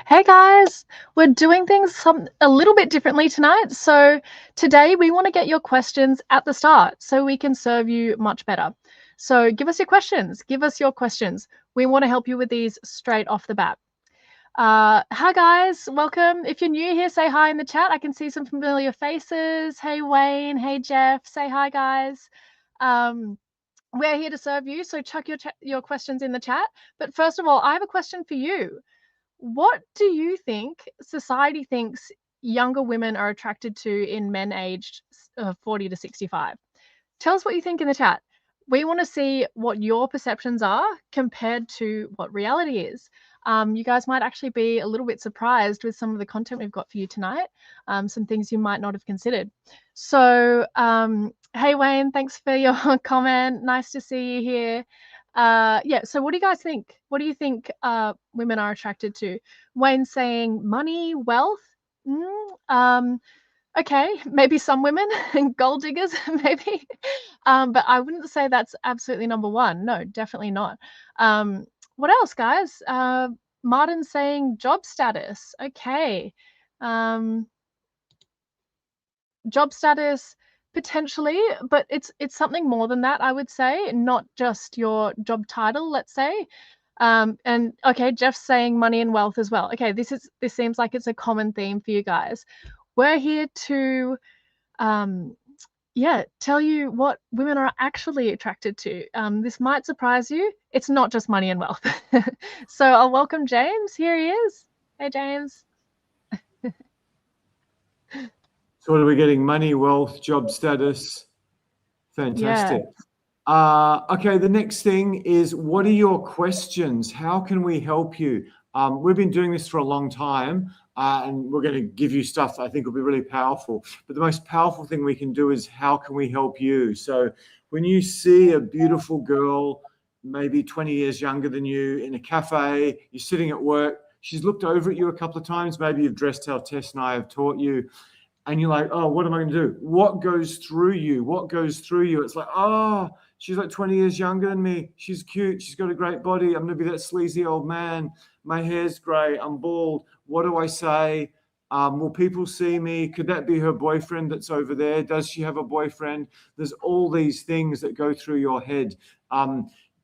Hey guys, we're doing things a little bit differently tonight. So today we want to get your questions at the start so we can serve you much better. So give us your questions. Give us your questions. We want to help you with these straight off the bat. Hi guys, welcome. If you're new here, say hi in the chat. I can see some familiar faces. Hey Wayne, hey Jeff, say hi guys. We're here to serve you, so chuck your questions in the chat. But first of all, I have a question for you. What do you think society thinks younger women are attracted to in men aged 40 to 65? Tell us what you think in the chat. We want to see what your perceptions are compared to what reality is. You guys might actually be a little bit surprised with some of the content we've got for you tonight, some things you might not have considered. So, hey Wayne, thanks for your comment. Nice to see you here. Yeah, so what do you guys think? What do you think women are attracted to? Wayne's saying money, wealth. Okay, maybe some women and gold diggers, maybe. But I wouldn't say that's absolutely number one. No, definitely not. What else, guys? Martin's saying job status. Okay. Job status potentially, but it's something more than that, I would say, not just your job title, let's say. And okay, Jeff's saying money and wealth as well. Okay, this seems like it's a common theme for you guys. We're here to tell you what women are actually attracted to. This might surprise you. It's not just money and wealth. So I'll welcome James. Here he is. Hey, James. So what are we getting? Money, wealth, job status. Fantastic. Yeah. Okay, the next thing is, what are your questions? How can we help you? We've been doing this for a long time, and we're going to give you stuff I think will be really powerful. But the most powerful thing we can do is, how can we help you? So when you see a beautiful girl, maybe 20 years younger than you, in a cafe, you're sitting at work, she's looked over at you a couple of times, maybe you've dressed how Tess and I have taught you, and you're like, oh, what am I going to do? What goes through you? What goes through you? It's like, oh, she's like 20 years younger than me. She's cute. She's got a great body. I'm going to be that sleazy old man. My hair's gray. I'm bald. What do I say? Will people see me? Could that be her boyfriend that's over there? Does she have a boyfriend? There's all these things that go through your head.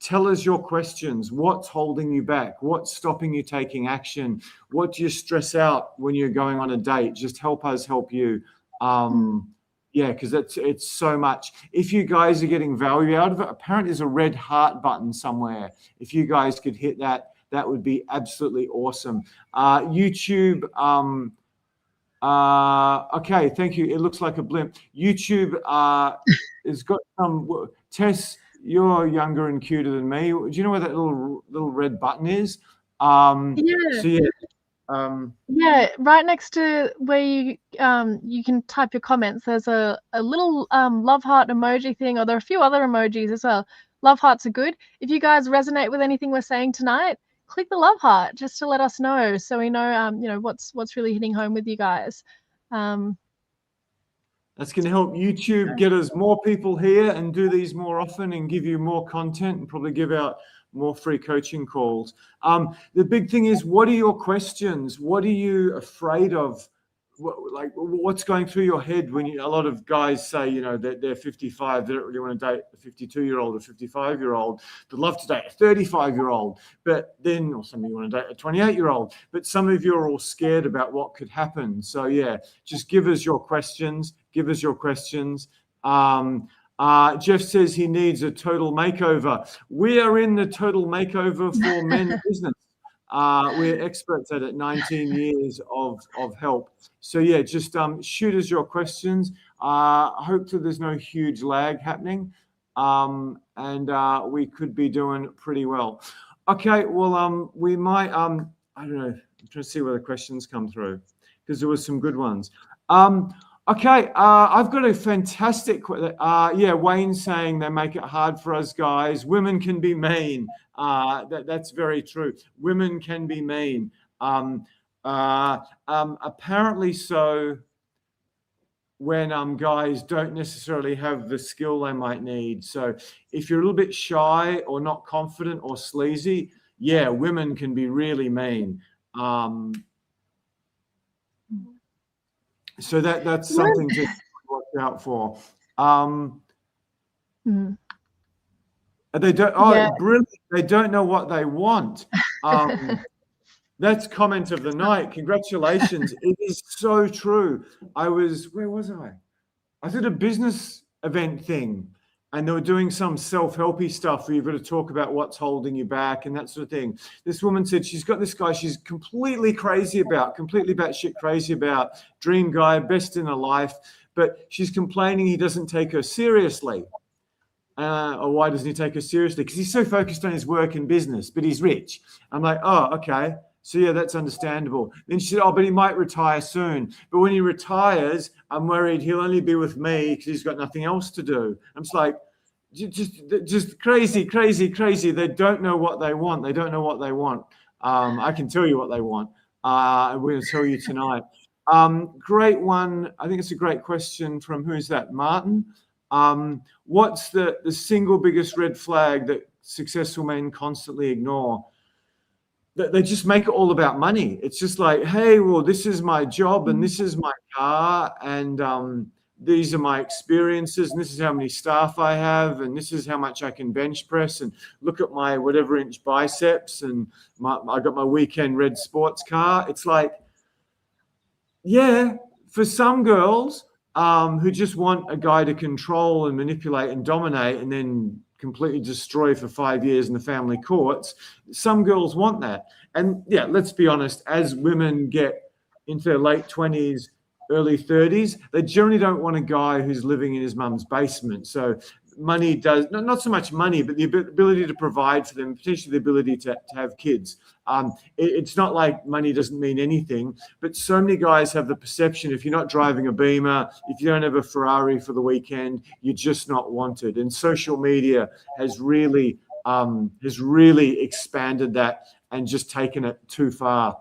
Tell us your questions. What's holding you back? What's stopping you taking action? What do you stress out when you're going on a date? Just help us help you. Yeah, because it's so much. If you guys are getting value out of it, apparently there's a red heart button somewhere. If you guys could hit that, that would be absolutely awesome. YouTube. Okay, thank you. It looks like a blimp. YouTube has got some. Tess, you're younger and cuter than me. Do you know where that little red button is? Yeah. So yeah. Yeah, right next to where you can type your comments, there's a little love heart emoji thing, or there are a few other emojis as well. Love hearts are good. If you guys resonate with anything we're saying tonight, click the love heart just to let us know, so we know what's really hitting home with you guys. That's going to help YouTube get us more people here and do these more often and give you more content and probably give out more free coaching calls. The big thing is, what are your questions? What are you afraid of? What's going through your head when a lot of guys say, that they're 55, they don't really want to date a 52-year-old or 55-year-old. They'd love to date a 35-year-old, but then, or some of you want to date a 28-year-old, but some of you are all scared about what could happen. So yeah, just give us your questions. Give us your questions. Jeff says he needs a total makeover. We are in the total makeover for men business. We're experts at it, 19 years of help. So yeah, just shoot us your questions. Hopefully there's no huge lag happening, and we could be doing pretty well. Okay, well, we might, I don't know, I'm trying to see where the questions come through, because there were some good ones. Okay, I've got a fantastic, Wayne's saying they make it hard for us guys. Women can be mean. That's very true. Women can be mean. Apparently so, when guys don't necessarily have the skill they might need. So if you're a little bit shy or not confident or sleazy, yeah, women can be really mean. So that's something to watch out for. They don't. Oh, brilliant! They don't know what they want. That's comment of the night. Congratulations! It is so true. Where was I? I was at a business event thing, and they were doing some self-helpy stuff where you've got to talk about what's holding you back and that sort of thing. This woman said she's got this guy she's completely batshit crazy about, dream guy, best in her life, but she's complaining he doesn't take her seriously. Or why doesn't he take her seriously? Because he's so focused on his work and business, but he's rich. I'm like, oh, okay. So, yeah, that's understandable. Then she said, oh, but he might retire soon. But when he retires, I'm worried he'll only be with me because he's got nothing else to do. I'm just like, just crazy. They don't know what they want. I can tell you what they want. We're going to tell you tonight. Great one. I think it's a great question from, who's that? Martin. What's the single biggest red flag that successful men constantly ignore? They just make it all about money. It's just like, hey, well, this is my job and this is my car and these are my experiences and this is how many staff I have and this is how much I can bench press and look at my whatever inch biceps and I got my weekend red sports car. It's like, yeah, for some girls who just want a guy to control and manipulate and dominate and then completely destroy for 5 years in the family courts. Some girls want that. And yeah, let's be honest, as women get into their late 20s, early 30s, they generally don't want a guy who's living in his mum's basement. So money does, not so much money, but the ability to provide for them, potentially the ability to have kids. It's not like money doesn't mean anything, but so many guys have the perception if you're not driving a Beamer, if you don't have a Ferrari for the weekend, you're just not wanted. And social media has really expanded that and just taken it too far.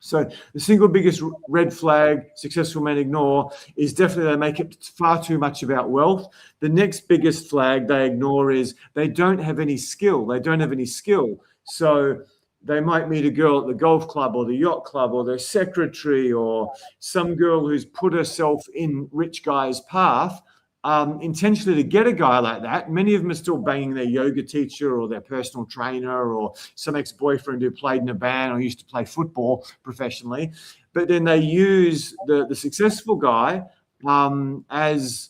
So the single biggest red flag successful men ignore is definitely they make it far too much about wealth. The next biggest flag they ignore is they don't have any skill. So they might meet a girl at the golf club or the yacht club or their secretary or some girl who's put herself in rich guy's path intentionally to get a guy like that. Many of them are still banging their yoga teacher or their personal trainer or some ex-boyfriend who played in a band or used to play football professionally. But then they use the successful guy as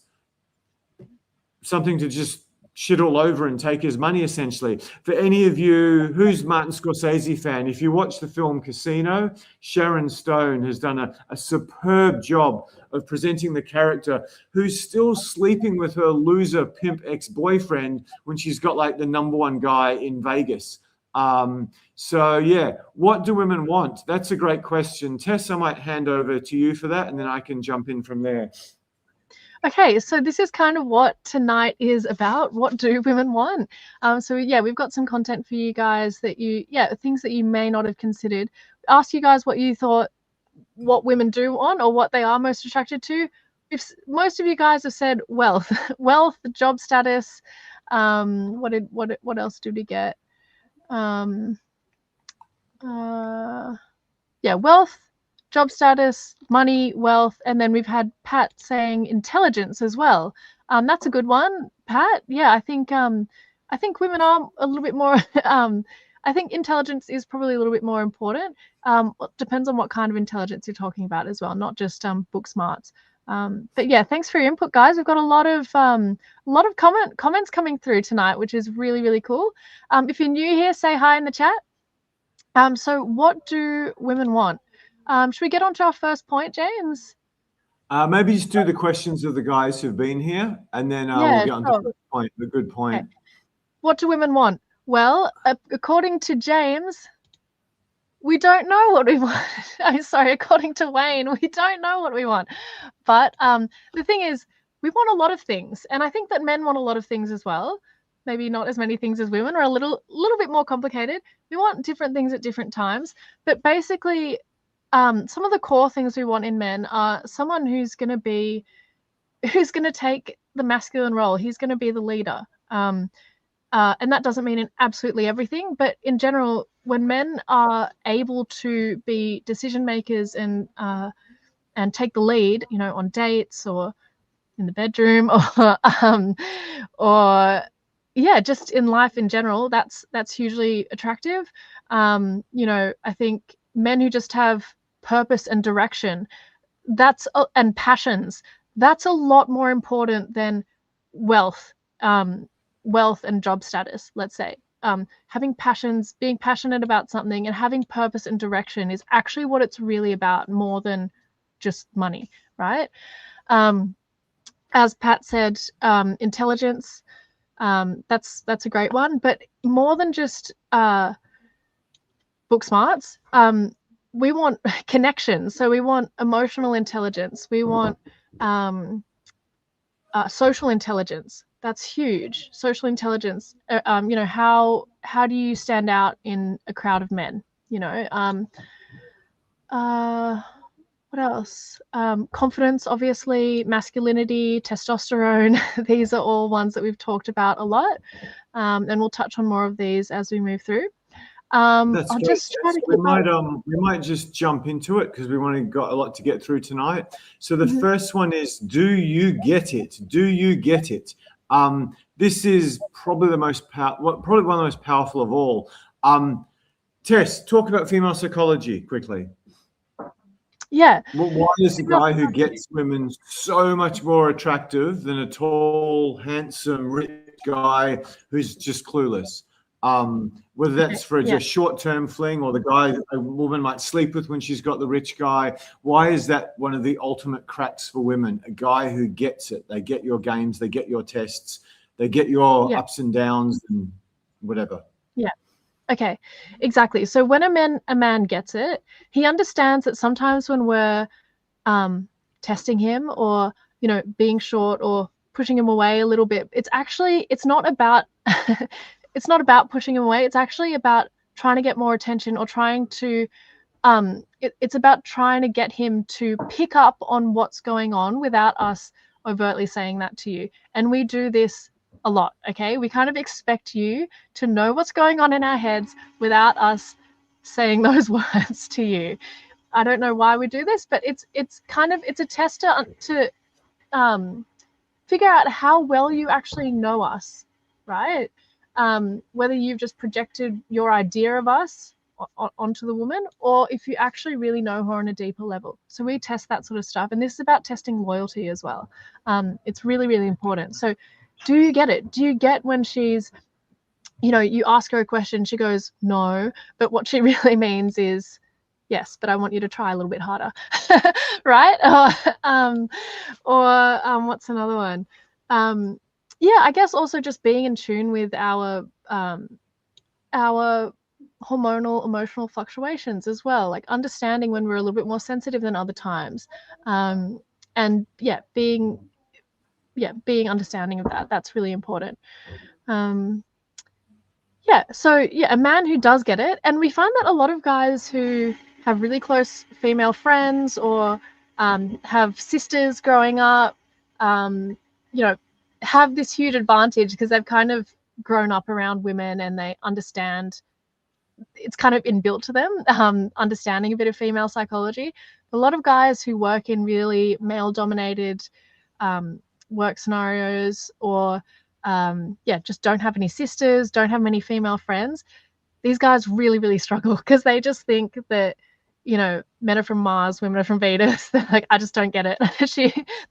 something to just shit all over and take his money, essentially. For any of you, who's Martin Scorsese fan? If you watch the film Casino, Sharon Stone has done a superb job of presenting the character who's still sleeping with her loser pimp ex-boyfriend when she's got like the number one guy in Vegas. So yeah, what do women want? That's a great question. Tess, I might hand over to you for that and then I can jump in from there. Okay, so this is kind of what tonight is about. What do women want? So yeah, we've got some content for you guys that things that you may not have considered. Ask you guys what you thought, what women do want or what they are most attracted to. If most of you guys have said wealth, job status, what else did we get? Wealth, job status, money, wealth, and then we've had Pat saying intelligence as well. That's a good one, Pat. Yeah, I think women are a little bit more. I think intelligence is probably a little bit more important. It depends on what kind of intelligence you're talking about as well, not just book smarts. But yeah, thanks for your input, guys. We've got a lot of comments coming through tonight, which is really, really cool. If you're new here, say hi in the chat. So what do women want? Should we get on to our first point, James? Maybe just do the questions of the guys who've been here, and then we'll get on to the good point. Okay. What do women want? Well, according to James, we don't know what we want. I'm sorry, according to Wayne, we don't know what we want. But the thing is, we want a lot of things, and I think that men want a lot of things as well. Maybe not as many things as women, or a little bit more complicated. We want different things at different times, but basically, some of the core things we want in men are someone who's going to take the masculine role. He's going to be the leader. And that doesn't mean in absolutely everything, but in general, when men are able to be decision makers and take the lead, on dates or in the bedroom or just in life in general, that's hugely attractive. I think men who just have purpose and direction, and passions, that's a lot more important than wealth, wealth and job status, let's say. Having passions, being passionate about something and having purpose and direction is actually what it's really about, more than just money, right? As Pat said, intelligence, that's a great one, but more than just book smarts, we want connections. So we want emotional intelligence. We want social intelligence. That's huge. Social intelligence. How do you stand out in a crowd of men? What else? Confidence, obviously, masculinity, testosterone. These are all ones that we've talked about a lot, and we'll touch on more of these as we move through. That's I'll great. just try to we might just jump into it because we want to got a lot to get through tonight. So the first one is, do you get it? Do you get it? This is probably probably one of the most powerful of all. Tess, talk about female psychology quickly. Yeah. Well, why is the guy who gets women so much more attractive than a tall, handsome, rich guy who's just clueless? Whether that's for just short-term fling or the guy a woman might sleep with when she's got the rich guy. Why is that one of the ultimate cracks for women? A guy who gets it. They get your games, they get your tests, they get your ups and downs and whatever. Yeah. Okay, exactly. So when a man gets it, he understands that sometimes when we're testing him or, being short or pushing him away a little bit, it's not about it's not about pushing him away. It's actually about trying to get more attention or trying to it's about trying to get him to pick up on what's going on without us overtly saying that to you. And we do this a lot, okay? We kind of expect you to know what's going on in our heads without us saying those words to you. I don't know why we do this, but it's a test to figure out how well you actually know us, right? Whether you've just projected your idea of us onto the woman, or if you actually really know her on a deeper level. So we test that sort of stuff, and this is about testing loyalty as well. It's really, really important. So do you get it? Do you get when she's, you ask her a question, she goes, no, but what she really means is, yes, but I want you to try a little bit harder, right? Or what's another one? I guess also just being in tune with our hormonal emotional fluctuations as well, like understanding when we're a little bit more sensitive than other times, and being understanding of that. That's really important. A man who does get it, and we find that a lot of guys who have really close female friends or have sisters growing up, have this huge advantage because they've kind of grown up around women and they understand. It's kind of inbuilt to them, understanding a bit of female psychology. A lot of guys who work in really male-dominated work scenarios or just don't have any sisters, don't have many female friends, these guys really, really struggle because they just think that, men are from Mars, women are from Venus. They're like, I just don't get it.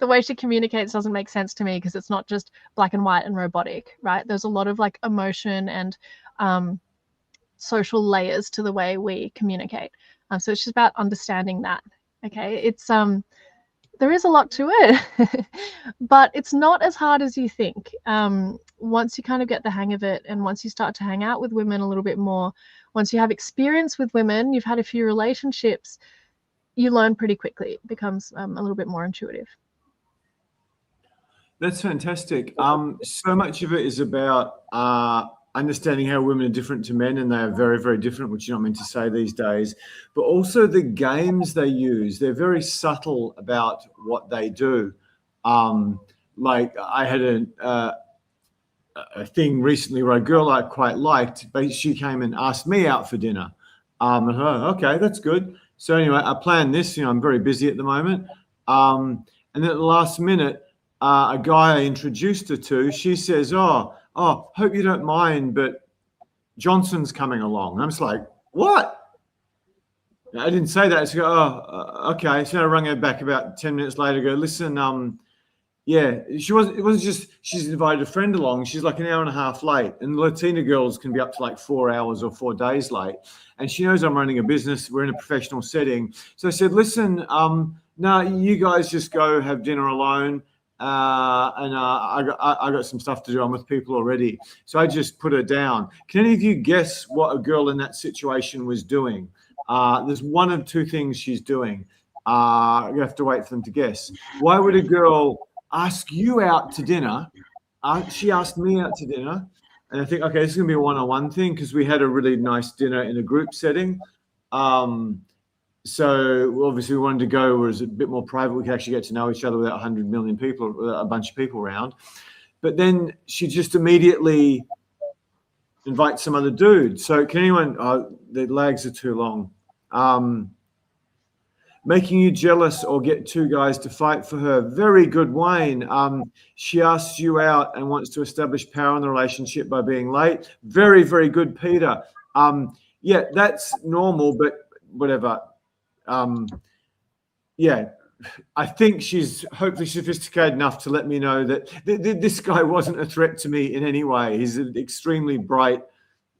The way she communicates doesn't make sense to me because it's not just black and white and robotic, right? There's a lot of like emotion and social layers to the way we communicate. So it's just about understanding that. Okay, it's there is a lot to it, but it's not as hard as you think. Once you kind of get the hang of it, and once you start to hang out with women a little bit more, once you have experience with women, you've had a few relationships, you learn pretty quickly. It becomes a little bit more intuitive. That's fantastic. So much of it is about understanding how women are different to men, and they are very, very different, which you're not meant to say these days, but also the games they use. They're very subtle about what they do. Like I had a thing recently where a girl I quite liked, but she came and asked me out for dinner. And okay, that's good. So anyway, I planned this. I'm very busy at the moment. And then at the last minute, a guy I introduced her to, she says, "Oh, hope you don't mind, but Johnson's coming along." And I'm just like, "What?" I didn't say that. She go, "Oh, okay." So I rang her back about 10 minutes later. Go, "Listen, yeah, she wasn't. It wasn't just she's invited a friend along. She's like an hour and a half late, and Latina girls can be up to like 4 hours or 4 days late. And she knows I'm running a business. We're in a professional setting. So I said, listen, no, you guys just go have dinner alone. I got some stuff to do. I'm with people already. So I just put her down. Can any of you guess what a girl in that situation was doing? There's one of two things she's doing. You have to wait for them to guess. Why would a girl ask you out to dinner? She asked me out to dinner. And I think, okay, this is going to be a one-on-one thing because we had a really nice dinner in a group setting. So obviously we wanted to go where it was a bit more private. We could actually get to know each other without 100 million people, a bunch of people around. But then she just immediately invites some other dude. So can anyone, the legs are too long. Making you jealous or get two guys to fight for her. Very good, Wayne. She asks you out and wants to establish power in the relationship by being late. Very, very good, Peter. Yeah, that's normal, but whatever. Yeah, I think she's hopefully sophisticated enough to let me know that this guy wasn't a threat to me in any way. He's an extremely bright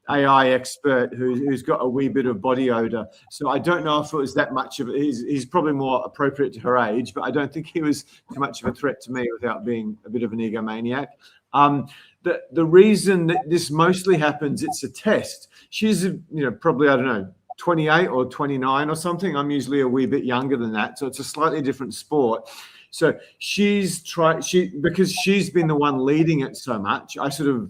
AI expert who's got a wee bit of body odor. So I don't know if it was that much of it. He's probably more appropriate to her age, but I don't think he was too much of a threat to me without being a bit of an egomaniac. The reason that this mostly happens, it's a test. She's, probably, I don't know, 28 or 29 or something. I'm usually a wee bit younger than that. So it's a slightly different sport. So because she's been the one leading it so much, I sort of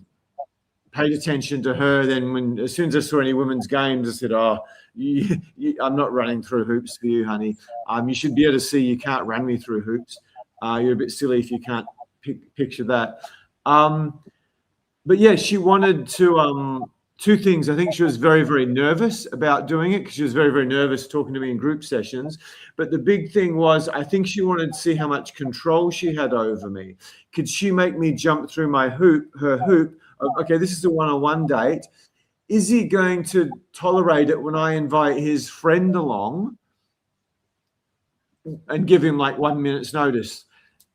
paid attention to her. Then as soon as I saw any women's games, I said, I'm not running through hoops for you, honey. You should be able to see you can't run me through hoops. You're a bit silly if you can't picture that. But yeah, she wanted to, two things. I think she was very, very nervous about doing it because she was very, very nervous talking to me in group sessions. But the big thing was, I think she wanted to see how much control she had over me. Could she make me jump through her hoop? Okay, this is a one-on-one date. Is he going to tolerate it when I invite his friend along and give him like 1 minute's notice?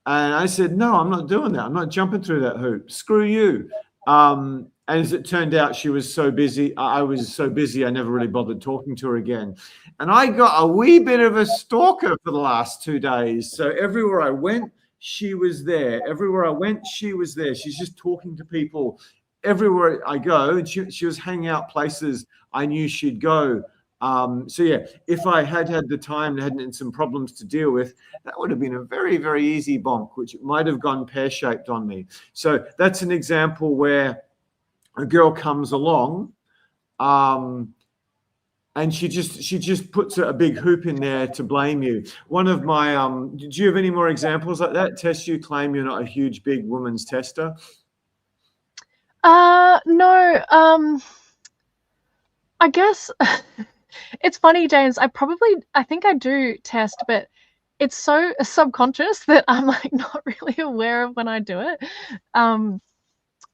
And I said, no, I'm not doing that. I'm not jumping through that hoop. Screw you. And as it turned out, she was so busy. I was so busy, I never really bothered talking to her again. And I got a wee bit of a stalker for the last 2 days. So everywhere I went, she was there. Everywhere I went, she was there. She's just talking to people everywhere I go. And she was hanging out places I knew she'd go. So yeah, if I had the time and hadn't some problems to deal with, that would have been a very, very easy bonk, which might have gone pear-shaped on me. So that's an example where a girl comes along, and she just puts a big hoop in there to blame you. One of my, do you have any more examples like that? Tess, you claim you're not a huge, big woman's tester. No. I guess it's funny, James. I think I do test, but it's so subconscious that I'm like not really aware of when I do it.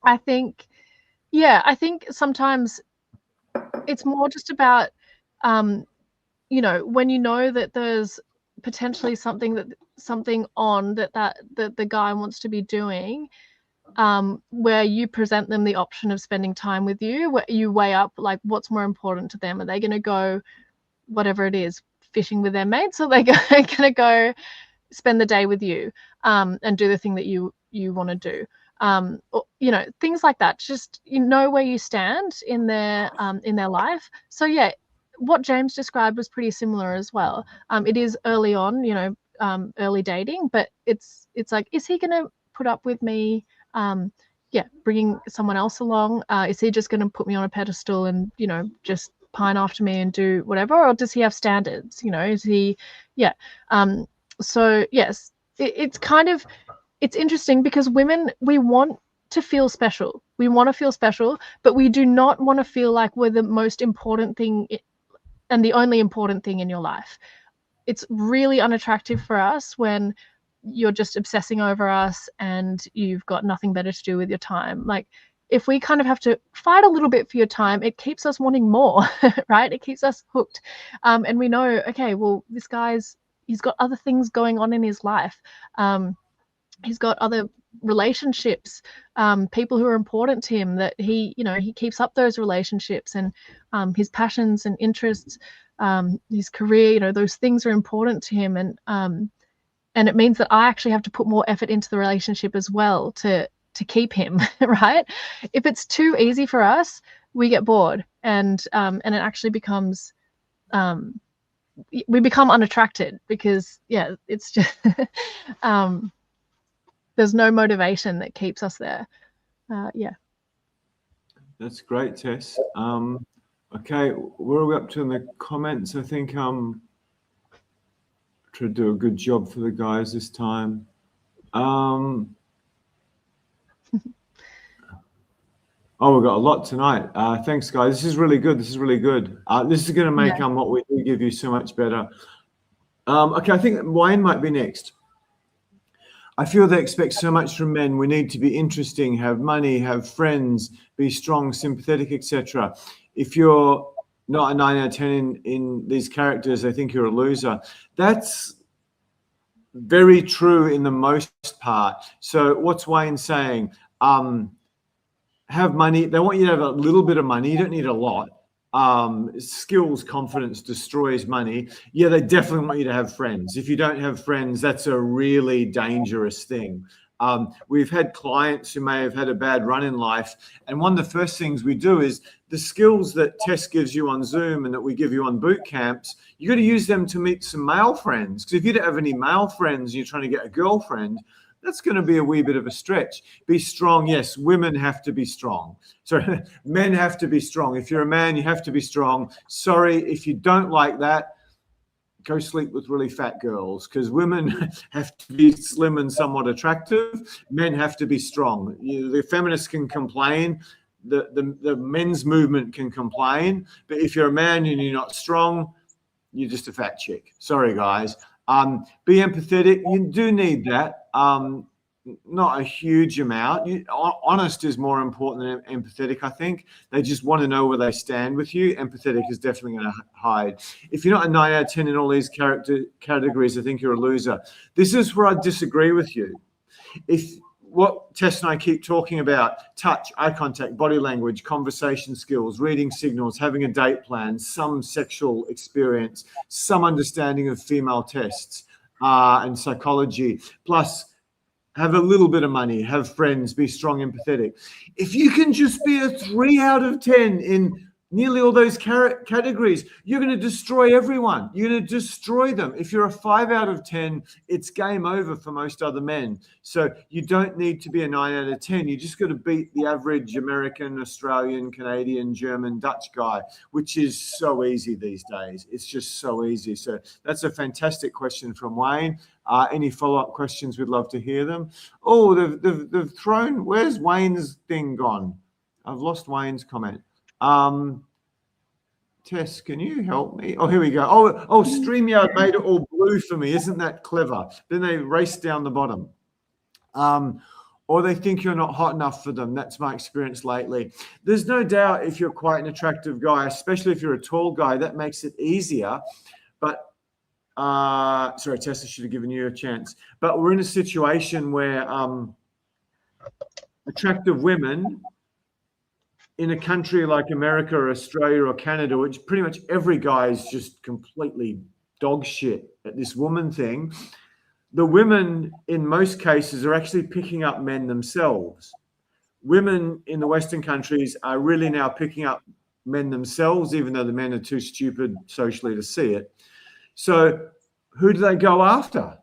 I think sometimes it's more just about, when you know that there's potentially something on that the guy wants to be doing, where you present them the option of spending time with you, where you weigh up like what's more important to them. Are they going to go, whatever it is, fishing with their mates, or they're going to go spend the day with you, and do the thing that you want to do? Or, things like that. Just where you stand in their life. So yeah, what James described was pretty similar as well. It is early on, early dating, but it's like, is he going to put up with me bringing someone else along? Is he just going to put me on a pedestal and just pine after me and do whatever, or does he have standards? Is he so yes, it's kind of, it's interesting because women, we want to feel special. We want to feel special, but we do not want to feel like we're the most important thing and the only important thing in your life. It's really unattractive for us when you're just obsessing over us and you've got nothing better to do with your time. Like, if we kind of have to fight a little bit for your time, it keeps us wanting more, right? It keeps us hooked. And we know, okay, well, this guy's, he's got other things going on in his life. He's got other relationships, people who are important to him, that he, you know, he keeps up those relationships, and his passions and interests, his career, you know, those things are important to him. And it means that I actually have to put more effort into the relationship as well to keep him, right? If it's too easy for us, we get bored, and it actually becomes, we become unattracted, because yeah, it's just there's no motivation that keeps us there. Yeah. That's great, Tess. Okay, where are we up to in the comments? I think try to do a good job for the guys this time. Oh, we've got a lot tonight. Thanks, guys. This is really good. This is really good. This is going to make what we do give you so much better. Okay, I think Wayne might be next. I feel they expect so much from men. We need to be interesting, have money, have friends, be strong, sympathetic, etc. If you're not a 9 out of 10 in these characters, I think you're a loser. That's very true in the most part. So what's Wayne saying? Have money. They want you to have a little bit of money. You don't need a lot. Skills, confidence destroys money. Yeah, they definitely want you to have friends. If you don't have friends, that's a really dangerous thing. We've had clients who may have had a bad run in life, and one of the first things we do is the skills that Tess gives you on Zoom and that we give you on boot camps, you got to use them to meet some male friends. Because if you don't have any male friends and you're trying to get a girlfriend, that's going to be a wee bit of a stretch. Be strong. Yes, women have to be strong. Sorry, men have to be strong. If you're a man, you have to be strong. Sorry, if you don't like that, go sleep with really fat girls, because women have to be slim and somewhat attractive. Men have to be strong. The feminists can complain. The men's movement can complain. But if you're a man and you're not strong, you're just a fat chick. Sorry, guys. Be empathetic. You do need that. Not a huge amount. Honest is more important than empathetic, I think. They just want to know where they stand with you. Empathetic is definitely going to hide. If you're not a 9 out of 10 in all these categories, I think you're a loser. This is where I disagree with you. If what Tess and I keep talking about, touch, eye contact, body language, conversation skills, reading signals, having a date plan, some sexual experience, some understanding of female tests and psychology, plus have a little bit of money, have friends, be strong, empathetic. If you can just be a 3 out of 10 in nearly all those categories, you're going to destroy everyone. You're going to destroy them. If you're a 5 out of 10, it's game over for most other men. So you don't need to be a 9 out of 10. You just got to beat the average American, Australian, Canadian, German, Dutch guy, which is so easy these days. It's just so easy. So that's a fantastic question from Wayne. Any follow-up questions, we'd love to hear them. Oh, they've thrown, where's Wayne's thing gone? I've lost Wayne's comment. Tess, can you help me? Oh, here we go. Oh, StreamYard made it all blue for me. Isn't that clever? Then they race down the bottom. Or they think you're not hot enough for them. That's my experience lately. There's no doubt if you're quite an attractive guy, especially if you're a tall guy, that makes it easier. But sorry, Tess, I should have given you a chance. But we're in a situation where attractive women in a country like America or Australia or Canada, which pretty much every guy is just completely dog shit at this woman thing, the women in most cases are actually picking up men themselves. Women in the Western countries are really now picking up men themselves, even though the men are too stupid socially to see it. So who do they go after?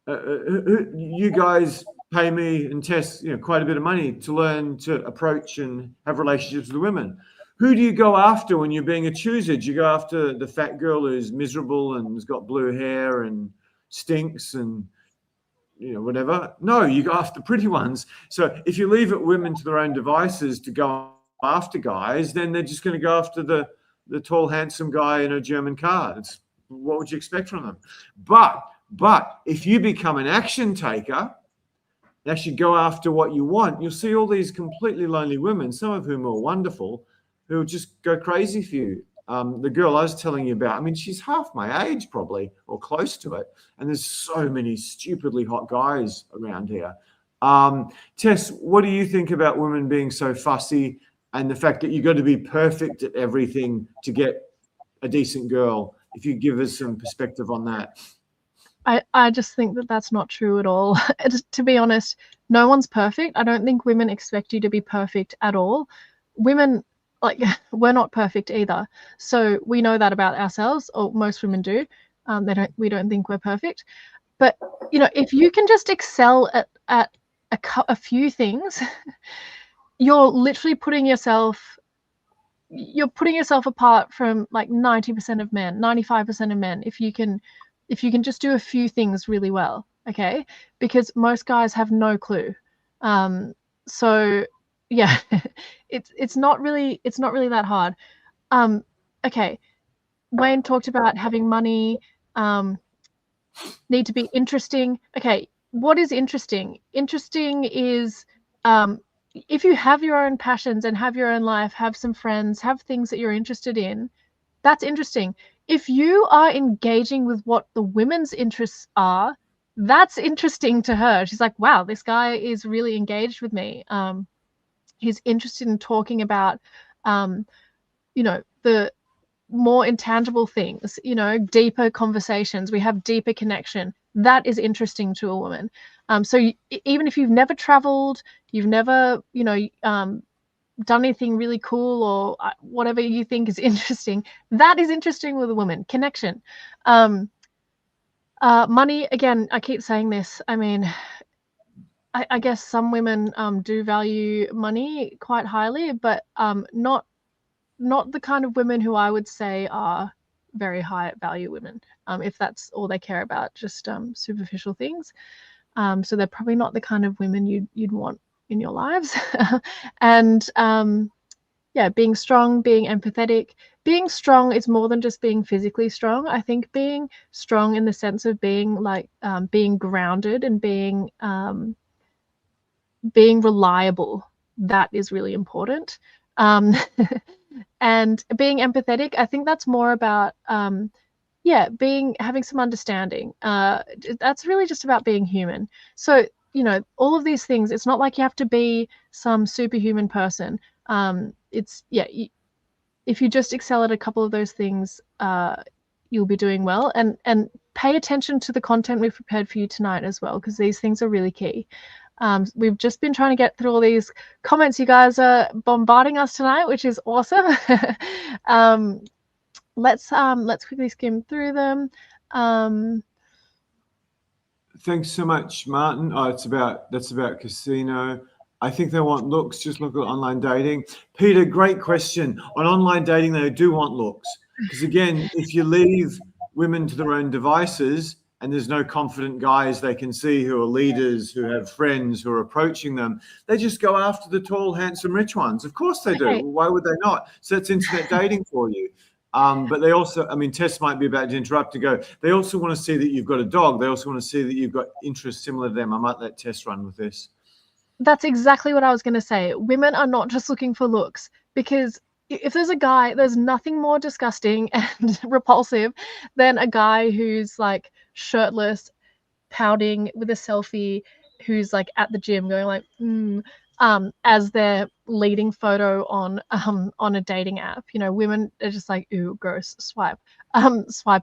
You guys pay me and Tess, quite a bit of money to learn to approach and have relationships with women. Who do you go after when you're being a chooser? Do you go after the fat girl who's miserable and has got blue hair and stinks and whatever. No, you go after pretty ones. So if you leave it women to their own devices to go after guys, then they're just going to go after the tall, handsome guy in a German car. What would you expect from them? But if you become an action taker, actually go after what you want, you'll see all these completely lonely women, some of whom are wonderful, who will just go crazy for you. The girl I was telling you about, I mean, she's half my age probably, or close to it. And there's so many stupidly hot guys around here. Tess, what do you think about women being so fussy and the fact that you've got to be perfect at everything to get a decent girl? If you give us some perspective on that. I just think that that's not true at all. To be honest, no one's perfect. I don't think women expect you to be perfect at all. Women, like, we're not perfect either. So we know that about ourselves, or most women do. We don't think we're perfect. But, if you can just excel at a few things, you're literally putting yourself apart from like 90% of men, 95% of men, if you can just do a few things really well, okay? Because most guys have no clue. So yeah, it's not really that hard. Okay, Wayne talked about having money, need to be interesting. Okay, what is interesting? Interesting is if you have your own passions and have your own life, have some friends, have things that you're interested in, that's interesting. If you are engaging with what the women's interests are, that's interesting to her. She's like, wow, this guy is really engaged with me. He's interested in talking about, the more intangible things, deeper conversations. We have deeper connection. That is interesting to a woman. So even if you've never traveled, you've never, done anything really cool or whatever you think is interesting, that is interesting with a woman. Connection. Money, again, I keep saying this. I mean, I guess some women do value money quite highly, but not the kind of women who I would say are very high value women, if that's all they care about, just superficial things. So they're probably not the kind of women you'd want in your lives. And yeah, being strong, being empathetic. Being strong is more than just being physically strong. I think being strong in the sense of being like being grounded and being reliable, that is really important. And being empathetic, I think that's more about having some understanding. That's really just about being human. So all of these things, it's not like you have to be some superhuman person. If you just excel at a couple of those things, you'll be doing well. And pay attention to the content we've prepared for you tonight as well, because these things are really key. We've just been trying to get through all these comments. You guys are bombarding us tonight, which is awesome. Let's quickly skim through them. Thanks so much, Martin. Oh, that's about casino. I think they want looks. Just look at online dating. Peter, great question. On online dating, they do want looks. Because again, if you leave women to their own devices and there's no confident guys they can see who are leaders, who have friends, who are approaching them, they just go after the tall, handsome, rich ones. Of course they do. Okay. Why would they not? So it's internet dating for you. But they also, I mean, Tess might be about to interrupt to go. They also want to see that you've got a dog. They also want to see that you've got interests similar to them. I might let Tess run with this. That's exactly what I was going to say. Women are not just looking for looks, because if there's a guy, there's nothing more disgusting and repulsive than a guy who's like shirtless, pouting with a selfie, who's like at the gym going like, as their leading photo on a dating app. Women are just like, ooh, gross, swipe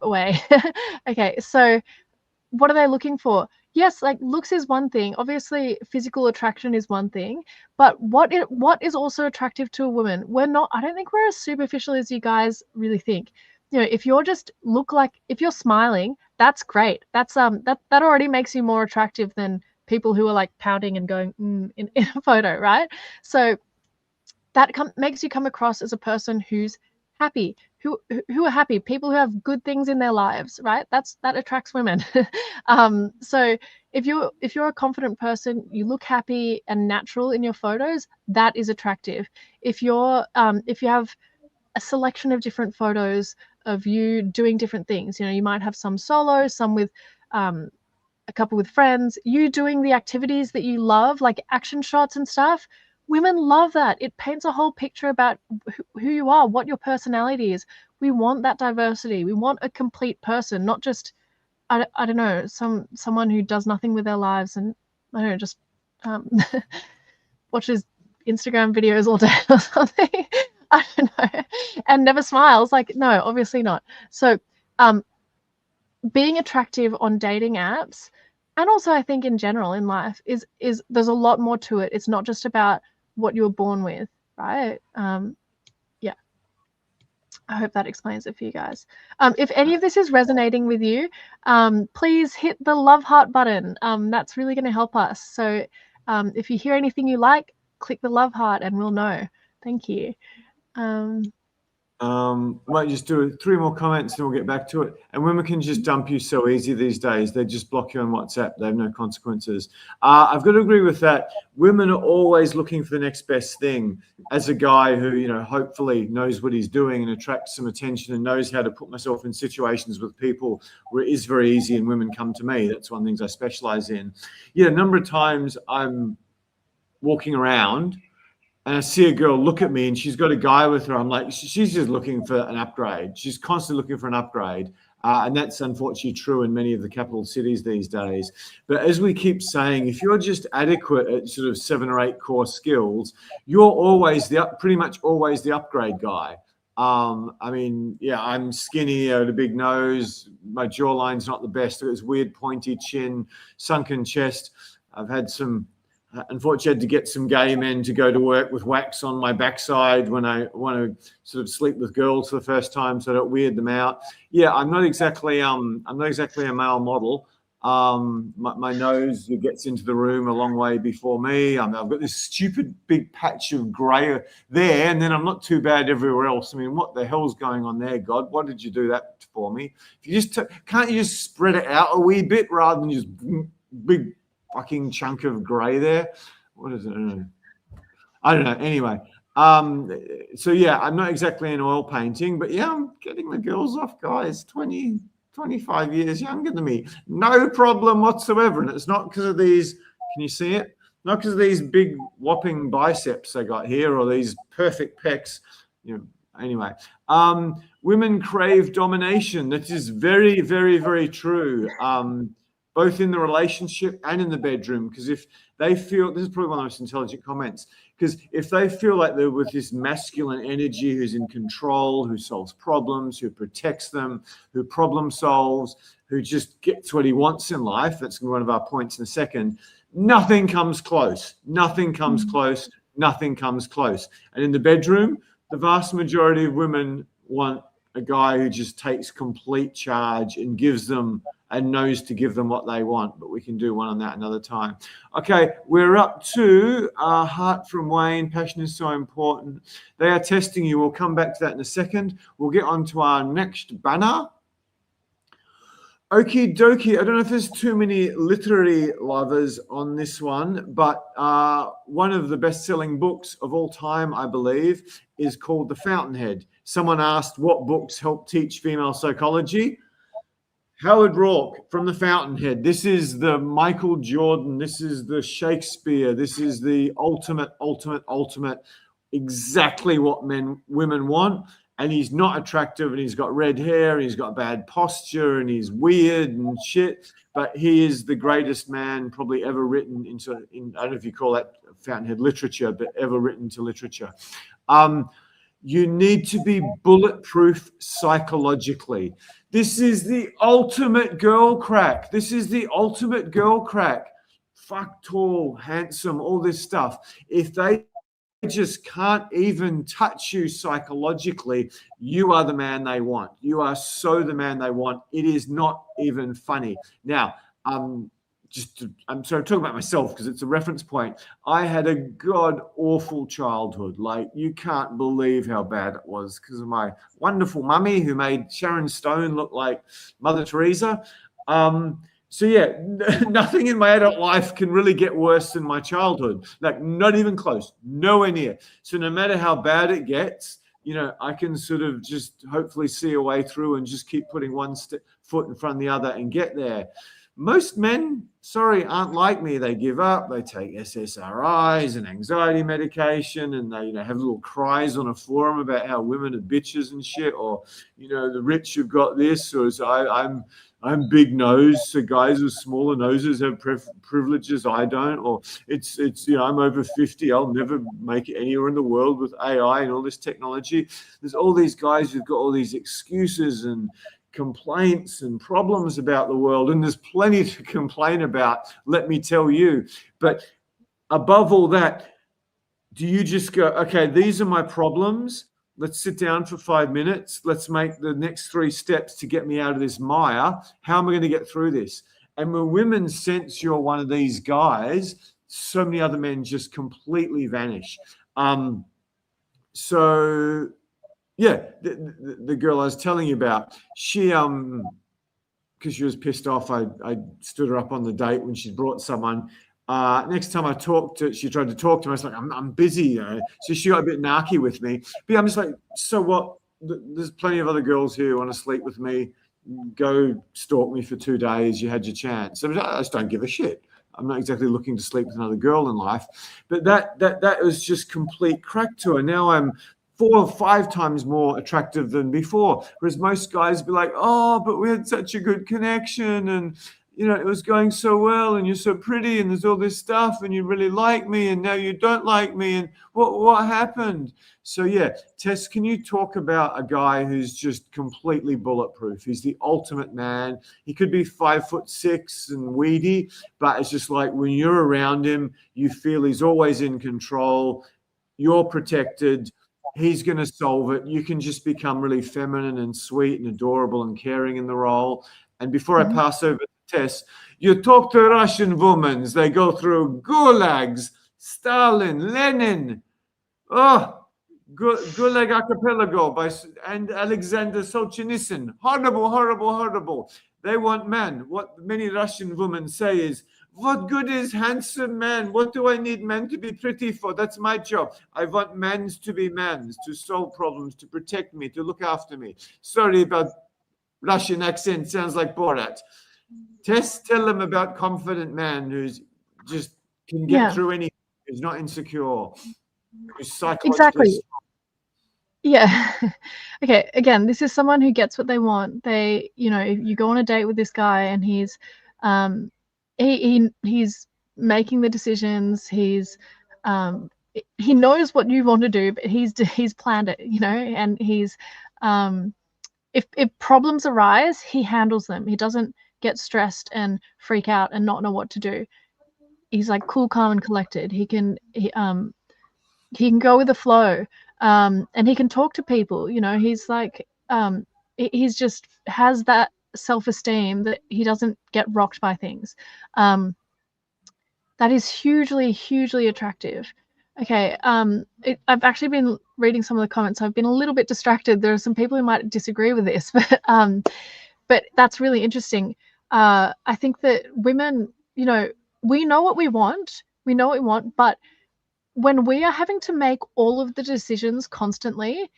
away. Okay, so what are they looking for? Yes, like looks is one thing. Obviously, physical attraction is one thing, but what is also attractive to a woman? I don't think we're as superficial as you guys really think. If you're if you're smiling, that's great. That's that already makes you more attractive than people who are like pouting and going in a photo, right? So that makes you come across as a person who's happy, who are happy, people who have good things in their lives, right? That attracts women. So if you're a confident person, you look happy and natural in your photos, that is attractive. If you have a selection of different photos of you doing different things, you might have some solo, some with a couple with friends, you doing the activities that you love, like action shots and stuff. Women love that. It paints a whole picture about who you are, what your personality is. We want that diversity. We want a complete person, not just I don't know, someone who does nothing with their lives and I don't know, just um, watches Instagram videos all day or something. I don't know, and never smiles. Like, no, obviously not. So, being attractive on dating apps, and also I think in general in life, is there's a lot more to it. It's not just about what you were born with, right? Yeah. I hope that explains it for you guys. If any of this is resonating with you, please hit the love heart button. That's really going to help us. So if you hear anything you like, click the love heart and we'll know. Thank you. Might just do 3 more comments and we'll get back to it. And women can just dump you so easy these days. They just block you on WhatsApp. They have no consequences. I've got to agree with that. Women are always looking for the next best thing. As a guy who, hopefully knows what he's doing and attracts some attention and knows how to put myself in situations with people where it is very easy and women come to me. That's one of the things I specialize in. Yeah, a number of times I'm walking around and I see a girl look at me and she's got a guy with her. I'm like, she's just looking for an upgrade. She's constantly looking for an upgrade. And that's unfortunately true in many of the capital cities these days. But as we keep saying, if you're just adequate at sort of 7 or 8 core skills, you're always pretty much always the upgrade guy. I'm skinny, I had a big nose. My jawline's not the best. It was weird pointy chin, sunken chest. I've had some... Unfortunately, I had to get some gay men to go to work with wax on my backside when I want to sort of sleep with girls for the first time, so I don't weird them out. Yeah, I'm not exactly a male model. My nose gets into the room a long way before me. I've got this stupid big patch of grey there, and then I'm not too bad everywhere else. I mean, what the hell's going on there, God? Why did you do that for me? If you just can't you just spread it out a wee bit rather than just big fucking chunk of grey there? What is it? I don't know. Anyway, so yeah, I'm not exactly an oil painting, but yeah, I'm getting the girls off guys 20, 25 years younger than me. No problem whatsoever. And it's not because of these, can you see it? Not because of these big whopping biceps I got here or these perfect pecs. Anyway, women crave domination. That is very, very, very true. Both in the relationship and in the bedroom, because if they feel, this is probably one of the most intelligent comments, because if they feel like they're with this masculine energy who's in control, who solves problems, who protects them, who problem solves, who just gets what he wants in life, that's one of our points in a second, nothing comes close. Nothing comes close. Nothing comes close. And in the bedroom, the vast majority of women want a guy who just takes complete charge and gives them and knows to give them what they want, but we can do one on that another time. Okay, we're up to Heart from Wayne. Passion is so important. They are testing you. We'll come back to that in a second. We'll get on to our next banner. Okie dokie. I don't know if there's too many literary lovers on this one, but one of the best-selling books of all time, I believe, is called The Fountainhead. Someone asked what books help teach female psychology. Howard Roark from The Fountainhead. This is the Michael Jordan. This is the Shakespeare. This is the ultimate, exactly what women want. And he's not attractive, and he's got red hair, and he's got bad posture, and he's weird and shit. But he is the greatest man probably ever written into, I don't know if you call that Fountainhead literature, but ever written to literature. You need to be bulletproof psychologically. This is the ultimate girl crack. This is the ultimate girl crack. Fuck, tall, handsome, all this stuff. If they just can't even touch you psychologically, you are the man they want. You are so the man they want. It is not even funny. Now, I'm talking about myself because it's a reference point. I had a god-awful childhood. Like, you can't believe how bad it was because of my wonderful mummy who made Sharon Stone look like Mother Teresa. So yeah, nothing in my adult life can really get worse than my childhood. Like not even close, nowhere near. So no matter how bad it gets, I can sort of just hopefully see a way through and just keep putting one foot in front of the other and get there. Most men, sorry, aren't like me. They give up. They take SSRIs and anxiety medication, and they, have little cries on a forum about how women are bitches and shit, or the rich have got this, or so I'm big nose, so guys with smaller noses have privileges I don't, or it's I'm over 50, I'll never make it anywhere in the world with AI and all this technology. There's all these guys who've got all these excuses and complaints and problems about the world, and there's plenty to complain about, let me tell you. But above all that, do you just go, okay, these are my problems, let's sit down for 5 minutes, let's make the next 3 steps to get me out of this mire, how am I going to get through this? And when women sense you're one of these guys, so many other men just completely vanish. So yeah, the girl I was telling you about, she because she was pissed off, I stood her up on the date when she brought someone. Next time she tried to talk to me. I was like, I'm busy, So she got a bit narky with me. But I'm just like, so what? There's plenty of other girls here who want to sleep with me. Go stalk me for 2 days. You had your chance. I just don't give a shit. I'm not exactly looking to sleep with another girl in life. But that was just complete crack to her. Now I'm 4 or 5 times more attractive than before. Whereas most guys be like, oh, but we had such a good connection, and it was going so well, and you're so pretty, and there's all this stuff, and you really like me, and now you don't like me, and what happened? So yeah, Tess, can you talk about a guy who's just completely bulletproof? He's the ultimate man. He could be 5'6" and weedy, but it's just like when you're around him, you feel he's always in control. You're protected. He's going to solve it. You can just become really feminine and sweet and adorable and caring in the role. And before I pass over to Tess, you talk to Russian women. They go through gulags, Stalin, Lenin, Gulag Archipelago and Alexander Solzhenitsyn. Horrible, horrible, horrible. They want men. What many Russian women say is, what good is handsome men? What do I need men to be pretty for? That's my job. I want men to be men, to solve problems, to protect me, to look after me. Sorry about Russian accent. Sounds like Borat. Tell them about confident man who's just can get through anything, who's not insecure, who's psychologically exactly. Yeah. Okay. Again, this is someone who gets what they want. You go on a date with this guy, and he's making the decisions. He knows what you want to do, but he's planned it, and he's if problems arise, he handles them. He doesn't get stressed and freak out and not know what to do. He's like cool, calm, and collected. He can go with the flow, and he can talk to people. He's like he's just has that self-esteem that he doesn't get rocked by things. That is hugely, hugely attractive. Okay, I've actually been reading some of the comments. I've been a little bit distracted. There are some people who might disagree with this, but that's really interesting. I think that women, we know what we want. We know what we want, but when we are having to make all of the decisions constantly,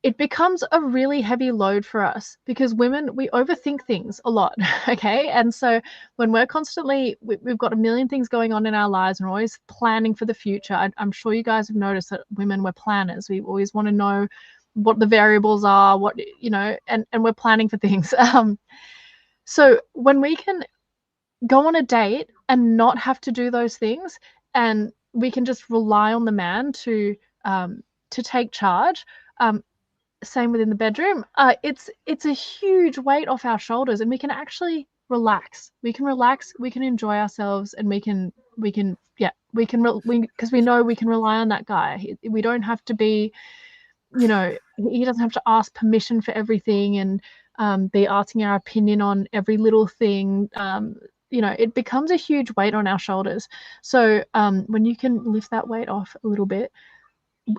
it becomes a really heavy load for us, because women, we overthink things a lot. Okay, and so when we're constantly we've got a million things going on in our lives, and we're always planning for the future. I'm sure you guys have noticed that women, we're planners. We always want to know what the variables are, and we're planning for things. So when we can go on a date and not have to do those things, and we can just rely on the man to take charge. Same within the bedroom. It's a huge weight off our shoulders, and we can actually relax. We can relax. We can enjoy ourselves, and because we know we can rely on that guy. We don't have to be, he doesn't have to ask permission for everything and be asking our opinion on every little thing. It becomes a huge weight on our shoulders. So when you can lift that weight off a little bit,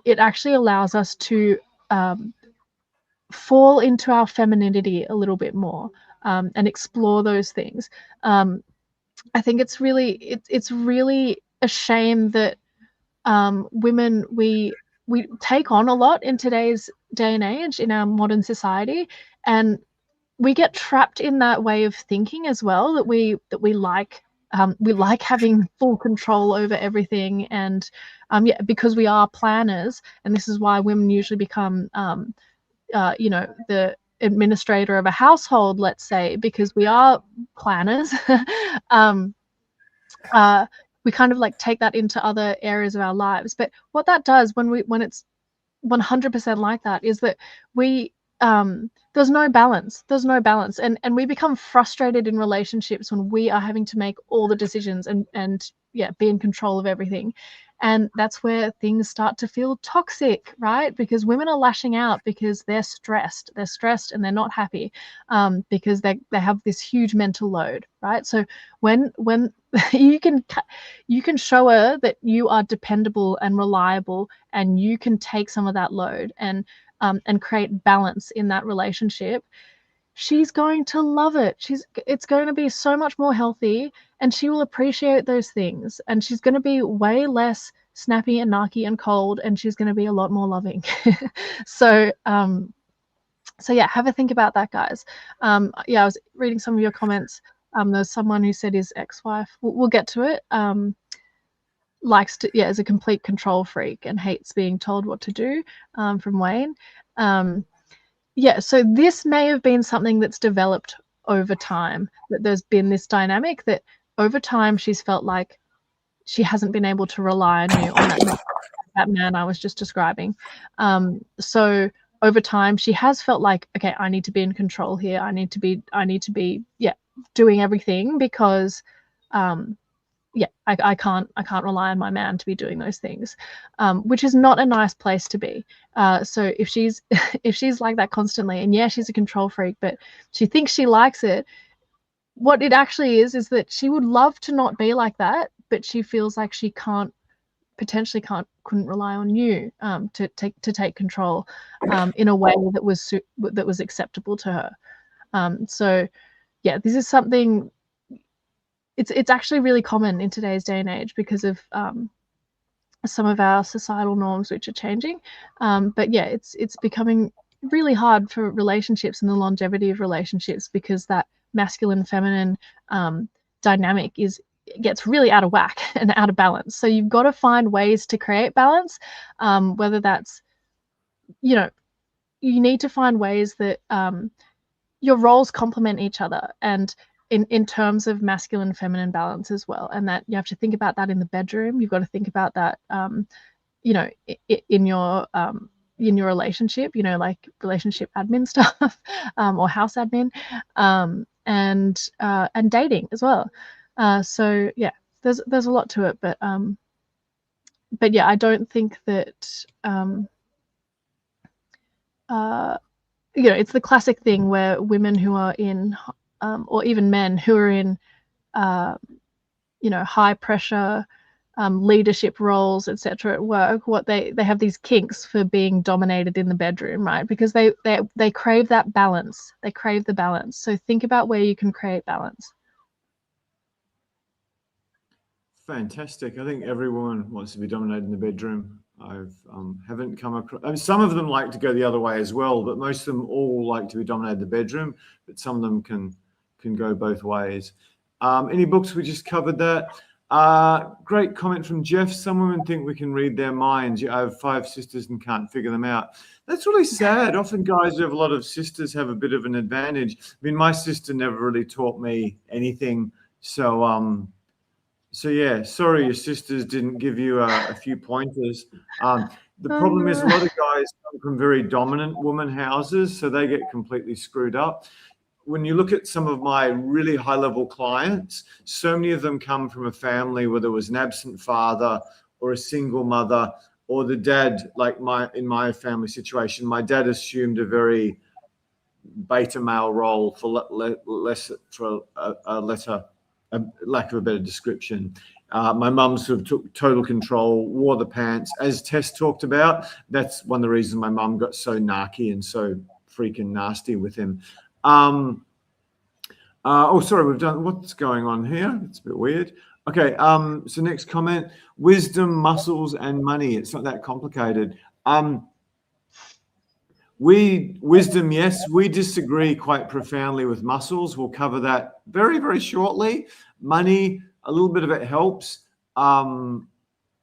it actually allows us to fall into our femininity a little bit more. and explore those things. I think it's really a shame that women, we take on a lot in today's day and age in our modern society, and we get trapped in that way of thinking as well, that we like having full control over everything, and yeah, because we are planners, and this is why women usually become the administrator of a household, let's say, because we are planners. We kind of like take that into other areas of our lives. But what that does when it's 100% like that is that we there's no balance, and we become frustrated in relationships when we are having to make all the decisions and yeah, be in control of everything. And that's where things start to feel toxic, right? Because women are lashing out because they're stressed and they're not happy, because they have this huge mental load, right? So when you can show her that you are dependable and reliable, and you can take some of that load and create balance in that relationship, she's going to love it. It's going to be so much more healthy, and she will appreciate those things, and she's going to be way less snappy and narky and cold, and she's going to be a lot more loving. So yeah, have a think about that, guys. Yeah, I was reading some of your comments. There's someone who said his ex-wife, we'll get to it, likes to, yeah, is a complete control freak and hates being told what to do, from Wayne. Yeah, so this may have been something that's developed over time, that there's been this dynamic that over time she's felt like she hasn't been able to rely on you, on that man I was just describing. So over time she has felt like, okay, I need to be in control here. I need to be, yeah, doing everything, because yeah, I can't rely on my man to be doing those things, which is not a nice place to be. So if she's if she's like that constantly, and yeah, she's a control freak, but she thinks she likes it, what it actually is that she would love to not be like that, but she feels like she couldn't rely on you, to take control, in a way that was acceptable to her. So yeah, this is something. It's actually really common in today's day and age because of some of our societal norms which are changing. But yeah, it's becoming really hard for relationships and the longevity of relationships, because that masculine feminine dynamic gets really out of whack and out of balance. So you've got to find ways to create balance, whether that's, you need to find ways that your roles complement each other, and in terms of masculine feminine balance as well, and that you have to think about that in the bedroom. You've got to think about that in your relationship, like relationship admin stuff, or house admin, and dating as well. So yeah, there's a lot to it, but yeah, I don't think that it's the classic thing where women who are in, or even men who are in, high pressure, leadership roles, etc. at work, what they have these kinks for being dominated in the bedroom, right? Because they crave that balance. They crave the balance. So think about where you can create balance. Fantastic. I think every woman wants to be dominated in the bedroom. I've haven't come across. I mean, some of them like to go the other way as well, but most of them all like to be dominated in the bedroom. But some of them can go both ways. Any books? We just covered that. Great comment from Jeff. Some women think we can read their minds. You have 5 sisters and can't figure them out. That's really sad. Often guys who have a lot of sisters have a bit of an advantage. I mean, my sister never really taught me anything. So yeah, sorry your sisters didn't give you a few pointers. The problem is a lot of guys come from very dominant woman houses, so they get completely screwed up. When you look at some of my really high-level clients, so many of them come from a family where there was an absent father or a single mother, or the dad, like in my family situation, my dad assumed a very beta male role, for lack of a better description. My mum sort of took total control, wore the pants, as Tess talked about. That's one of the reasons my mum got so narky and so freaking nasty with him. Oh, sorry, we've done, what's going on here? It's a bit weird. Okay, so next comment, wisdom, muscles, and money. It's not that complicated. Wisdom, yes, we disagree quite profoundly with muscles. We'll cover that very, very shortly. Money, a little bit of it helps. A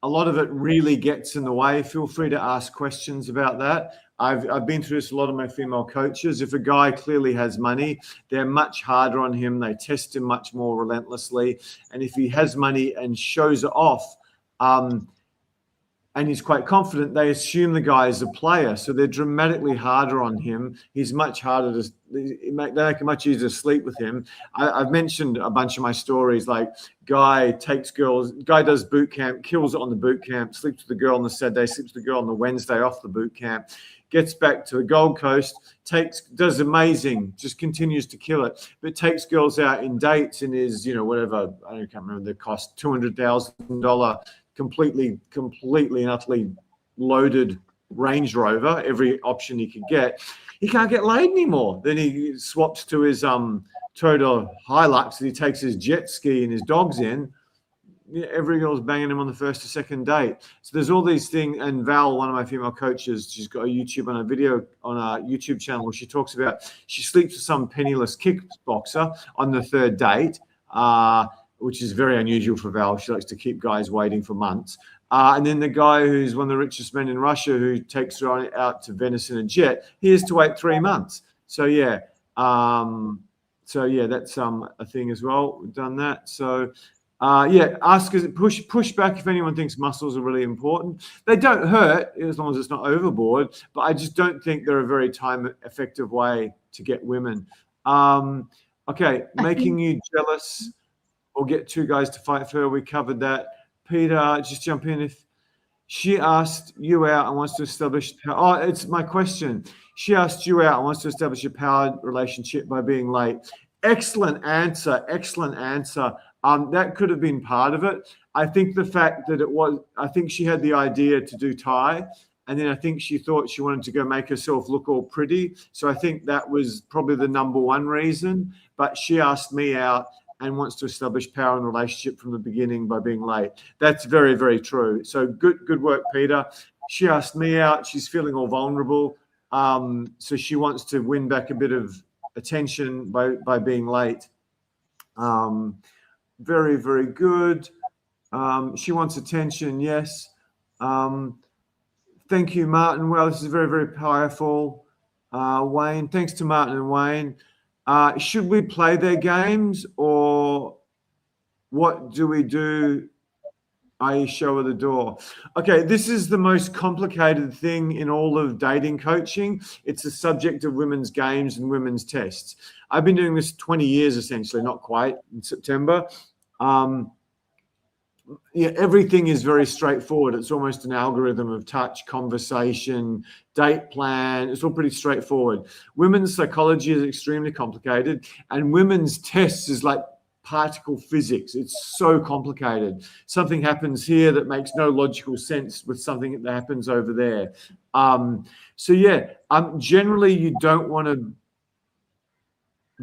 lot of it really gets in the way. Feel free to ask questions about that. I've been through this a lot of my female coaches. If a guy clearly has money, they're much harder on him. They test him much more relentlessly. And if he has money and shows it off, and he's quite confident, they assume the guy is a player. So they're dramatically harder on him. He's much harder to, they make it much easier to sleep with him. I've mentioned a bunch of my stories, like guy does boot camp, kills it on the boot camp, sleeps with the girl on the Saturday, sleeps with the girl on the Wednesday off the boot camp, gets back to the Gold Coast, does amazing, just continues to kill it, but takes girls out in dates in his, whatever, I can't remember the cost, $200,000 completely and utterly loaded Range Rover, every option he could get. He can't get laid anymore. Then he swaps to his Toyota Hilux that he takes his jet ski and his dogs in. Every girl's banging him on the first or second date. So there's all these things. And Val, one of my female coaches, she's got a YouTube on a video on a YouTube channel where she talks about she sleeps with some penniless kickboxer on the third date, which is very unusual for Val. She likes to keep guys waiting for months. And then the guy who's one of the richest men in Russia who takes her out to Venice in a jet, he has to wait 3 months. So yeah, that's a thing as well. We've done that. So ask us, push back if anyone thinks muscles are really important. They don't hurt as long as it's not overboard, but I just don't think they're a very time-effective way to get women. Okay, making you jealous or get two guys to fight for her. We covered that. Peter, just jump in. If she asked you out and wants to establish power, it's my question. She asked you out and wants to establish a powered relationship by being late. Excellent answer. That could have been part of it. I think the fact that I think she had the idea to do Thai, and then I think she thought she wanted to go make herself look all pretty. So I think that was probably the number one reason. But she asked me out and wants to establish power in the relationship from the beginning by being late. That's very, very true. So good work, Peter. She asked me out. She's feeling all vulnerable. So she wants to win back a bit of attention by being late. Very, very good. She wants attention, yes. Thank you, Martin. Well, this is very, very powerful. Wayne, thanks to Martin and Wayne. Should we play their games, or what do we do? I show her the door. Okay, this is the most complicated thing in all of dating coaching. It's the subject of women's games and women's tests. I've been doing this 20 years, essentially, not quite, in September. Everything is very straightforward. It's almost an algorithm of touch, conversation, date plan. It's all pretty straightforward. Women's psychology is extremely complicated, and women's tests is like particle physics. It's so complicated. Something happens here that makes no logical sense with something that happens over there. Generally you don't want to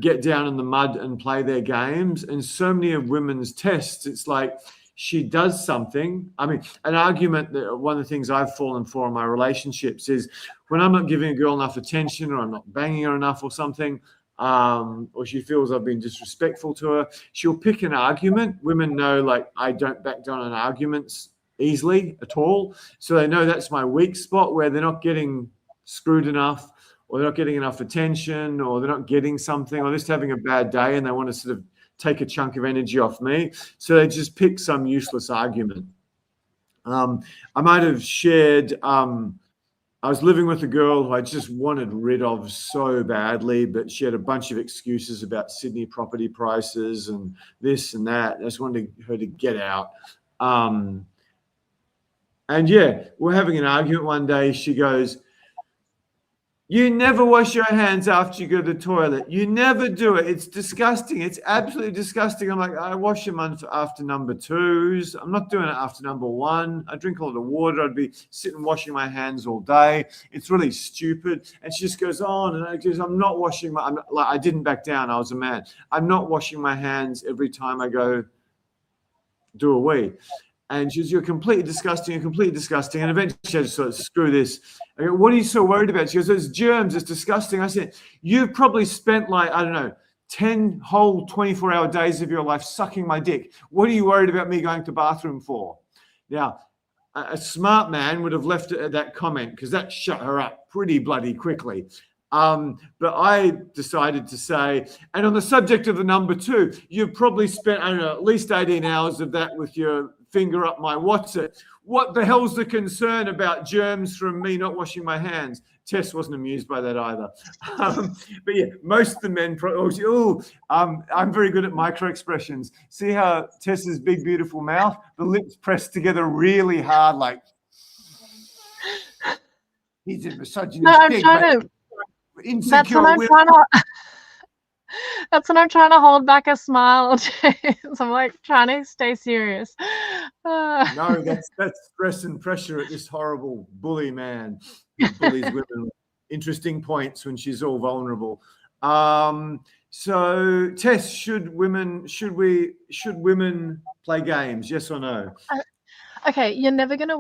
get down in the mud and play their games. And so many of women's tests, it's like she does something. I mean, an argument that one of the things I've fallen for in my relationships is when I'm not giving a girl enough attention, or I'm not banging her enough or something, or she feels I've been disrespectful to her, she'll pick an argument. Women know, like, I don't back down on arguments easily at all. So they know that's my weak spot, where they're not getting screwed enough, or they're not getting enough attention, or they're not getting something, or just having a bad day and they want to sort of take a chunk of energy off me. So they just pick some useless argument. I might have shared, I was living with a girl who I just wanted rid of so badly, but she had a bunch of excuses about Sydney property prices and this and that. I just wanted her to get out. We're having an argument one day. She goes, You never wash your hands after you go to the toilet. You never do it. It's disgusting. It's absolutely disgusting. I'm like, I wash them after number twos. I'm not doing it after number one. I drink a lot of water. I'd be sitting washing my hands all day. It's really stupid. And she just goes on and I'm not washing I didn't back down. I was a man. I'm not washing my hands every time I go do a wee. And she goes, you're completely disgusting. And eventually I just sort of, screw this. I go, what are you so worried about? She goes, it's germs. It's disgusting. I said, you've probably spent 10 whole 24-hour days of your life sucking my dick. What are you worried about me going to the bathroom for? Now, a smart man would have left it at that comment because that shut her up pretty bloody quickly. But I decided to say, and on the subject of the number two, you've probably spent, at least 18 hours of that with your finger up my what's it. What the hell's the concern about germs from me not washing my hands? Tess wasn't amused by that either. But yeah, most of the men, I'm very good at micro expressions. See how Tess's big, beautiful mouth, the lips pressed together really hard, like he's a misogynist. No, I'm trying to. Insecure That's when I'm trying to hold back a smile. I'm like trying to stay serious. No, that's stress and pressure at this horrible bully man who bullies women. Interesting points when she's all vulnerable. So Tess, should women play games? Yes or no? Okay, you're never gonna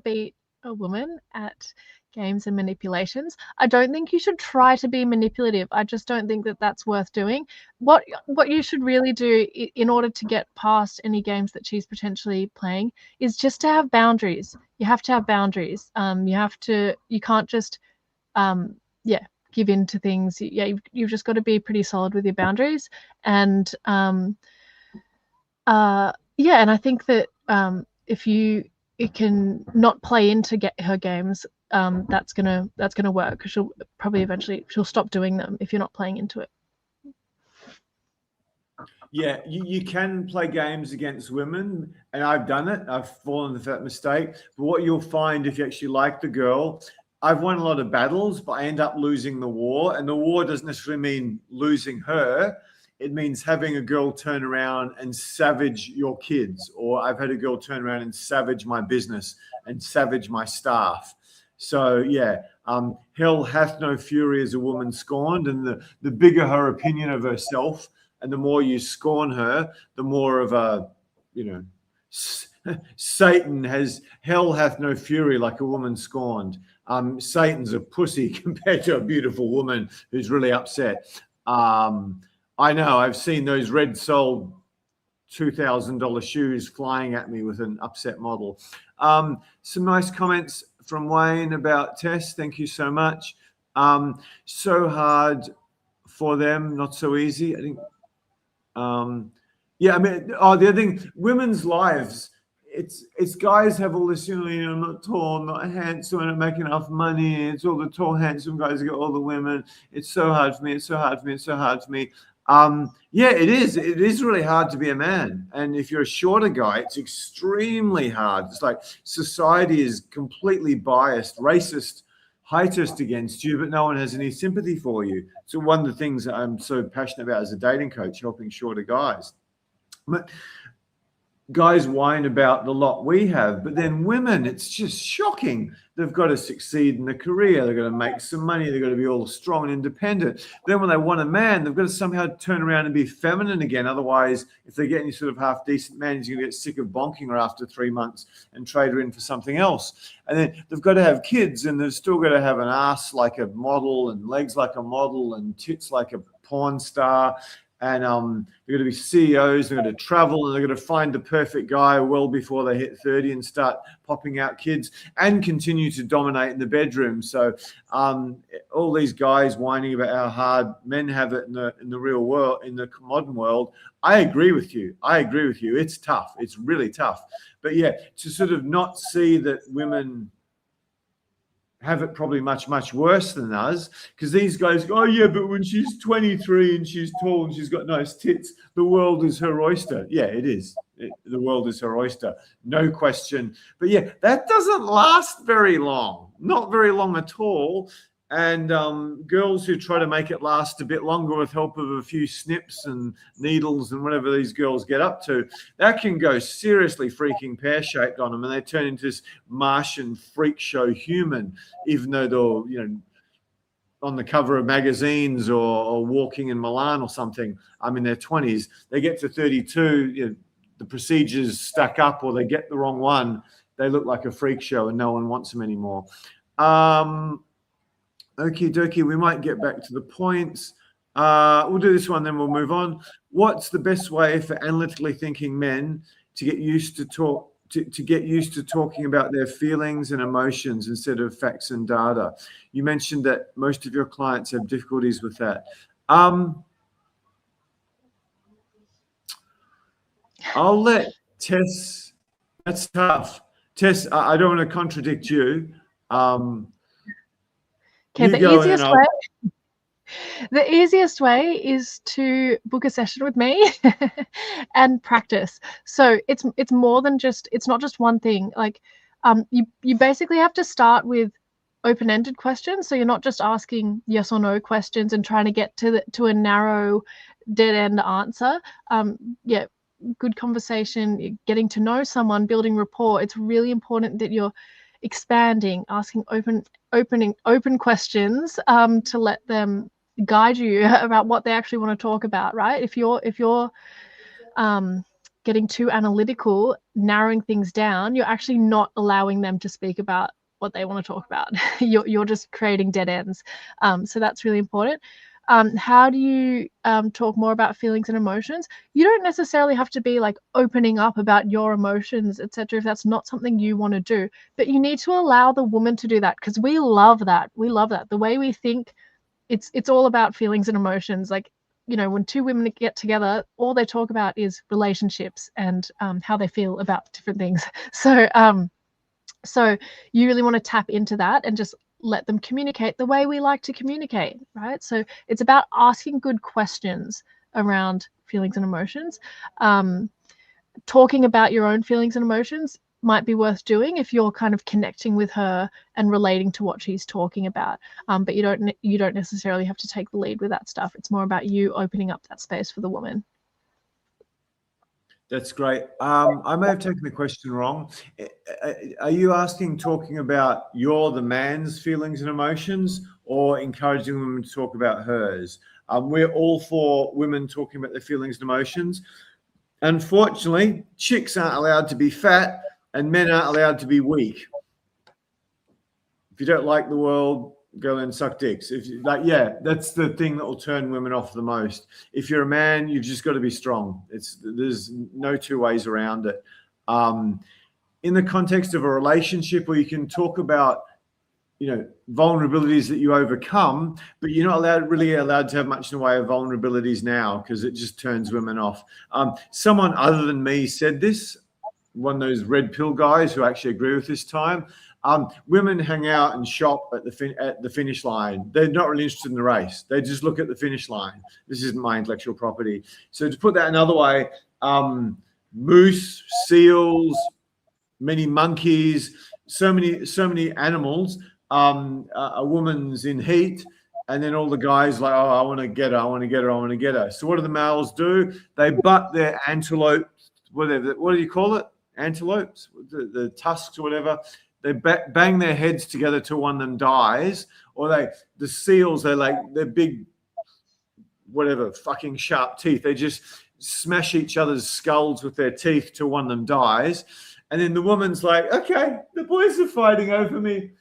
beat a woman at games and manipulations. I don't think you should try to be manipulative. I just don't think that that's worth doing. What you should really do in order to get past any games that she's potentially playing is just to have boundaries. You have to have boundaries. You can't just give in to things. You've just got to be pretty solid with your boundaries. And and I think that if you can not play into her games, that's gonna work, because she'll probably eventually stop doing them if you're not playing into it. Yeah, you can play games against women, and I've done it. I've fallen into that mistake. But what you'll find if you actually like the girl, I've won a lot of battles, but I end up losing the war. And the war doesn't necessarily mean losing her. It means having a girl turn around and savage your kids. Or I've had a girl turn around and savage my business and savage my staff. So, yeah, hell hath no fury as a woman scorned. And the bigger her opinion of herself and the more you scorn her, the more of a, Satan has, hell hath no fury like a woman scorned. Satan's a pussy compared to a beautiful woman who's really upset. I know, I've seen those red-soled $2,000 shoes flying at me with an upset model. Some nice comments from Wayne about Tess. Thank you so much. So hard for them, not so easy. I think, the other thing, women's lives, it's guys have all this, I'm not tall, I'm not handsome, I don't make enough money. It's all the tall, handsome guys who get all the women. It's so hard for me. It's so hard for me. It's so hard for me. It is. It is really hard to be a man. And if you're a shorter guy, it's extremely hard. It's like society is completely biased, racist, heightist against you, but no one has any sympathy for you. So one of the things that I'm so passionate about as a dating coach, helping shorter guys. But guys whine about the lot we have, but then women, it's just shocking. They've got to succeed in a career. They've got to make some money. They've got to be all strong and independent. Then when they want a man, they've got to somehow turn around and be feminine again. Otherwise, if they get any sort of half-decent man, he's going to get sick of bonking her after 3 months and trade her in for something else. And then they've got to have kids, and they've still got to have an ass like a model and legs like a model and tits like a porn star. And they're going to be CEOs, they're going to travel, and they're going to find the perfect guy well before they hit 30 and start popping out kids and continue to dominate in the bedroom. So all these guys whining about how hard men have it in the real world, in the modern world, I agree with you. It's tough. It's really tough. But yeah, to sort of not see that women have it probably much, much worse than us, because these guys go, oh yeah, but when she's 23 and she's tall and she's got nice tits, the world is her oyster. Yeah, it is. The world is her oyster, no question. But yeah, that doesn't last very long, not very long at all. And girls who try to make it last a bit longer with help of a few snips and needles and whatever these girls get up to, that can go seriously freaking pear-shaped on them, and they turn into this Martian freak show human, even though they're, you know, on the cover of magazines or walking in Milan or something. In their 20s, they get to 32, you know, the procedures stack up or they get the wrong one. They look like a freak show and no one wants them anymore. Okie dokie, we might get back to the points. We'll do this one, then we'll move on. What's the best way for analytically thinking men to get used to talking about their feelings and emotions instead of facts and data? You mentioned that most of your clients have difficulties with that. I'll let Tess. That's tough. Tess, I don't want to contradict you. Okay, the easiest way is to book a session with me and practice. So it's more than just, it's not just one thing. Like you basically have to start with open-ended questions. So you're not just asking yes or no questions and trying to get to a narrow dead-end answer. Yeah, good conversation, getting to know someone, building rapport. It's really important that you're expanding, asking open questions to let them guide you about what they actually want to talk about, right? If you're getting too analytical, narrowing things down, you're actually not allowing them to speak about what they want to talk about. You're just creating dead ends. So that's really important. How do you talk more about feelings and emotions? You don't necessarily have to be like opening up about your emotions, etc., if that's not something you want to do. But you need to allow the woman to do that, because we love that. We love that. The way we think, it's all about feelings and emotions. Like, you know, when two women get together, all they talk about is relationships and how they feel about different things. So you really want to tap into that and just let them communicate the way we like to communicate, right? So it's about asking good questions around feelings and emotions. Talking about your own feelings and emotions might be worth doing if you're kind of connecting with her and relating to what she's talking about. But you don't necessarily have to take the lead with that stuff. It's more about you opening up that space for the woman. That's great. I may have taken the question wrong. Are you talking about the man's feelings and emotions, or encouraging women to talk about hers? We're all for women talking about their feelings and emotions. Unfortunately, chicks aren't allowed to be fat and men aren't allowed to be weak. If you don't like the world, go and suck dicks. If you, like, yeah, that's the thing that will turn women off the most. If you're a man, you've just got to be strong. There's no two ways around it. In the context of a relationship where you can talk about, you know, vulnerabilities that you overcome, but you're not really allowed to have much in the way of vulnerabilities now, because it just turns women off. Someone other than me said this, one of those red pill guys who actually agree with this time. Women hang out and shop at the finish line. They're not really interested in the race. They just look at the finish line. This isn't my intellectual property. So to put that another way, moose, seals, many monkeys, so many animals. A woman's in heat, and then all the guys like, oh, I want to get her, I want to get her, I want to get her. So what do the males do? They butt their antelope, whatever. What do you call it? Antelopes, the tusks or whatever. They bang their heads together till one of them dies, or the seals, they're big, whatever, fucking sharp teeth. They just smash each other's skulls with their teeth till one of them dies. And then the woman's like, okay, the boys are fighting over me.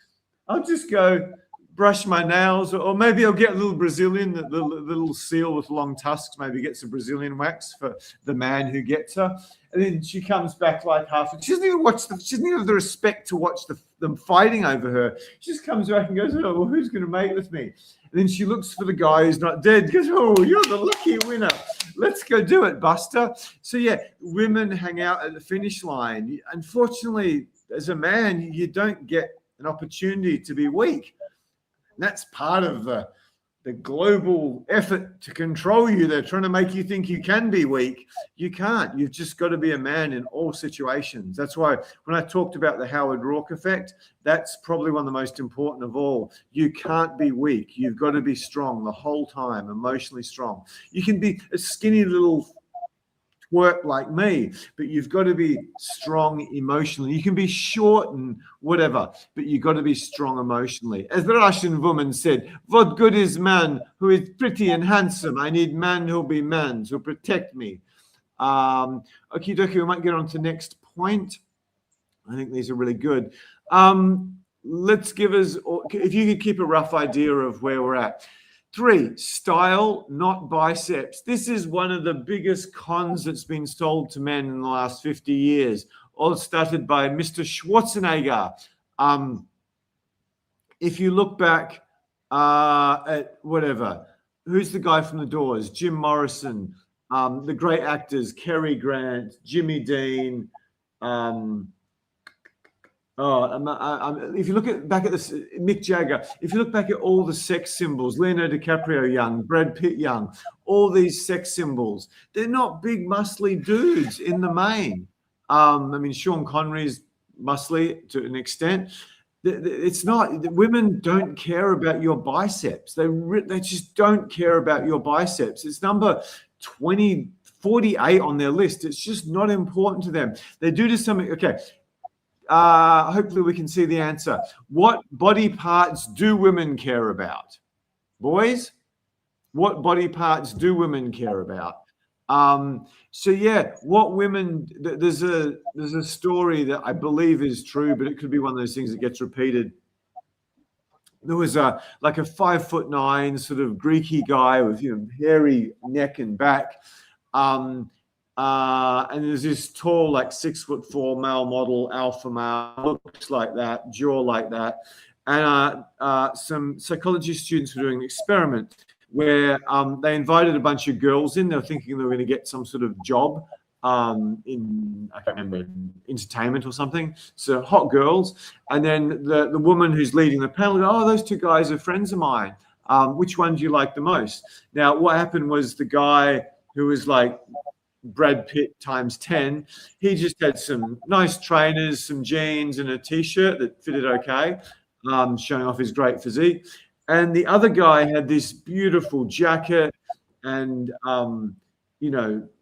I'll just go brush my nails, or maybe I'll get a little Brazilian, the little seal with long tusks, maybe gets a Brazilian wax for the man who gets her. And then she comes back like she doesn't even have the respect to watch them fighting over her. She just comes back and goes, oh, well, who's going to mate with me? And then she looks for the guy who's not dead, goes, oh, you're the lucky winner. Let's go do it, Buster. So yeah, women hang out at the finish line. Unfortunately, as a man, you don't get an opportunity to be weak. And that's part of the global effort to control you. They're trying to make you think you can be weak. You can't. You've just got to be a man in all situations. That's why when I talked about the Howard Roark effect, that's probably one of the most important of all. You can't be weak. You've got to be strong the whole time, emotionally strong. You can be a skinny little twerp like me, but you've got to be strong emotionally. You can be short and whatever, but you've got to be strong emotionally. As the Russian woman said, what good is man who is pretty and handsome? I need man who'll be man to protect me. Okie dokie, we might get on to next point. I think these are really good. Let's give us, if you could keep a rough idea of where we're at. 3, style, not biceps. This is one of the biggest cons that's been sold to men in the last 50 years, all started by Mr. Schwarzenegger. If you look back at whatever, who's the guy from The Doors? Jim Morrison, the great actors, Cary Grant, Jimmy Dean, if you look back at this, Mick Jagger, if you look back at all the sex symbols, Leonardo DiCaprio young, Brad Pitt young, all these sex symbols, they're not big muscly dudes in the main. I mean, Sean Connery's muscly to an extent. It's not. Women don't care about your biceps. They just don't care about your biceps. It's number 48 on their list. It's just not important to them. They do to something. Okay. Hopefully we can see the answer. What body parts do women care about? Boys, what body parts do women care about? So yeah, what women, there's a story that I believe is true, but it could be one of those things that gets repeated. There was like a 5'9" sort of Greeky guy with hairy neck and back. And there's this tall, like 6'4" male model, alpha male, looks like that, jaw like that. And some psychology students were doing an experiment where they invited a bunch of girls in. They were thinking they were going to get some sort of job in, I can't remember, entertainment or something. So hot girls. And then the woman who's leading the panel, oh, those 2 guys are friends of mine. Which one do you like the most? Now, what happened was the guy who was like Brad Pitt times 10, he just had some nice trainers, some jeans and a t-shirt that fitted okay, showing off his great physique. And the other guy had this beautiful jacket and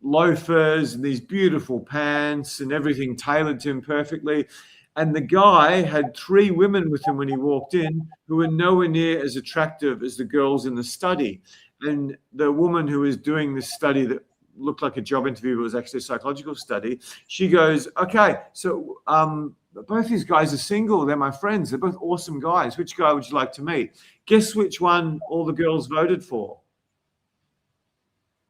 loafers and these beautiful pants and everything tailored to him perfectly. And the guy had 3 women with him when he walked in who were nowhere near as attractive as the girls in the study. And the woman who was doing this study that looked like a job interview, but was actually a psychological study, she goes, okay, so both these guys are single. They're my friends. They're both awesome guys. Which guy would you like to meet? Guess which one all the girls voted for?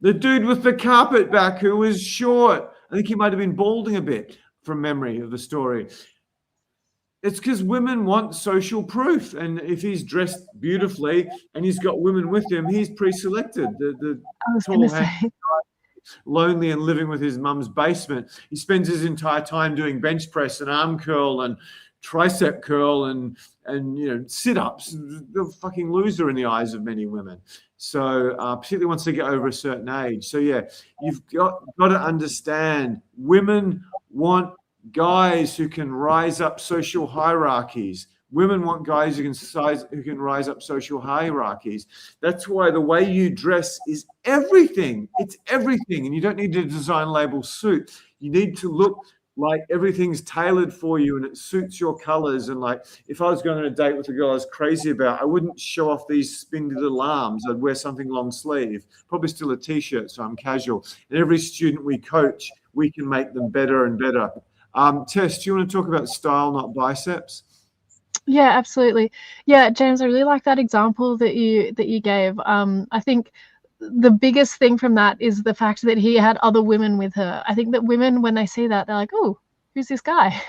The dude with the carpet back who was short. I think he might have been balding a bit from memory of the story. It's because women want social proof. And if he's dressed beautifully and he's got women with him, he's pre-selected. The tall, lonely and living with his mum's basement. He spends his entire time doing bench press and arm curl and tricep curl and sit-ups. The fucking loser in the eyes of many women. So particularly once they get over a certain age. So yeah, you've got to understand, women want guys who can rise up social hierarchies. Women want guys who can rise up social hierarchies. That's why the way you dress is everything. It's everything. And you don't need to design label suit. You need to look like everything's tailored for you and it suits your colors. And like, if I was going on a date with a girl I was crazy about, I wouldn't show off these spindly little arms. I'd wear something long sleeve, probably still a t-shirt, so I'm casual. And every student we coach, we can make them better and better. Tess, do you want to talk about style, not biceps? Yeah, absolutely. Yeah, James, I really like that example that you gave. I think the biggest thing from that is the fact that he had other women with her. I think that women, when they see that, they're like, oh, who's this guy?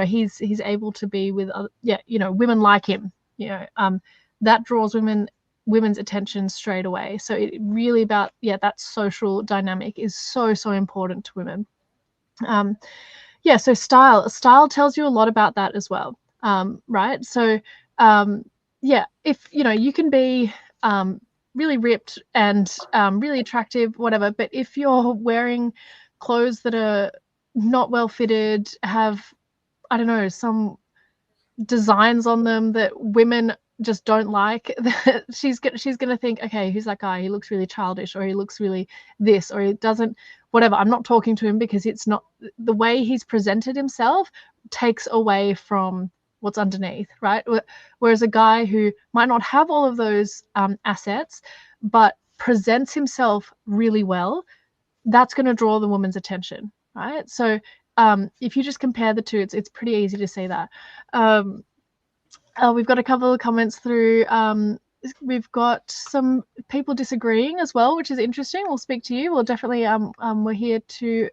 He's able to be with other, women like him. That draws women's attention straight away. So it really about that social dynamic is so important to women. So style tells you a lot about that as well. right? So yeah, if you can be really ripped and really attractive, whatever, but if you're wearing clothes that are not well fitted, have, I don't know, some designs on them that women just don't like, she's gonna think, okay, who's that guy? He looks really childish, or he looks really this, or he doesn't, whatever. I'm not talking to him because it's not the way he's presented himself takes away from what's underneath, right? Whereas a guy who might not have all of those assets, but presents himself really well, that's going to draw the woman's attention, right? So if you just compare the two, it's pretty easy to see that. We've got a couple of comments through. We've got some people disagreeing as well, which is interesting. We'll speak to you. We'll definitely, we're here to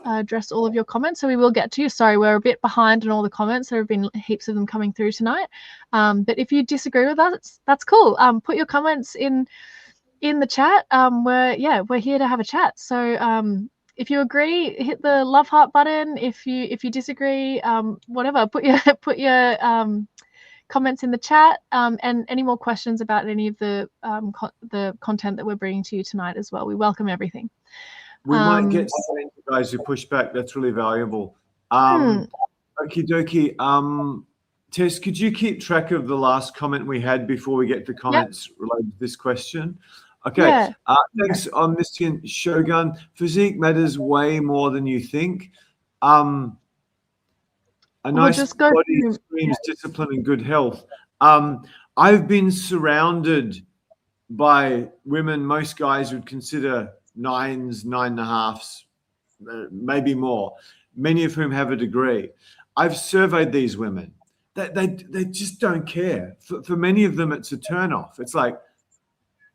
address all of your comments, so we will get to you. Sorry, we're a bit behind in all the comments. There have been heaps of them coming through tonight. But if you disagree with us, that's cool. Put your comments in the chat. We're here to have a chat. So if you agree, hit the love heart button. If you disagree, whatever, put your comments in the chat, and any more questions about any of the content that we're bringing to you tonight as well. We welcome everything. We might get some guys who push back. That's really valuable. Okie dokie. Tess, could you keep track of the last comment we had before we get to comments related to this question? Okay. Yeah. Thanks, Omniscient Shogun. Physique matters way more than you think. A nice body screams discipline and good health. I've been surrounded by women most guys would consider 9s, 9.5s, maybe more, many of whom have a degree. I've surveyed these women. They just don't care. For many of them, it's a turnoff. It's like,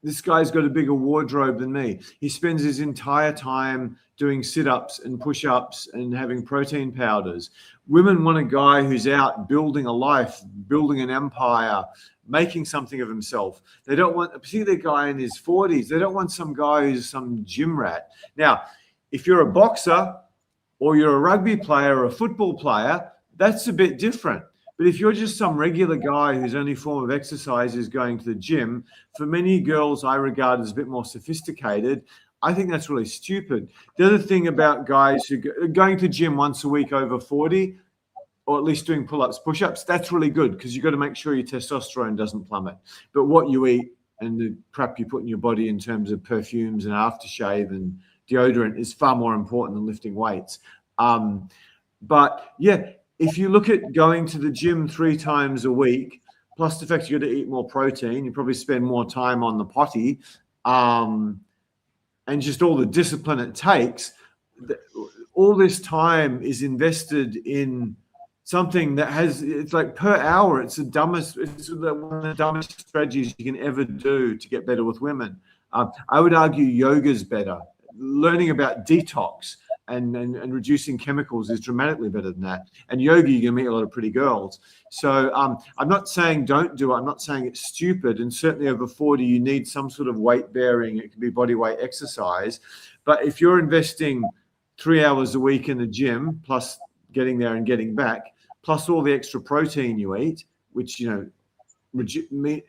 this guy's got a bigger wardrobe than me. He spends his entire time doing sit-ups and push-ups and having protein powders. Women want a guy who's out building a life, building an empire, making something of himself. They don't want, particularly a guy in his 40s, they don't want some guy who's some gym rat. Now, if you're a boxer or you're a rugby player or a football player, that's a bit different. But if you're just some regular guy whose only form of exercise is going to the gym, for many girls I regard as a bit more sophisticated, I think that's really stupid. The other thing about guys who going to gym once a week over 40, or at least doing pull-ups, push-ups, that's really good because you've got to make sure your testosterone doesn't plummet. But what you eat and the crap you put in your body in terms of perfumes and aftershave and deodorant is far more important than lifting weights. But yeah, if you look at going to the gym 3 times a week, plus the fact you've got to eat more protein, you probably spend more time on the potty, and just all the discipline it takes, all this time is invested in something that has, it's like per hour, it's one of the dumbest strategies you can ever do to get better with women. I would argue yoga's better. Learning about detox and reducing chemicals is dramatically better than that. And yoga, you're going to meet a lot of pretty girls. So I'm not saying don't do it. I'm not saying it's stupid. And certainly over 40, you need some sort of weight bearing. It can be body weight exercise. But if you're investing 3 hours a week in the gym, plus getting there and getting back, plus all the extra protein you eat, which,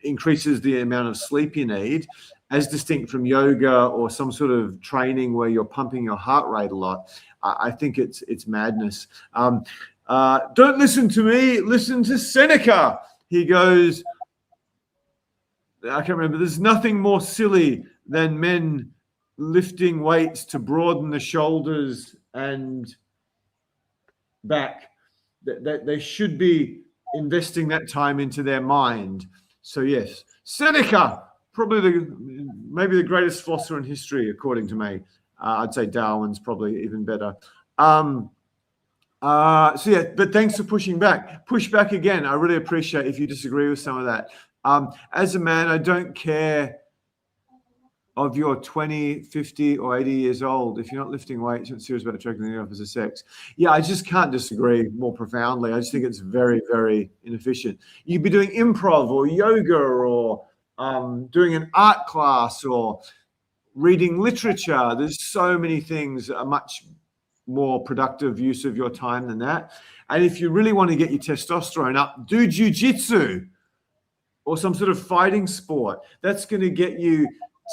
increases the amount of sleep you need, as distinct from yoga or some sort of training where you're pumping your heart rate a lot, I think it's madness. Don't listen to me, listen to Seneca. He goes, I can't remember, there's nothing more silly than men lifting weights to broaden the shoulders and back. They should be investing that time into their mind. So yes, Seneca, probably maybe the greatest philosopher in history, according to me. I'd say Darwin's probably even better. So yeah, but thanks for pushing back. Push back again. I really appreciate if you disagree with some of that. As a man, I don't care of you're 20, 50, or 80 years old. If you're not lifting weights, you're not serious about attracting the opposite sex. Yeah, I just can't disagree more profoundly. I just think it's very, very inefficient. You'd be doing improv or yoga or doing an art class or reading literature. There's so many things that are much more productive use of your time than that. And if you really want to get your testosterone up, do jiu-jitsu or some sort of fighting sport. That's going to get you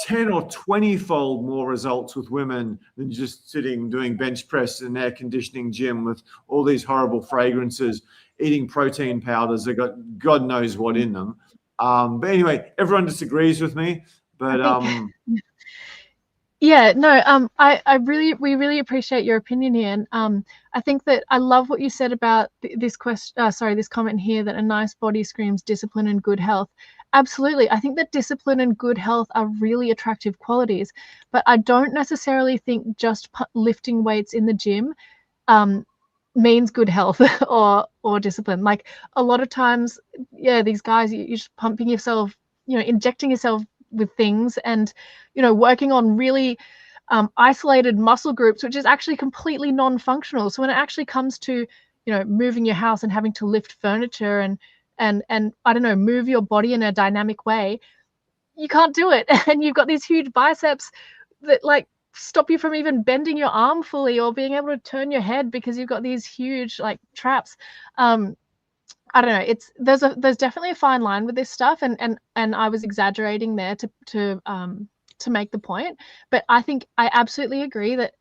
10 or 20-fold more results with women than just sitting doing bench press in an air conditioning gym with all these horrible fragrances, eating protein powders that got God knows what in them. But anyway, everyone disagrees with me. But yeah, no, we really appreciate your opinion here, and I think that I love what you said about this comment here, that a nice body screams discipline and good health. Absolutely, I think that discipline and good health are really attractive qualities, but I don't necessarily think just lifting weights in the gym means good health or discipline. Like a lot of times, yeah, these guys, you're just pumping yourself, injecting yourself with things, and working on really isolated muscle groups, which is actually completely non-functional. So when it actually comes to moving your house and having to lift furniture and I don't know, move your body in a dynamic way, you can't do it. And you've got these huge biceps that like stop you from even bending your arm fully or being able to turn your head because you've got these huge like traps. I don't know. There's definitely a fine line with this stuff, and I was exaggerating there to make the point. But I think I absolutely agree that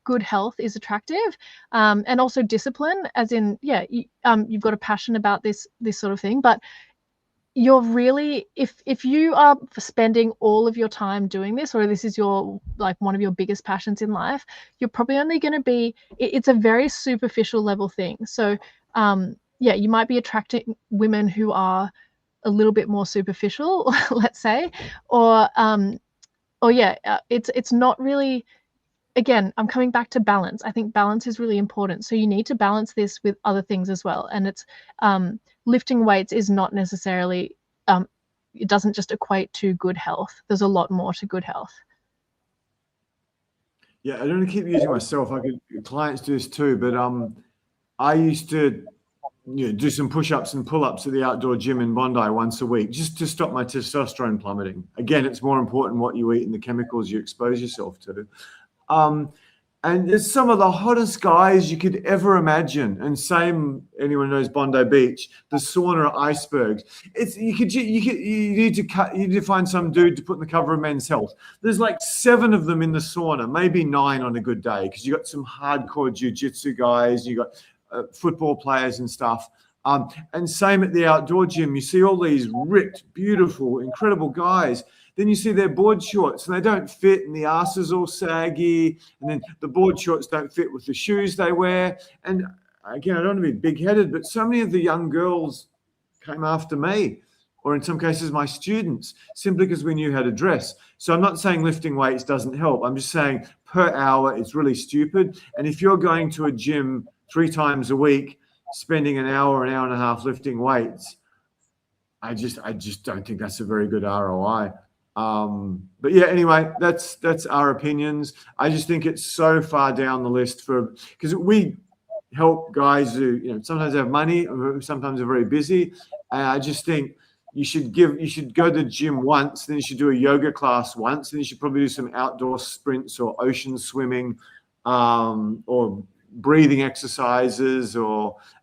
good health is attractive, and also discipline, as in you've got a passion about this sort of thing. But you're really, if you are spending all of your time doing this, or this is your like one of your biggest passions in life, you're probably only going to be. It's a very superficial level thing. So you might be attracting women who are a little bit more superficial, let's say, or it's not really. Again, I'm coming back to balance. I think balance is really important. So you need to balance this with other things as well. And it's lifting weights is not necessarily. It doesn't just equate to good health. There's a lot more to good health. Yeah, I don't want to keep using myself. Clients do this too, but I used to do some push-ups and pull-ups at the outdoor gym in Bondi once a week just to stop my testosterone plummeting. Again, it's more important what you eat and the chemicals you expose yourself to. And it's some of the hottest guys you could ever imagine. And same, anyone knows Bondi Beach, the sauna at icebergs. You need to find some dude to put in the cover of Men's Health. There's like 7 of them in the sauna, maybe 9 on a good day, because you got some hardcore jiu-jitsu guys, you got football players and stuff. And same at the outdoor gym. You see all these ripped, beautiful, incredible guys. Then you see their board shorts and they don't fit and the ass is all saggy. And then the board shorts don't fit with the shoes they wear. And again, I don't want to be big-headed, but so many of the young girls came after me, or in some cases my students, simply because we knew how to dress. So I'm not saying lifting weights doesn't help. I'm just saying per hour, it's really stupid. And if you're going to a gym 3 times a week, spending an hour and a half lifting weights, I just don't think that's a very good ROI. But yeah, anyway, that's our opinions. I just think it's so far down the list because we help guys who sometimes have money, sometimes are very busy. And I just think you should go to the gym once, then you should do a yoga class once, then you should probably do some outdoor sprints or ocean swimming, or breathing exercises,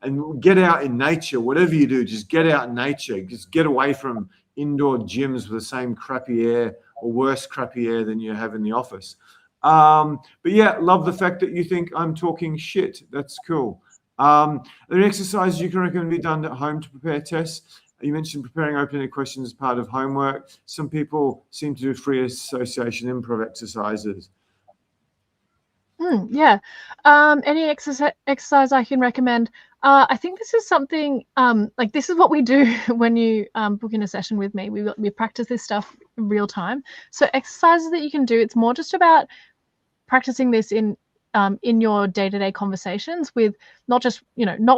and get out in nature. Whatever you do, just get out in nature. Just get away from indoor gyms with the same crappy air or worse crappy air than you have in the office. But yeah, love the fact that you think I'm talking shit. That's cool. Are there exercises you can recommend be done at home to prepare tests? You mentioned preparing open-ended questions as part of homework. Some people seem to do free association improv exercises. Yeah. Any exercise I can recommend? I think this is something like this is what we do when you book in a session with me. We practice this stuff in real time. So exercises that you can do. It's more just about practicing this in your day-to-day conversations with not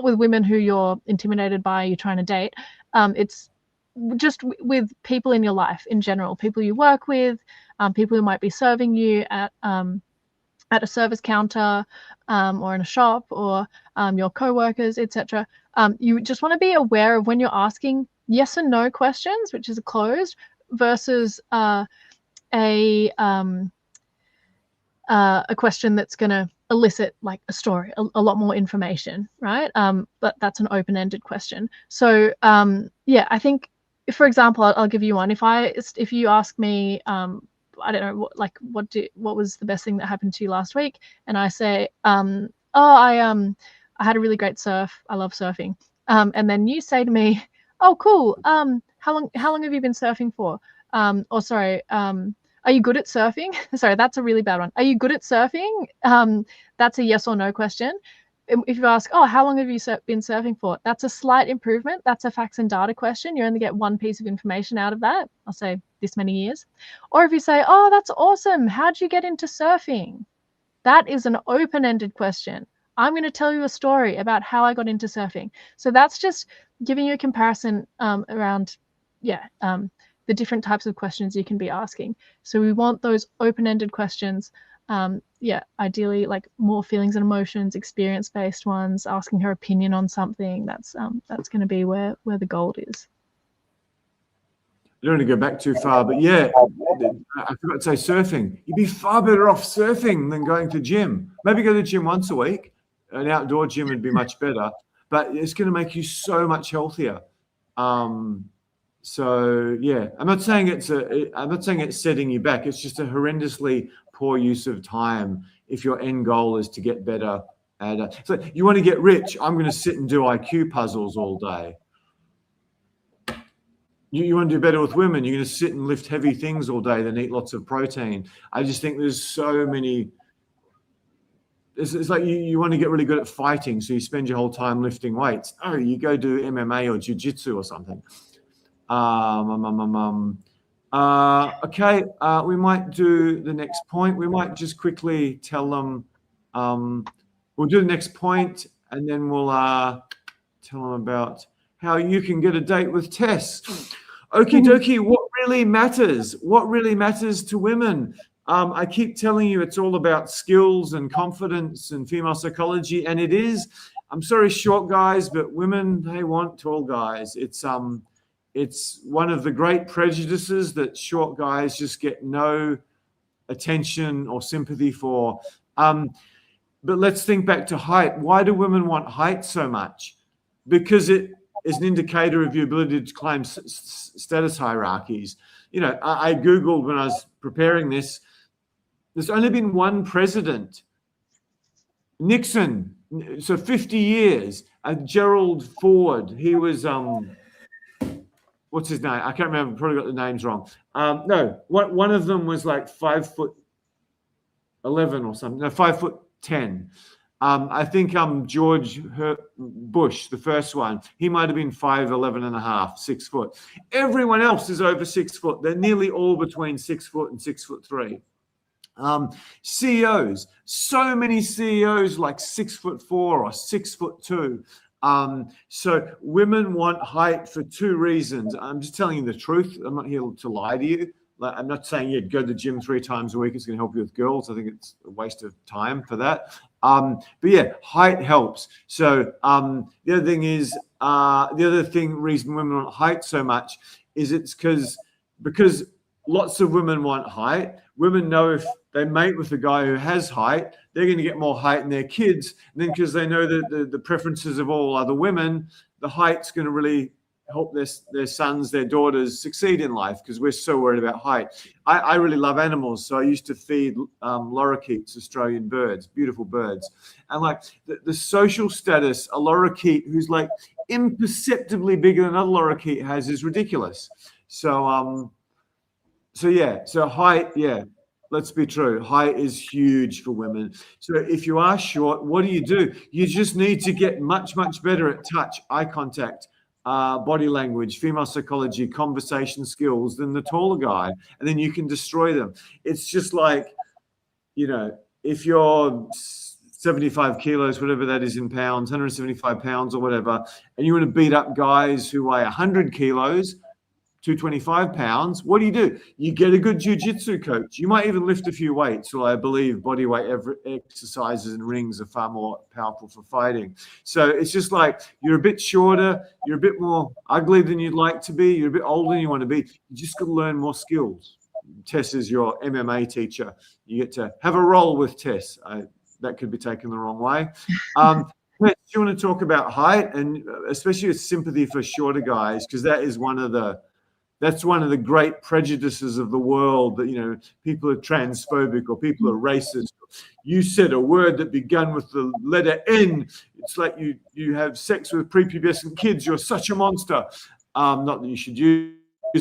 with women who you're intimidated by, you're trying to date. It's just with people in your life in general, people you work with, people who might be serving you at a service counter, or in a shop, or your co-workers, etc. You just want to be aware of when you're asking yes and no questions, which is closed, versus a question that's going to elicit like a story, a lot more information, right? But that's an open-ended question. So yeah, I think, for example, I'll give you one. If you ask me, I don't know, what was the best thing that happened to you last week, and I say, oh, I had a really great surf. I love surfing. And then you say to me, oh, cool. How long have you been surfing for? Or sorry, are you good at surfing? Sorry, that's a really bad one. Are you good at surfing? That's a yes or no question. If you ask, oh, how long have you been surfing for? That's a slight improvement. That's a facts and data question. You only get one piece of information out of that. I'll say this many years. Or if you say, oh, that's awesome. How'd you get into surfing? That is an open-ended question. I'm going to tell you a story about how I got into surfing. So that's just giving you a comparison around, the different types of questions you can be asking. So we want those open-ended questions. Ideally like more feelings and emotions, experience-based ones, asking her opinion on something. That's going to be where the gold is. I don't want to go back too far, but yeah, I forgot to say surfing. You'd be far better off surfing than going to gym. Maybe go to the gym once a week. An outdoor gym would be much better, but it's going to make you so much healthier. So yeah, I'm not saying it's setting you back. It's just a horrendously poor use of time if your end goal is to get better at. So you want to get rich? I'm going to sit and do IQ puzzles all day. You want to do better with women? You're going to sit and lift heavy things all day, then eat lots of protein. I just think there's so many. It's like you want to get really good at fighting, so you spend your whole time lifting weights. Oh, you go do MMA or jiu-jitsu or something. Okay, we might do the next point. We might just quickly tell them. We'll do the next point, and then we'll tell them about how you can get a date with Tess. Okie dokie, what really matters? What really matters to women? I keep telling you it's all about skills and confidence and female psychology, and it is. I'm sorry, short guys, but women, they want tall guys. It's one of the great prejudices that short guys just get no attention or sympathy for. But let's think back to height. Why do women want height so much? Because it is an indicator of your ability to climb status hierarchies. You know, I Googled when I was preparing this, there's only been one president, Nixon, so 50 years, Gerald Ford, he was, what's his name? I can't remember, probably got the names wrong. No, one of them was like 5'11" or something, no, 5'10". I think George Bush, the first one, he might have been 5'11" and a half, 6 foot. Everyone else is over 6 foot. They're nearly all between 6 foot and 6'3". CEOs, so many CEOs like 6'4" or 6'2". So women want height for two reasons. I'm just telling you the truth. I'm not here to lie to you. I'm not saying you'd go to the gym 3 times a week. It's going to help you with girls. I think it's a waste of time for that. But yeah, height helps. So the other thing is, reason women want height so much is because lots of women want height. Women know if they mate with a guy who has height, they're going to get more height in their kids. And then because they know that the preferences of all other women, the height's going to really help their sons, their daughters succeed in life, because we're so worried about height. I really love animals, so I used to feed lorikeets, Australian birds, beautiful birds. And like the social status a lorikeet who's like imperceptibly bigger than another lorikeet has is ridiculous. So height, yeah, let's be true. Height is huge for women. So if you are short, what do? You just need to get much, much better at touch, eye contact, body language, female psychology, conversation skills than the taller guy, and then you can destroy them. It's just like, you know, if you're 75 kilos, whatever that is in pounds, 175 pounds or whatever, and you want to beat up guys who weigh 100 kilos, 225 pounds, what do? You get a good jiu-jitsu coach. You might even lift a few weights. Well, I believe body weight exercises and rings are far more powerful for fighting. So it's just like you're a bit shorter, you're a bit more ugly than you'd like to be, you're a bit older than you want to be. You just got to learn more skills. Tess is your MMA teacher. You get to have a role with Tess. that could be taken the wrong way. Do you want to talk about height, and especially with sympathy for shorter guys, because that's one of the great prejudices of the world, that, you know, people are transphobic or people are racist. You said a word that began with the letter N. It's like you have sex with prepubescent kids. You're such a monster. Not that you should use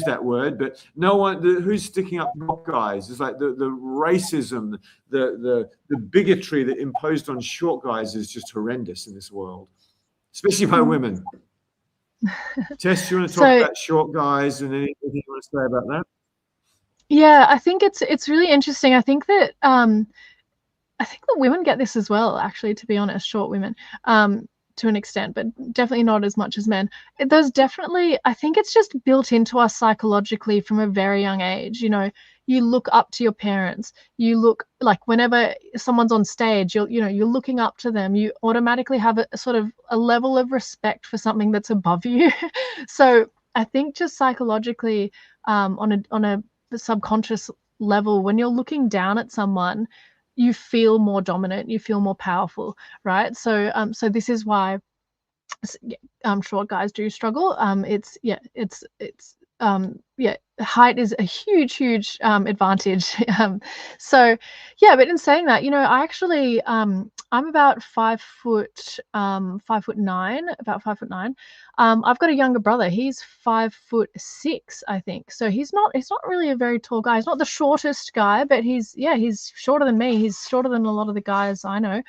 that word, but no one who's sticking up for guys. It's like the racism, the bigotry that imposed on short guys is just horrendous in this world, especially by women. Tess, do you want to talk about short guys and anything you want to say about that? Yeah, I think it's really interesting. I think that women get this as well, actually, to be honest, short women, to an extent, but definitely not as much as men. There's definitely, I think it's just built into us psychologically from a very young age. You know, you look up to your parents. You look, like, whenever someone's on stage, you're looking up to them. You automatically have a sort of a level of respect for something that's above you. So I think just psychologically, on a subconscious level, when you're looking down at someone, you feel more dominant, you feel more powerful, right? So this is why short guys do struggle. Height is a huge advantage. So yeah, but in saying that, you know, I actually I'm about 5'9", about 5'9". I've got a younger brother. He's 5'6", I think. So he's not really a very tall guy. He's not the shortest guy, but he's shorter than me. He's shorter than a lot of the guys I know.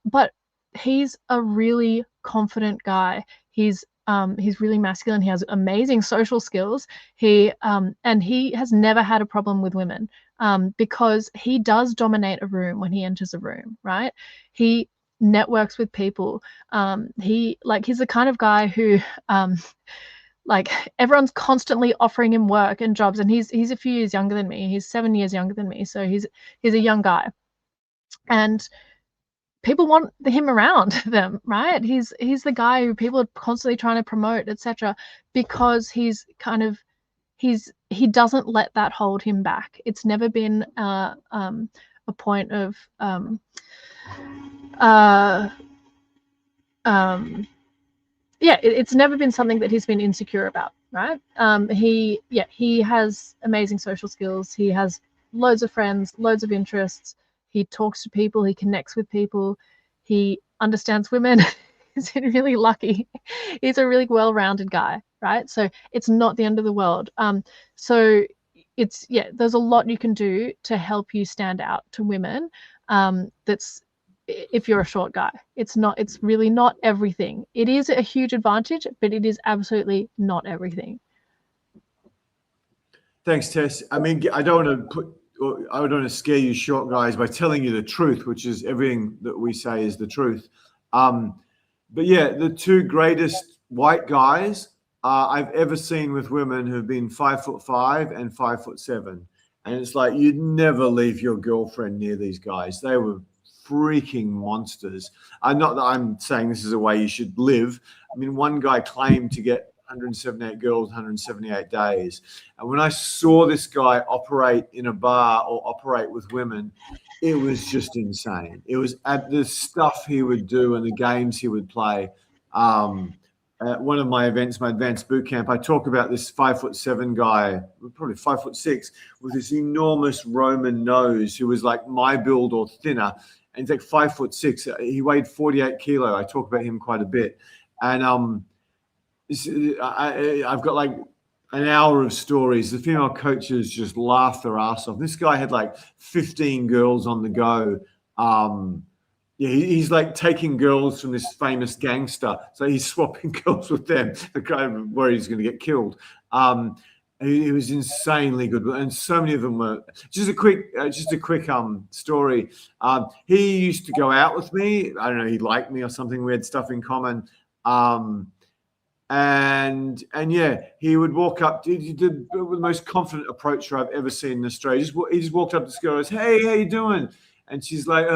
But he's a really confident guy. He's really masculine. He has amazing social skills. He has never had a problem with women, because he does dominate a room when he enters a room, right? He networks with people. He's the kind of guy who like, everyone's constantly offering him work and jobs, and he's a few years younger than me. He's 7 years younger than me, so he's a young guy, and people want him around them, right? He's the guy who people are constantly trying to promote, etc., because he doesn't let that hold him back. It's never been a point of it's never been something that he's been insecure about, right? He has amazing social skills. He has loads of friends, loads of interests. He talks to people. He connects with people. He understands women. He's really lucky. He's a really well-rounded guy, right? So it's not the end of the world. So it's, there's a lot you can do to help you stand out to women. That's, if you're a short guy, it's really not everything. It is a huge advantage, but it is absolutely not everything. Thanks, Tess. I mean, I don't want to scare you short guys by telling you the truth, which is everything that we say is the truth. But yeah, the two greatest white guys I've ever seen with women who've been 5'5" and 5'7", and it's like, you'd never leave your girlfriend near these guys. They were freaking monsters. Not that I'm saying this is a way you should live. I mean, one guy claimed to get 178 girls, 178 days. And when I saw this guy operate in a bar or operate with women, it was just insane. It was at the stuff he would do and the games he would play. At one of my events, my advanced boot camp, I talk about this 5'7" guy, probably 5'6", with this enormous Roman nose, who was like my build or thinner. And he's like 5'6". He weighed 48 kilo. I talk about him quite a bit. And I've got like an hour of stories. The female coaches just laughed their ass off. This guy had like 15 girls on the go. He's like taking girls from this famous gangster. So he's swapping girls with them. The guy worried he's going to get killed. He was insanely good, and so many of them were. Just a quick story. He used to go out with me. I don't know, he liked me or something. We had stuff in common. And yeah, he would walk up. He did the most confident approach I've ever seen in Australia. He just walked up to this girl and goes, "Hey, how you doing?" And she's like,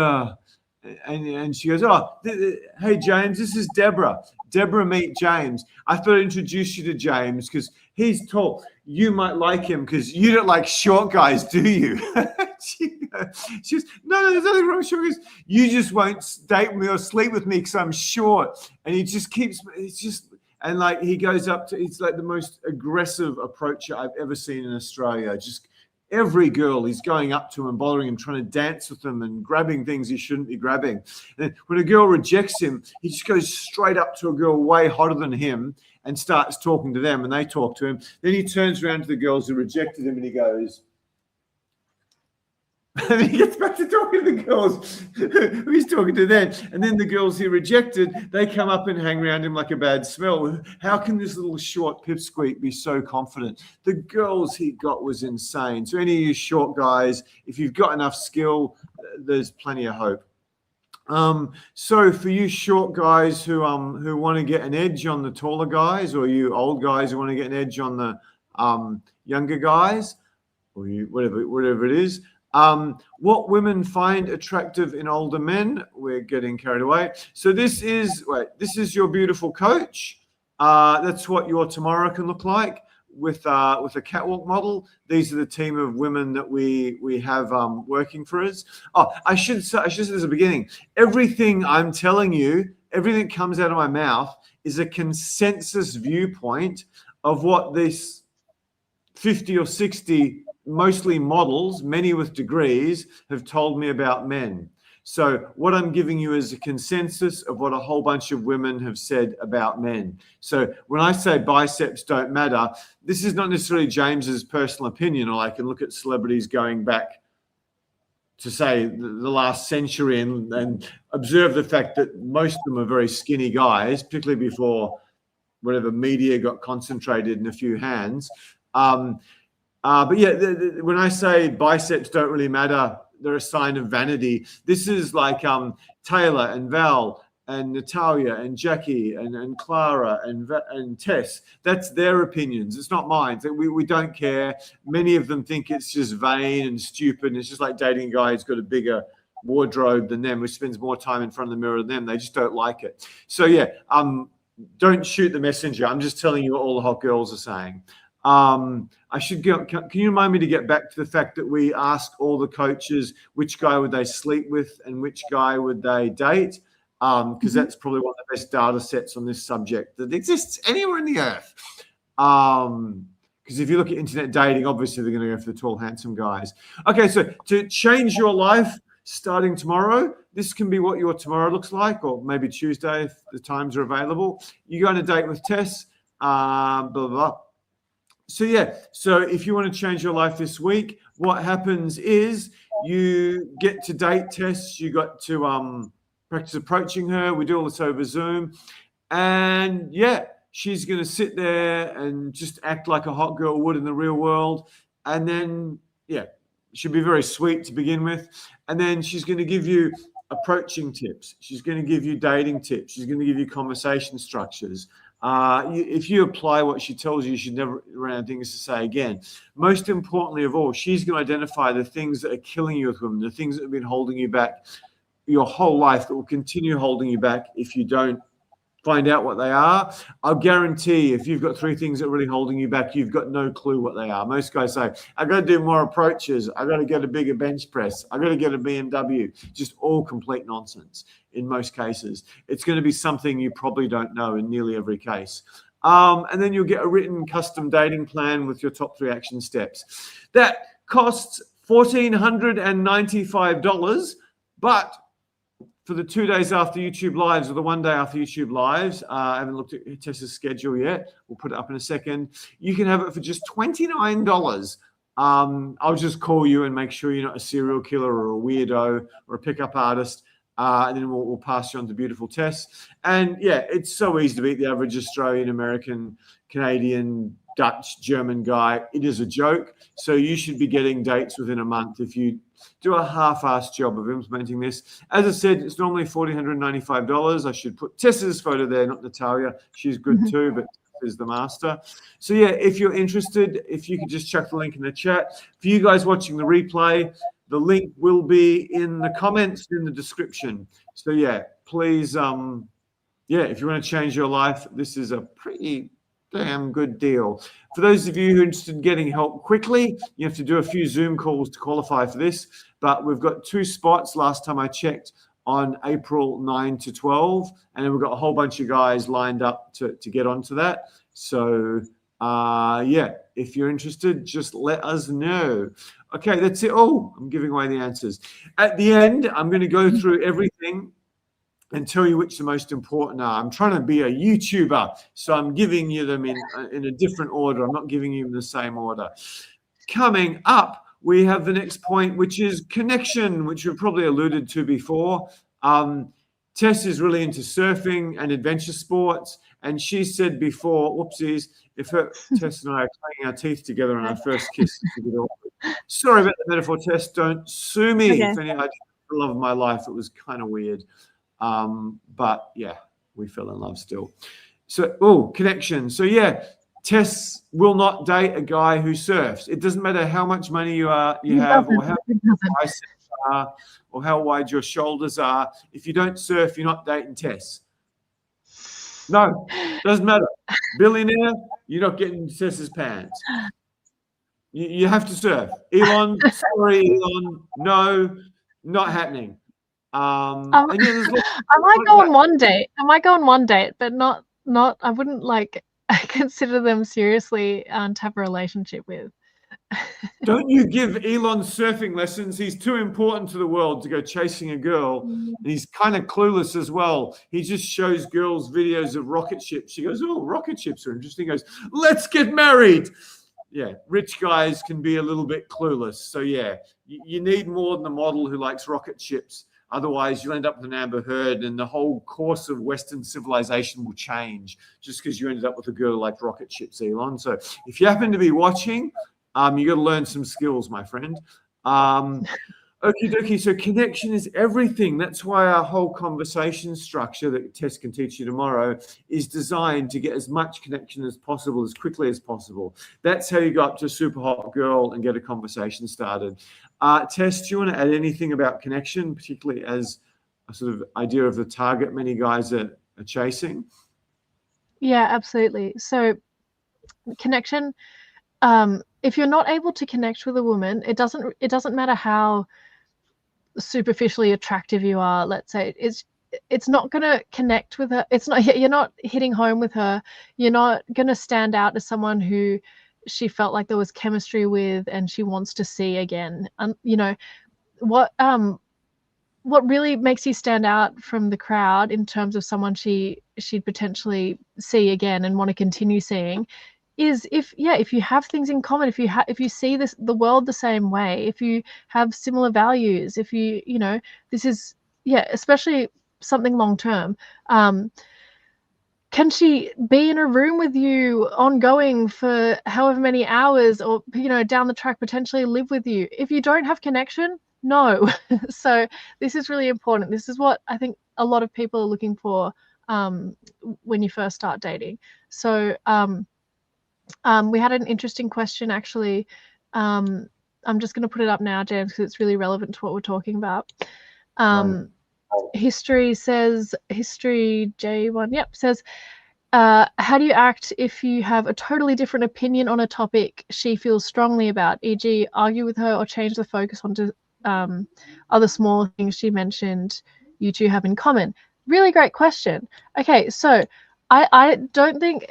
and she goes, "Oh, hey, James, this is Deborah. Deborah, meet James. I thought I'd introduce you to James because he's tall. You might like him because you don't like short guys, do you?" she goes, no, there's nothing wrong. She goes, you just won't date with me or sleep with me because I'm short. And he just keeps, it's just, and like he goes up to, it's like the most aggressive approacher I've ever seen in Australia. Just every girl he's going up to and bothering him, trying to dance with them and grabbing things he shouldn't be grabbing. And when a girl rejects him, he just goes straight up to a girl way hotter than him and starts talking to them, and they talk to him. Then he turns around to the girls who rejected him and he goes, and he gets back to talking to the girls who he's talking to then. And then the girls he rejected, they come up and hang around him like a bad smell. How can this little short pipsqueak be so confident? The girls he got was insane. So any of you short guys, if you've got enough skill, there's plenty of hope. So for you short guys who want to get an edge on the taller guys, or you old guys who want to get an edge on the younger guys, or you whatever it is, what women find attractive in older men. We're getting carried away. So this is your beautiful coach. That's what your tomorrow can look like with a catwalk model. These are the team of women that we have working for us. Oh, I should say this at the beginning. Everything I'm telling you, everything that comes out of my mouth is a consensus viewpoint of what this 50 or 60 mostly models, many with degrees, have told me about men. So what I'm giving you is a consensus of what a whole bunch of women have said about men. So when I say biceps don't matter, this is not necessarily James's personal opinion, or I can look at celebrities going back to say the last century and observe the fact that most of them are very skinny guys, particularly before whatever media got concentrated in a few hands. But yeah, when I say biceps don't really matter, they're a sign of vanity. This is like Taylor and Val and Natalia and Jackie and Clara and Tess. That's their opinions. It's not mine. We don't care. Many of them think it's just vain and stupid. And it's just like dating a guy who's got a bigger wardrobe than them, who spends more time in front of the mirror than them. They just don't like it. So yeah, don't shoot the messenger. I'm just telling you what all the hot girls are saying. I should go. Can you remind me to get back to the fact that we asked all the coaches which guy would they sleep with and which guy would they date? Because that's probably one of the best data sets on this subject that exists anywhere in the earth. Because if you look at internet dating, obviously they're going to go for the tall, handsome guys. Okay, so to change your life starting tomorrow, this can be what your tomorrow looks like, or maybe Tuesday if the times are available. You go on a date with Tess, blah, blah, blah. So yeah, so if you want to change your life this week, what happens is you get to date Tess, you got to practice approaching her. We do all this over Zoom. And yeah, she's going to sit there and just act like a hot girl would in the real world. And then, yeah, she'll be very sweet to begin with. And then she's going to give you approaching tips. She's going to give you dating tips. She's going to give you conversation structures. If you apply what she tells you, you should never run out of things to say again. Most importantly of all, she's going to identify the things that are killing you with women, the things that have been holding you back your whole life, that will continue holding you back if you don't find out what they are. I'll guarantee if you've got 3 things that are really holding you back, you've got no clue what they are. Most guys say, I got to do more approaches. I got to get a bigger bench press. I got to get a BMW. Just all complete nonsense in most cases. It's going to be something you probably don't know in nearly every case. And then you'll get a written custom dating plan with your top 3 action steps. That costs $1,495, but for the 2 days after YouTube Lives, or the 1 day after YouTube Lives, I haven't looked at Tessa's schedule yet. We'll put it up in a second. You can have it for just $29. I'll just call you and make sure you're not a serial killer or a weirdo or a pickup artist. And then we'll pass you on to beautiful Tess. And yeah, it's so easy to beat the average Australian, American, Canadian, Dutch, German guy. It is a joke. So you should be getting dates within a month if you do a half-assed job of implementing this. As I said, it's normally $1,495. I should put Tessa's photo there, not Natalia. She's good too, but is the master. So yeah, if you're interested, if you could just chuck the link in the chat. For you guys watching the replay, the link will be in the comments in the description. So yeah, please, yeah, if you want to change your life, this is a pretty damn good deal. For those of you who are interested in getting help quickly, you have to do a few Zoom calls to qualify for this, but we've got 2 spots last time I checked on April 9 to 12, and then we've got a whole bunch of guys lined up to get onto that. So yeah, if you're interested, just let us know. Okay, that's it. Oh, I'm giving away the answers. At the end, I'm going to go through everything and tell you which the most important are. I'm trying to be a YouTuber, so I'm giving you them in a different order. I'm not giving you in the same order. Coming up, we have the next point, which is connection, which we've probably alluded to before. Tess is really into surfing and adventure sports, and she said before, whoopsies, if Tess and I are cleaning our teeth together on our first kiss. Sorry about the metaphor, Tess. Don't sue me. Okay. If any, I did the love of my life. It was kind of weird. But yeah, we fell in love still. So, connection. So yeah, Tess will not date a guy who surfs. It doesn't matter how much money you have, or how biceps are, or how wide your shoulders are. If you don't surf, you're not dating Tess. No, doesn't matter. Billionaire, you're not getting Tess's pants. You have to surf. Elon, sorry, Elon, no, not happening. And yeah, there's I might go on one date. I might go on one date, but not. I wouldn't like consider them seriously to have a relationship with. Don't you give Elon surfing lessons? He's too important to the world to go chasing a girl. And he's kind of clueless as well. He just shows girls videos of rocket ships. She goes, oh, rocket ships are interesting. He goes, let's get married. Yeah, rich guys can be a little bit clueless. So yeah, you need more than a model who likes rocket ships. Otherwise, you'll end up with an Amber Heard, and the whole course of Western civilization will change just because you ended up with a girl like rocket ships, Elon. So if you happen to be watching, you got to learn some skills, my friend. Okie dokie. So connection is everything. That's why our whole conversation structure that Tess can teach you tomorrow is designed to get as much connection as possible, as quickly as possible. That's how you go up to a super hot girl and get a conversation started. Tess, do you want to add anything about connection, particularly as a sort of idea of the target many guys are chasing? Yeah, absolutely. So connection, if you're not able to connect with a woman, it doesn't matter how superficially attractive you are. Let's say it's not going to connect with her. You're not hitting home with her. You're not going to stand out as someone who she felt like there was chemistry with and she wants to see again. You know what really makes you stand out from the crowd in terms of someone she'd potentially see again and want to continue seeing is if you have things in common, if you see the world the same way, if you have similar values, if this is especially something long term. Can she be in a room with you ongoing for however many hours, or down the track potentially live with you? If you don't have connection, no. So this is really important. This is what I think a lot of people are looking for when you first start dating. So we had an interesting question, actually. I'm just going to put it up now, James, because it's really relevant to what we're talking about. History J1, says, how do you act if you have a totally different opinion on a topic she feels strongly about, e.g. argue with her or change the focus onto other small things she mentioned you two have in common? Really great question. Okay, so I don't think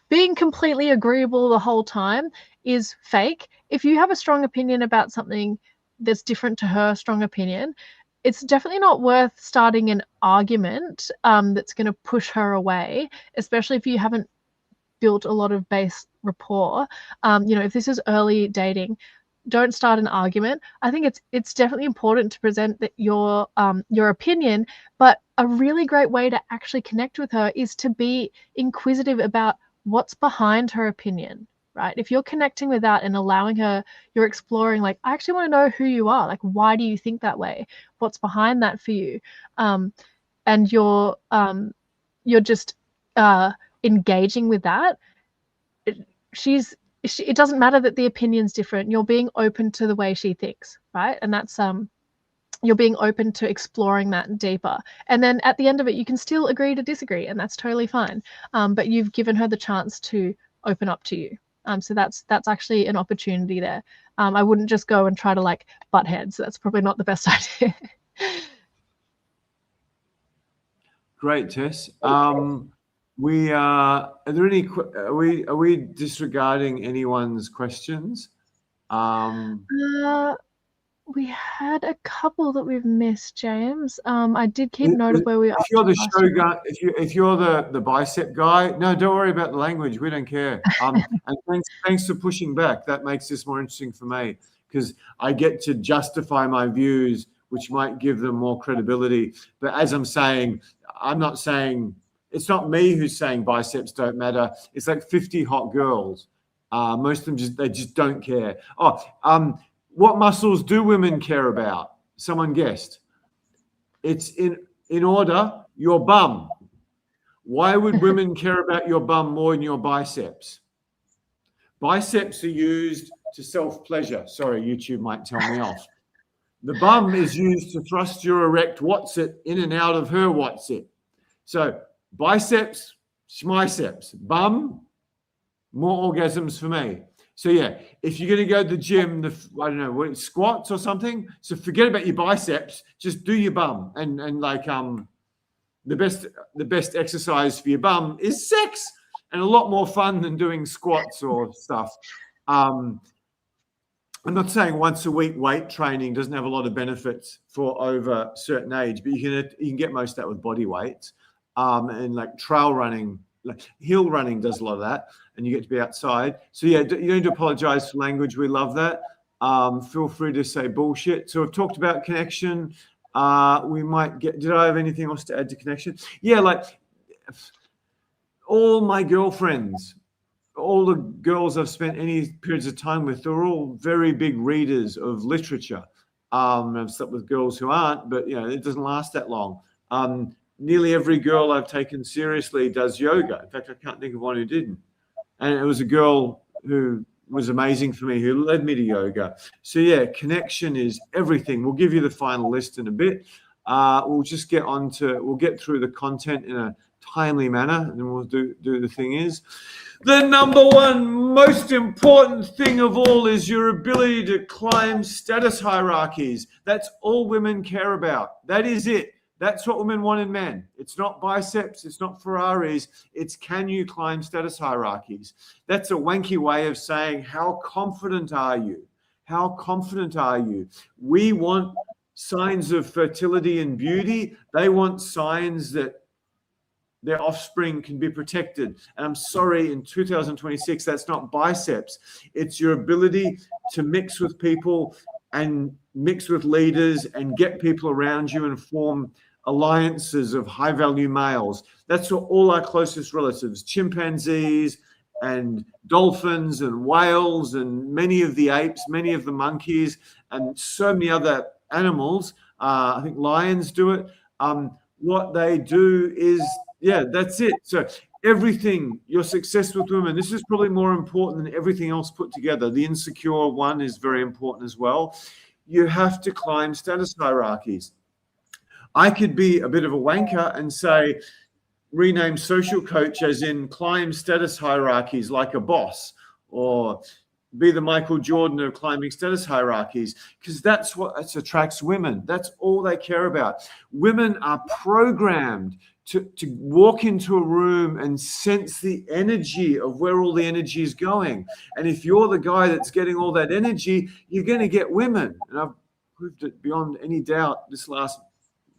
being completely agreeable the whole time is fake. If you have a strong opinion about something that's different to her strong opinion, it's definitely not worth starting an argument that's going to push her away, especially if you haven't built a lot of base rapport. If this is early dating, don't start an argument. I think it's definitely important to present your opinion, but a really great way to actually connect with her is to be inquisitive about what's behind her opinion, right? If you're connecting with that and allowing her, you're exploring, like, I actually want to know who you are. Like, why do you think that way? What's behind that for you? And you're just engaging with that. It doesn't matter that the opinion's different. You're being open to the way she thinks, right? And that's you're being open to exploring that deeper. And then at the end of it, you can still agree to disagree, and that's totally fine. But you've given her the chance to open up to you. So that's actually an opportunity there. I wouldn't just go and try to like butt heads. That's probably not the best idea. Great, Tess. We are there any? Are we disregarding anyone's questions? We had a couple that we've missed, James. I did keep note of where we are. If you're the show guy, if you're the bicep guy, no, don't worry about the language. We don't care. And thanks for pushing back. That makes this more interesting for me because I get to justify my views, which might give them more credibility. But as I'm saying, I'm not saying it's not me who's saying biceps don't matter. It's like 50 hot girls. Most of them just don't care. What muscles do women care about? Someone guessed. It's in order, your bum. Why would women care about your bum more than your biceps? Biceps are used to self-pleasure. Sorry, YouTube might tell me off. The bum is used to thrust your erect what's-it in and out of her what's-it. So biceps, schmiceps, bum, more orgasms for me. So yeah, if you're going to go to the gym, I don't know, what, squats or something. So forget about your biceps. Just do your bum, and like the best exercise for your bum is sex, and a lot more fun than doing squats or stuff. I'm not saying once a week weight training doesn't have a lot of benefits for over a certain age, but you can get most of that with body weights, and like trail running. Like hill running does a lot of that, and you get to be outside. So yeah, you don't need to apologize for language. We love that. Feel free to say bullshit. So I've talked about connection. We might get. Did I have anything else to add to connection? Yeah, like all my girlfriends, all the girls I've spent any periods of time with, they're all very big readers of literature. I've slept with girls who aren't, but you know, it doesn't last that long. Nearly every girl I've taken seriously does yoga. In fact, I can't think of one who didn't. And it was a girl who was amazing for me, who led me to yoga. So yeah, connection is everything. We'll give you the final list in a bit. We'll just we'll get through the content in a timely manner, and we'll do the thing is. The number one most important thing of all is your ability to climb status hierarchies. That's all women care about. That is it. That's what women want in men. It's not biceps. It's not Ferraris. It's can you climb status hierarchies? That's a wanky way of saying how confident are you? How confident are you? We want signs of fertility and beauty. They want signs that their offspring can be protected. And I'm sorry, in 2026, that's not biceps. It's your ability to mix with people and mix with leaders and get people around you and form alliances of high-value males. That's what all our closest relatives, chimpanzees and dolphins and whales and many of the apes, many of the monkeys, and so many other animals. I think lions do it. What they do is, yeah, that's it. So everything, your success with women, this is probably more important than everything else put together. The insecure one is very important as well. You have to climb status hierarchies. I could be a bit of a wanker and say, rename social coach as in climb status hierarchies like a boss, or be the Michael Jordan of climbing status hierarchies, because that's what attracts women. That's all they care about. Women are programmed to walk into a room and sense the energy of where all the energy is going. And if you're the guy that's getting all that energy, you're going to get women. And I've proved it beyond any doubt this last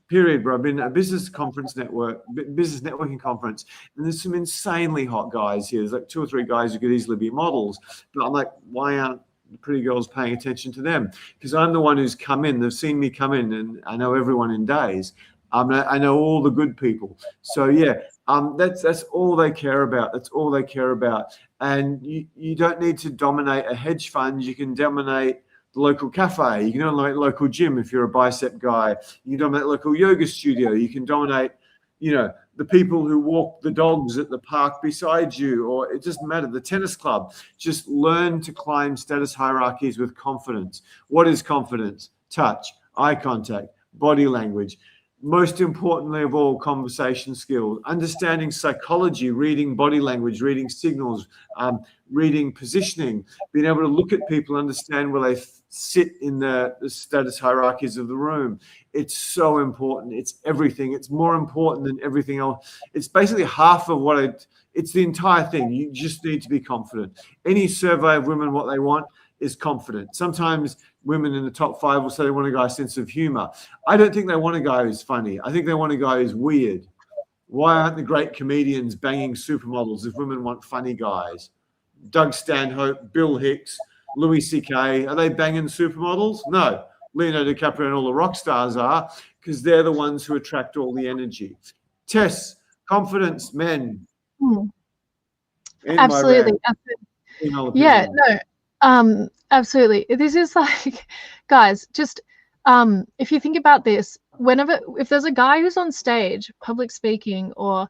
period where I've been at a business networking conference, and there's some insanely hot guys here. There's like 2 or 3 guys who could easily be models, but I'm like, why aren't the pretty girls paying attention to them? Because I'm the one who's come in. They've seen me come in, and I know everyone in days. I know all the good people. So yeah, that's all they care about. That's all they care about. And you don't need to dominate a hedge fund. You can dominate the local cafe. You can dominate the local gym if you're a bicep guy. You can dominate the local yoga studio. You can dominate, the people who walk the dogs at the park beside you, or it doesn't matter, the tennis club. Just learn to climb status hierarchies with confidence. What is confidence? Touch, eye contact, body language. most importantly of all, conversation skills, understanding psychology, reading body language, reading signals, reading positioning, being able to look at people, understand where they sit in the status hierarchies of the room. It's so important. It's everything. It's more important than everything else. It's basically half of what it's the entire thing. You just need to be confident. Any survey of women, what they want is confident. Sometimes women in the top 5 will say they want a guy sense of humor. I don't think they want a guy who's funny. I think they want a guy who's weird. Why aren't the great comedians banging supermodels if women want funny guys? Doug Stanhope, Bill Hicks, Louis C.K., are they banging supermodels? No. Leonardo DiCaprio and all the rock stars are, because they're the ones who attract all the energy. Tess, confidence, men. Absolutely. Yeah, no, absolutely. This is like, guys, just if you think about this, if there's a guy who's on stage, public speaking, or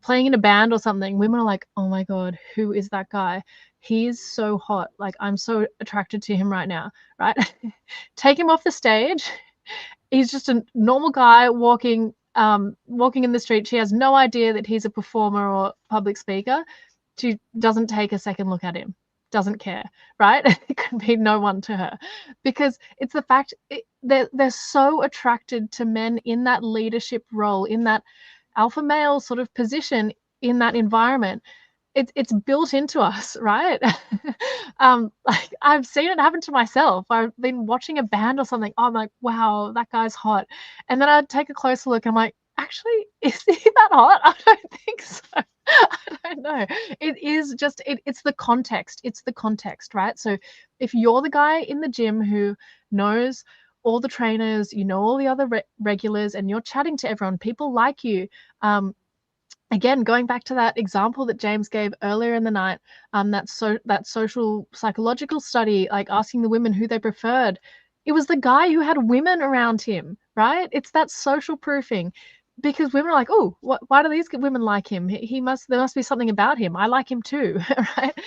playing in a band or something, women are like, oh my God, who is that guy? He's so hot. Like, I'm so attracted to him right now, right? Take him off the stage. He's just a normal guy walking in the street. She has no idea that he's a performer or public speaker. She doesn't take a second look at him, doesn't care, right? It could be no one to her, because it's the fact they're so attracted to men in that leadership role, in that alpha male sort of position, in that environment. It's built into us, right? Like, I've seen it happen to myself. I've been watching a band or something. I'm like, wow, that guy's hot. And then I'd take a closer look. I'm like, actually, is he that hot? I don't think so. I don't know. It is just, it's the context. It's the context, right? So if you're the guy in the gym who knows all the trainers, you know all the other regulars, and you're chatting to everyone, people like you. Again, going back to that example that James gave earlier in the night, that social psychological study, like asking the women who they preferred, it was the guy who had women around him, right? It's that social proofing, because women are like, oh, why do these women like him? There must be something about him. I like him too, right?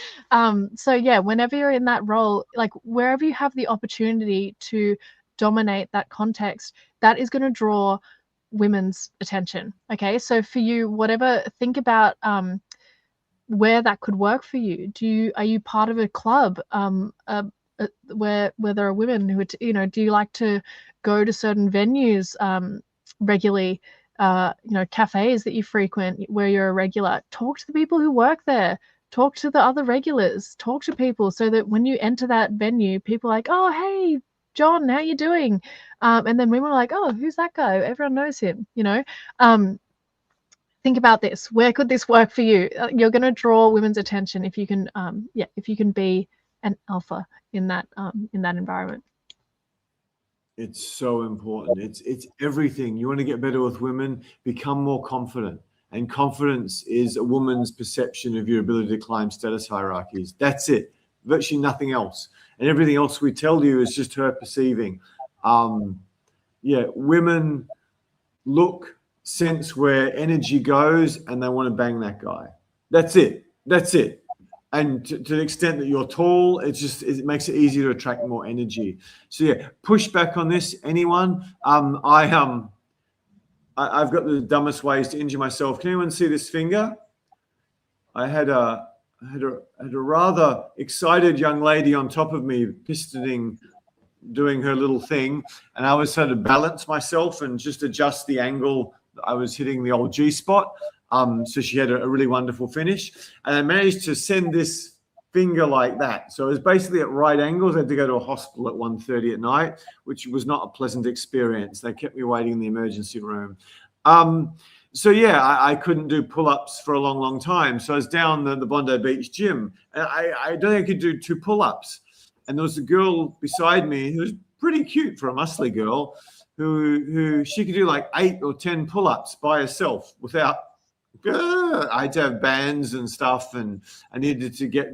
So yeah, whenever you're in that role, like wherever you have the opportunity to dominate that context, that is going to draw women's attention. Okay, so for you, think about where that could work for you. Are you part of a club where there are women who are, do you like to go to certain venues regularly, cafes that you frequent where you're a regular? Talk to the people who work there, talk to the other regulars, talk to people, so that when you enter that venue, people are like, oh, hey John, how you doing? And then women were like, oh, who's that guy? Everyone knows him, Think about this. Where could this work for you? You're going to draw women's attention if you can, if you can be an alpha in that environment. It's so important. It's everything. You want to get better with women, become more confident. And confidence is a woman's perception of your ability to climb status hierarchies. That's it. Virtually nothing else. And everything else we tell you is just her perceiving. Women look, sense where energy goes, and they want to bang that guy. That's it. And to the extent that you're tall, it makes it easier to attract more energy. So yeah, push back on this. Anyone? I've got the dumbest ways to injure myself. Can anyone see this finger? I had a rather excited young lady on top of me, pistoning, doing her little thing, and I was trying to balance myself and just adjust the angle. I was hitting the old G spot. So she had a really wonderful finish, and I managed to send this finger like that. So it was basically at right angles. I had to go to a hospital at 1:30 at night, which was not a pleasant experience. They kept me waiting in the emergency room. So yeah, I couldn't do pull-ups for a long, long time. So I was down the Bondi Beach gym, and I don't think I could do 2 pull-ups. And there was a girl beside me who was pretty cute for a muscly girl, who she could do like 8 or 10 pull-ups by herself without. I had to have bands and stuff, and I needed to get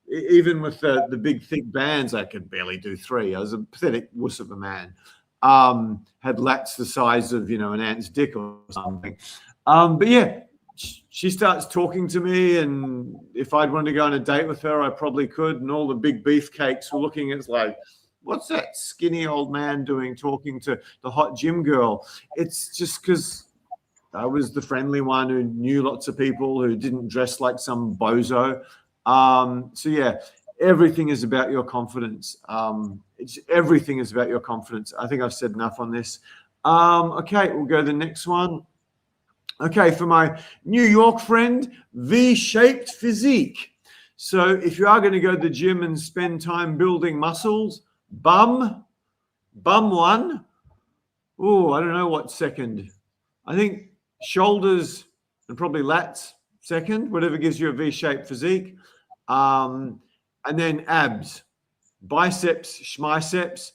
even with the big thick bands, I could barely do 3. I was a pathetic wuss of a man. Had lats the size of an ant's dick or something. But yeah, she starts talking to me, and if I'd want to go on a date with her, I probably could. And all the big beefcakes were looking at like, what's that skinny old man doing talking to the hot gym girl? It's just because I was the friendly one who knew lots of people, who didn't dress like some bozo. So yeah, everything is about your confidence. Everything is about your confidence. I think I've said enough on this. Okay, we'll go to the next one. Okay, for my New York friend, V-shaped physique. So if you are going to go to the gym and spend time building muscles, bum one. Oh, I don't know what's second. I think shoulders and probably lats second, whatever gives you a V-shaped physique. And then abs, biceps, schmiceps,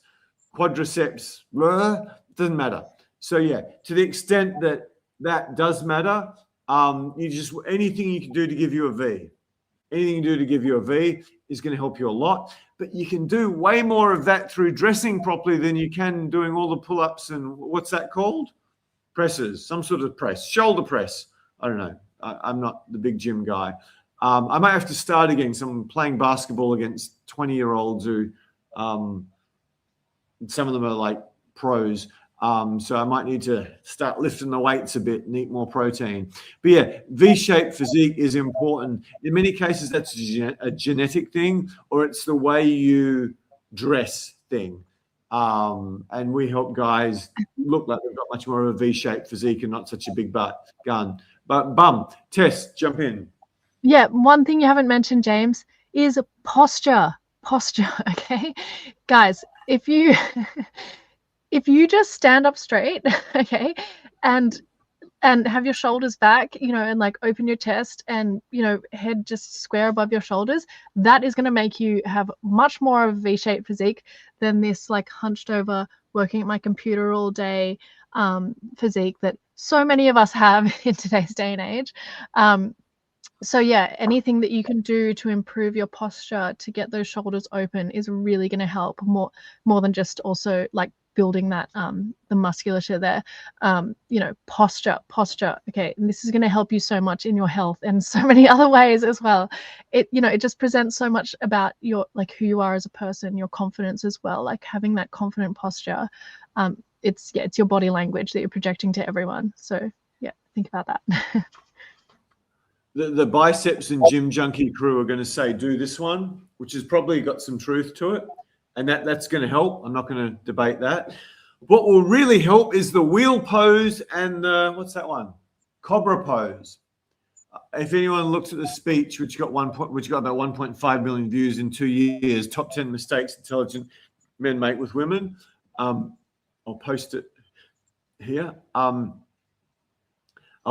quadriceps, doesn't matter. So yeah, to the extent that that does matter, you just, anything you can do to give you a V. Anything you do to give you a V is going to help you a lot. But you can do way more of that through dressing properly than you can doing all the pull-ups and what's that called? Presses, some sort of press, shoulder press. I don't know. I'm not the big gym guy. I might have to start again. So I'm playing basketball against 20-year-olds who, some of them are like pros. So I might need to start lifting the weights a bit and eat more protein. But yeah, V-shaped physique is important. In many cases, that's a genetic thing, or it's the way you dress thing. And we help guys look like they've got much more of a V-shaped physique and not such a big gun. But Tess, jump in. Yeah, one thing you haven't mentioned, James, is posture. Okay, guys, if you just stand up straight, okay, and have your shoulders back, and like open your chest and, head just square above your shoulders, that is going to make you have much more of a V-shaped physique than this like hunched over, working at my computer all day physique that so many of us have in today's day and age. So yeah, anything that you can do to improve your posture to get those shoulders open is really going to help more than just also like building that the musculature there. Posture. Okay, and this is going to help you so much in your health and so many other ways as well. It just presents so much about your, like, who you are as a person, your confidence as well. Like having that confident posture, it's your body language that you're projecting to everyone. So yeah, think about that. The biceps and gym junkie crew are going to say, do this one, which has probably got some truth to it. And that's going to help. I'm not going to debate that. What will really help is the wheel pose and what's that one? Cobra pose. If anyone looks at the speech, which got about 1.5 million views in 2 years, top 10 mistakes intelligent men make with women. I'll post it here. I'll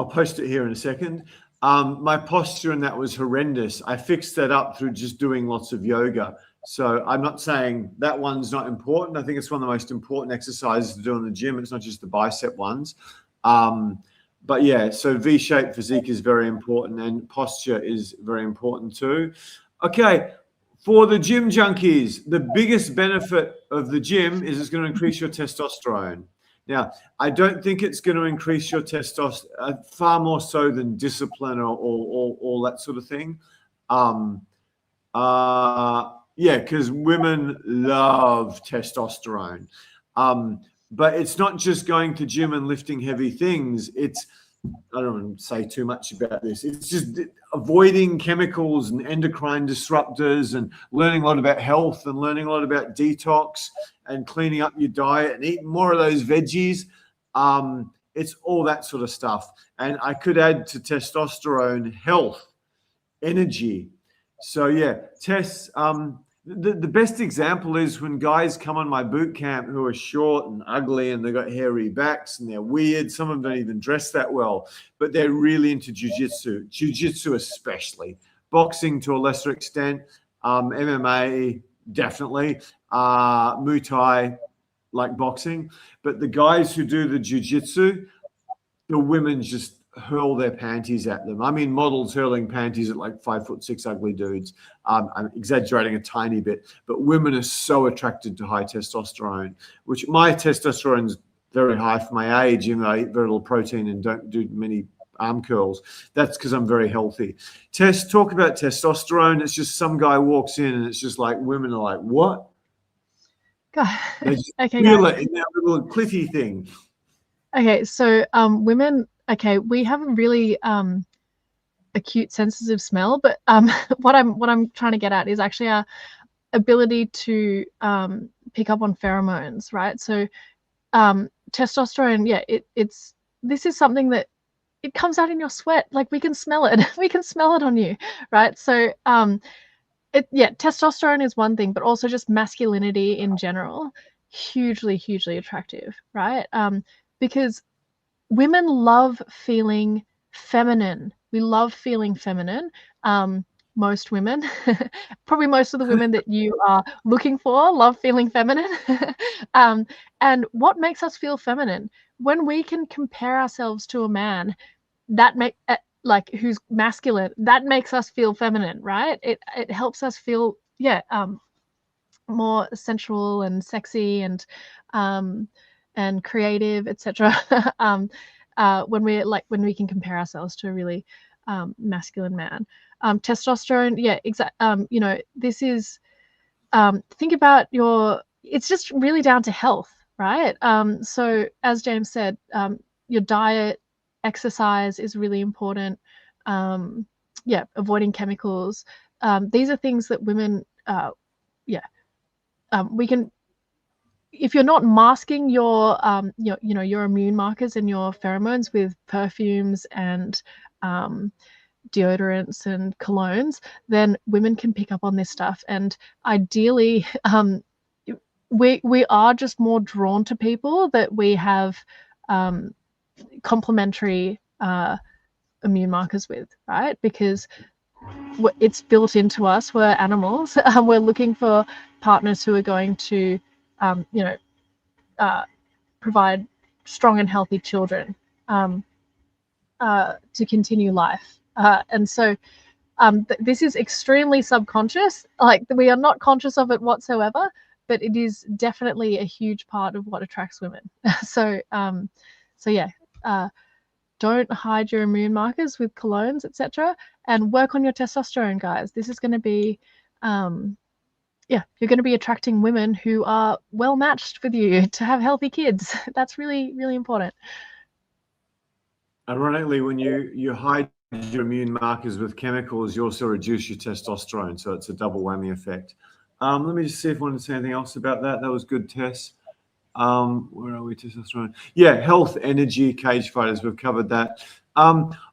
post it here in a second. My posture in that was horrendous. I fixed that up through just doing lots of yoga. So I'm not saying that one's not important. I think it's one of the most important exercises to do in the gym. It's not just the bicep ones. But yeah, so V-shaped physique is very important and posture is very important too. Okay, for the gym junkies, the biggest benefit of the gym is it's going to increase your testosterone. Now, I don't think it's going to increase your testosterone far more so than discipline or all that sort of thing. Yeah, because women love testosterone. But it's not just going to gym and lifting heavy things. It's, I don't want to say too much about this. It's just avoiding chemicals and endocrine disruptors and learning a lot about health and learning a lot about detox and cleaning up your diet and eating more of those veggies. It's all that sort of stuff. And I could add to testosterone health, energy. So yeah, Tess, the best example is when guys come on my boot camp who are short and ugly and they've got hairy backs and they're weird. Some of them don't even dress that well, but they're really into jiu-jitsu especially, boxing to a lesser extent, MMA definitely, Muay Thai like boxing. But the guys who do the jiu-jitsu, the women just hurl their panties at them. I mean, models hurling panties at like 5'6" ugly dudes. I'm exaggerating a tiny bit, but women are so attracted to high testosterone, which my testosterone is very high for my age. You know, I eat very little protein and don't do many arm curls. That's because I'm very healthy. Talk about testosterone. It's just some guy walks in and it's just like women are like, what? They just Okay, feel guys. it in their little clitty thing. Okay, so women, okay, we have a really acute senses of smell, but what I'm trying to get at is actually our ability to pick up on pheromones, right? So testosterone, yeah, it's this is something that it comes out in your sweat. Like we can smell it. We can smell it on you, right? So testosterone is one thing, but also just masculinity in general, hugely attractive, right? Because women love feeling feminine. We love feeling feminine. Most women, probably most of the women that you are looking for, love feeling feminine. um, and what makes us feel feminine? When we can compare ourselves to a man that make like who's masculine, that makes us feel feminine, right? It helps us feel more sensual and sexy and creative, etc. When we can compare ourselves to a really masculine man. Testosterone, yeah, exactly. This is think about it's just really down to health, right? So as James said, your diet, exercise is really important. Avoiding chemicals. These are things that women, we can, if you're not masking your immune markers and your pheromones with perfumes and deodorants and colognes, then women can pick up on this stuff. And ideally, we are just more drawn to people that we have complementary immune markers with, right? Because it's built into us. We're animals. We're looking for partners who are going to, provide strong and healthy children to continue life. And so this is extremely subconscious. Like we are not conscious of it whatsoever, but it is definitely a huge part of what attracts women. So yeah, don't hide your immune markers with colognes, etc., and work on your testosterone, guys. This is going to be you're going to be attracting women who are well matched with you to have healthy kids. That's really important. Ironically, when you hide your immune markers with chemicals, you also reduce your testosterone. So it's a double whammy effect. Let me just see if I want to say anything else about that. That was good, Tess. Where are we? Testosterone. Yeah, health, energy, cage fighters. We've covered that.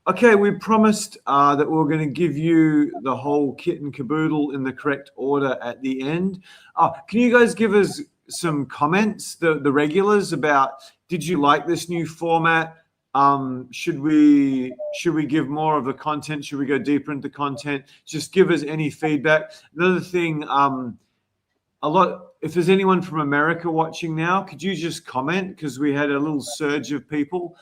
Okay, we promised that we were going to give you the whole kit and caboodle in the correct order at the end. Can you guys give us some comments, the regulars, about did you like this new format? Should we give more of the content? Should we go deeper into content? Just give us any feedback. Another thing, if there's anyone from America watching now, could you just comment? Because we had a little surge of people.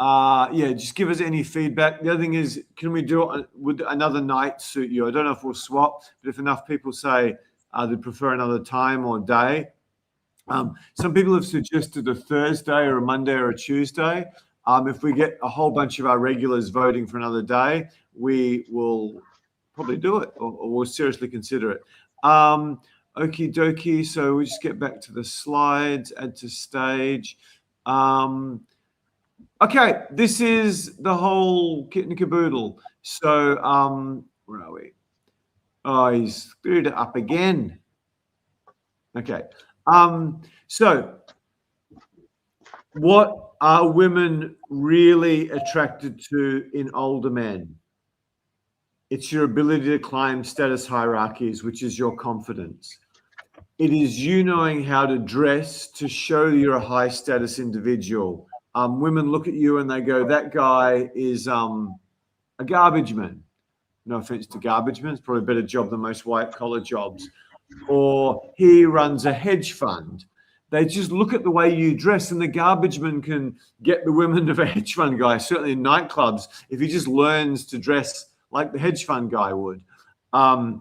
Just give us any feedback. The other thing is, can we do it? Would another night suit you? I don't know if we'll swap, but if enough people say they prefer another time or day. Some people have suggested a Thursday or a Monday or a Tuesday. If we get a whole bunch of our regulars voting for another day, we will probably do it, or we'll seriously consider it. Okie dokie. So we just get back to the slides, add to stage. Okay, this is the whole kit and caboodle. So where are we? Oh, he's screwed it up again. Okay. So what are women really attracted to in older men? It's your ability to climb status hierarchies, which is your confidence. It is you knowing how to dress to show you're a high status individual. Women look at you and they go, that guy is a garbage man. No offense to garbage men. It's probably a better job than most white collar jobs. Or he runs a hedge fund. They just look at the way you dress, and the garbage man can get the women of a hedge fund guy, certainly in nightclubs, if he just learns to dress like the hedge fund guy would. You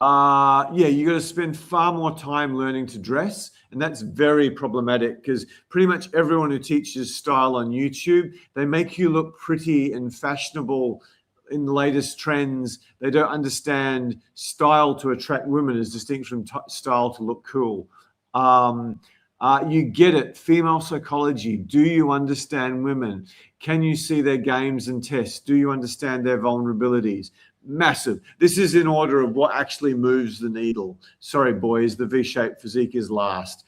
got to spend far more time learning to dress, and that's very problematic because pretty much everyone who teaches style on YouTube, they make you look pretty and fashionable in the latest trends. They don't understand style to attract women as distinct from style to look cool. You get it. Female psychology. Do you understand women? Can you see their games and tests? Do you understand their vulnerabilities? Massive. This is in order of what actually moves the needle. Sorry, boys, the V-shaped physique is last.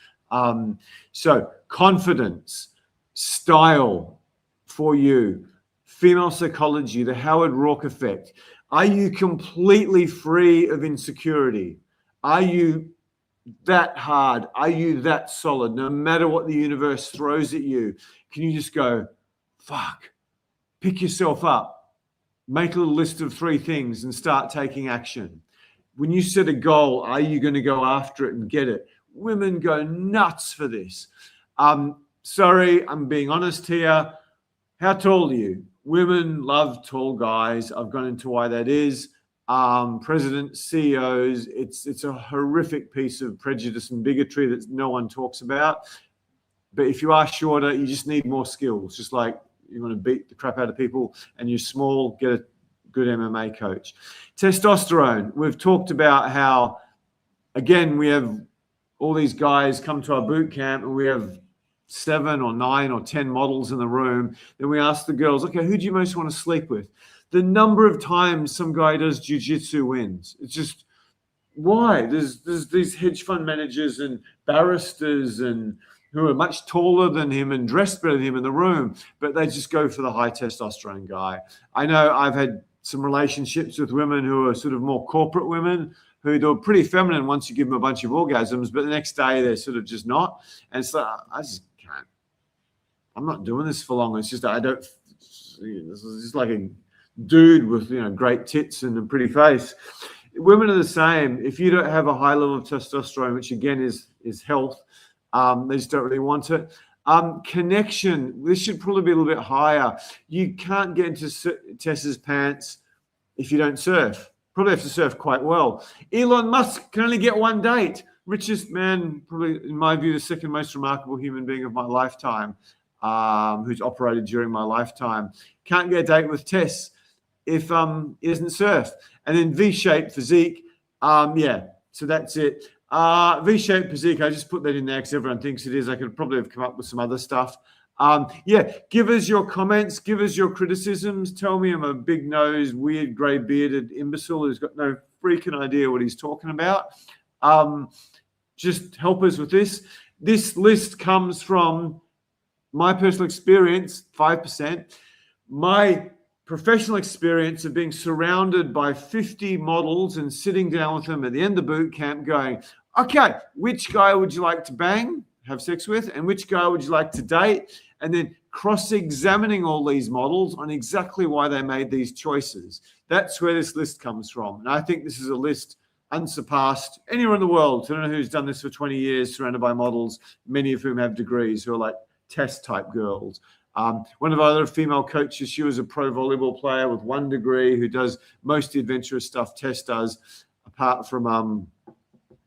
So confidence, style for you, female psychology, the Howard Roark effect. Are you completely free of insecurity? Are you that hard? Are you that solid? No matter what the universe throws at you, can you just go, fuck, pick yourself up, make a little list of 3 things and start taking action? When you set a goal, are you going to go after it and get it? Women go nuts for this. Sorry, I'm being honest here. How tall are you? Women love tall guys. I've gone into why that is. Presidents, CEOs, it's a horrific piece of prejudice and bigotry that no one talks about. But if you are shorter, you just need more skills. Just like you want to beat the crap out of people and you're small, get a good MMA coach. Testosterone. We've talked about how, again, we have all these guys come to our boot camp and we have 7 or 9 or 10 models in the room. Then we ask the girls, okay, who do you most want to sleep with? The number of times some guy does jiu-jitsu wins. It's just, why? There's these hedge fund managers and barristers and who are much taller than him and dressed better than him in the room, but they just go for the high testosterone guy. I know I've had some relationships with women who are sort of more corporate women who they're pretty feminine once you give them a bunch of orgasms, but the next day they're sort of just not. And it's like, I just can't. I'm not doing this for long. It's just, I don't, this is just like a dude with, great tits and a pretty face. Women are the same. If you don't have a high level of testosterone, which again is health, they just don't really want it. Connection, this should probably be a little bit higher. You can't get into Tessa's pants if you don't surf. Probably have to surf quite well. Elon Musk can only get 1 date. Richest man, probably in my view, the second most remarkable human being of my lifetime, who's operated during my lifetime. Can't get a date with Tess if he doesn't surf. And then V-shaped physique. So that's it. V-shaped physique, I just put that in there because everyone thinks it is. I could probably have come up with some other stuff. Give us your comments, give us your criticisms. Tell me I'm a big nosed, weird, grey bearded imbecile who's got no freaking idea what he's talking about. Just help us with this. This list comes from my personal experience, 5%, my professional experience of being surrounded by 50 models and sitting down with them at the end of boot camp going, okay, which guy would you like to bang, have sex with, and which guy would you like to date? And then cross-examining all these models on exactly why they made these choices. That's where this list comes from. And I think this is a list unsurpassed anywhere in the world. I don't know who's done this for 20 years, surrounded by models, many of whom have degrees, who are like test-type girls. One of our other female coaches, she was a pro volleyball player with 1 degree who does most of the adventurous stuff Tess does, apart from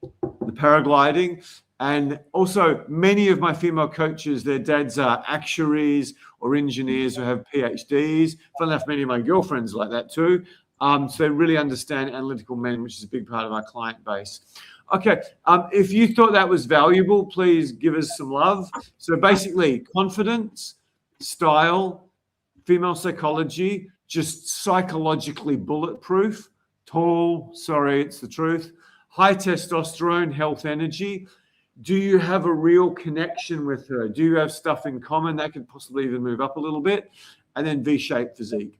the paragliding. And also many of my female coaches, their dads are actuaries or engineers who have PhDs. Fun enough, many of my girlfriends like that too. So they really understand analytical men, which is a big part of our client base. Okay, if you thought that was valuable, please give us some love. So basically, confidence, style, female psychology, just psychologically bulletproof, tall, sorry, it's the truth, high testosterone, health, energy. Do you have a real connection with her? Do you have stuff in common? That could possibly even move up a little bit. And then V-shaped physique.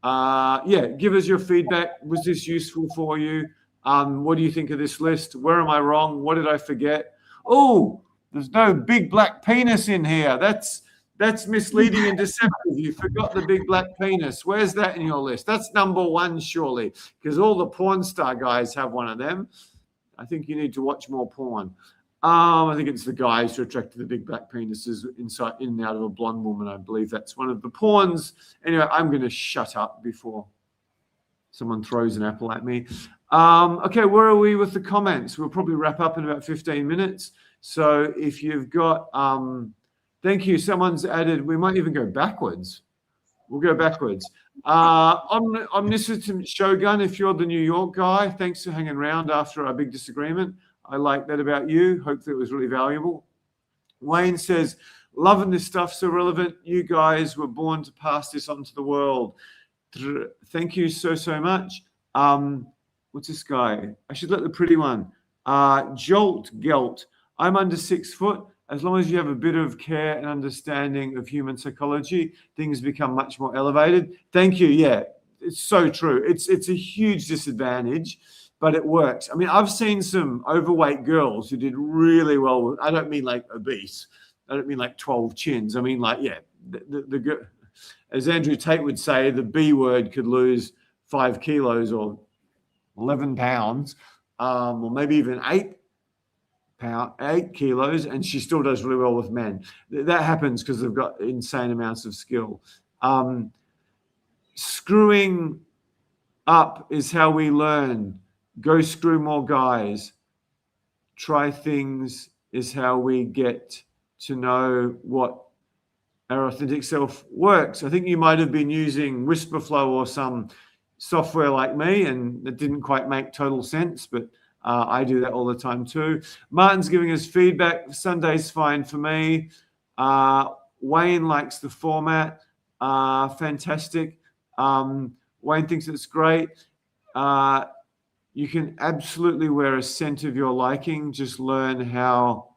Give us your feedback. Was this useful for you? What do you think of this list? Where am I wrong? What did I forget? Oh, there's no big black penis in here. That's misleading and deceptive. You forgot the big black penis. Where's that in your list? That's number 1, surely, because all the porn star guys have one of them. I think you need to watch more porn. I think it's the guys who are attracted to the big black penises inside, in and out of a blonde woman. I believe that's one of the porns. Anyway, I'm going to shut up before someone throws an apple at me. Okay, where are we with the comments? We'll probably wrap up in about 15 minutes. So if you've got, thank you. Someone's added, we might even go backwards. We'll go backwards. Omniscient Shogun, if you're the New York guy, thanks for hanging around after our big disagreement. I like that about you. Hopefully it was really valuable. Wayne says, loving this stuff, so relevant. You guys were born to pass this on to the world. Thank you so much. What's this guy? I should let the pretty one. Jolt Gelt. I'm under 6 foot. As long as you have a bit of care and understanding of human psychology, things become much more elevated. Thank you. Yeah, it's so true. It's a huge disadvantage, but it works. I mean, I've seen some overweight girls who did really well with, I don't mean like obese. I don't mean like 12 chins. I mean like, yeah, the as Andrew Tate would say, the B word could lose 5 kilos or 11 pounds, or maybe even 8 kilos, and she still does really well with men. That happens because they've got insane amounts of skill. Screwing up is how we learn. Go screw more guys. Try things is how we get to know what our authentic self works. I think you might have been using Whisperflow or some software like me, and it didn't quite make total sense, but I do that all the time too. Martin's giving us feedback. Sunday's fine for me. Wayne likes the format. Fantastic. Wayne thinks it's great. You can absolutely wear a scent of your liking. Just learn how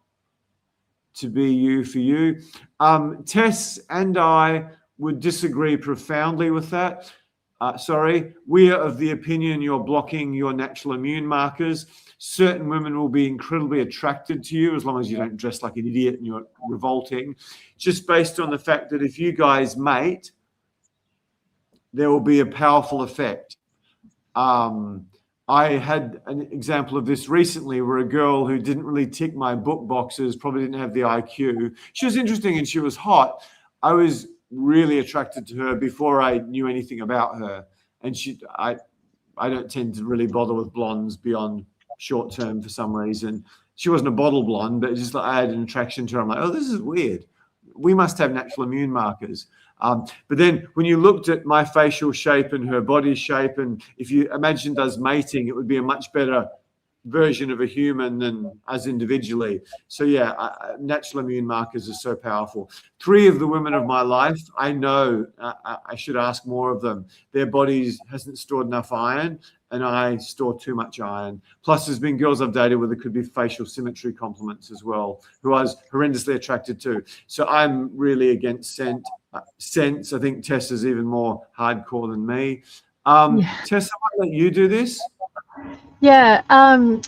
to be you for you. Tess and I would disagree profoundly with that. We are of the opinion you're blocking your natural immune markers. Certain women will be incredibly attracted to you as long as you don't dress like an idiot and you're revolting, just based on the fact that if you guys mate, there will be a powerful effect. I had an example of this recently where a girl who didn't really tick my book boxes, probably didn't have the IQ. She was interesting and she was hot. I was really attracted to her before I knew anything about her. And I don't tend to really bother with blondes beyond short term for some reason. She wasn't a bottle blonde, but just like I had an attraction to her. I'm like, oh, this is weird. We must have natural immune markers. But then when you looked at my facial shape and her body shape, and if you imagined us mating, it would be a much better version of a human than us individually. So yeah, natural immune markers are so powerful. 3 of the women of my life, I know I should ask more of them. Their bodies hasn't stored enough iron, and I store too much iron. Plus, there's been girls I've dated where there could be facial symmetry compliments as well, who I was horrendously attracted to. So I'm really against sense. I think Tess is even more hardcore than me. Tess, I might let you do this. Yeah.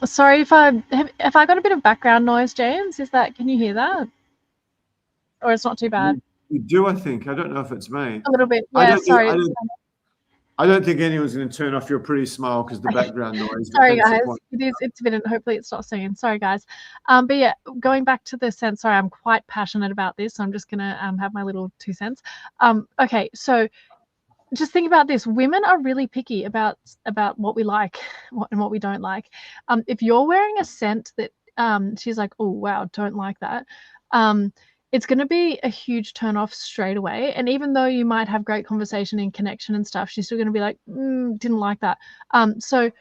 Sorry if I got a bit of background noise, James. Can you hear that? Or it's not too bad? You do, I think. I don't know if it's me. A little bit. Yeah, sorry. I don't think anyone's going to turn off your pretty smile because the background noise. Sorry, guys. It's a bit. Hopefully, it stops singing. Sorry, guys. But yeah, going back to the sense. Sorry, I'm quite passionate about this, so I'm just gonna have my little 2 cents. Okay, so just think about this. Women are really picky about what we like and what we don't like. If you're wearing a scent that she's like, oh wow, don't like that. It's going to be a huge turn off straight away. And even though you might have great conversation and connection and stuff, she's still going to be like, didn't like that. So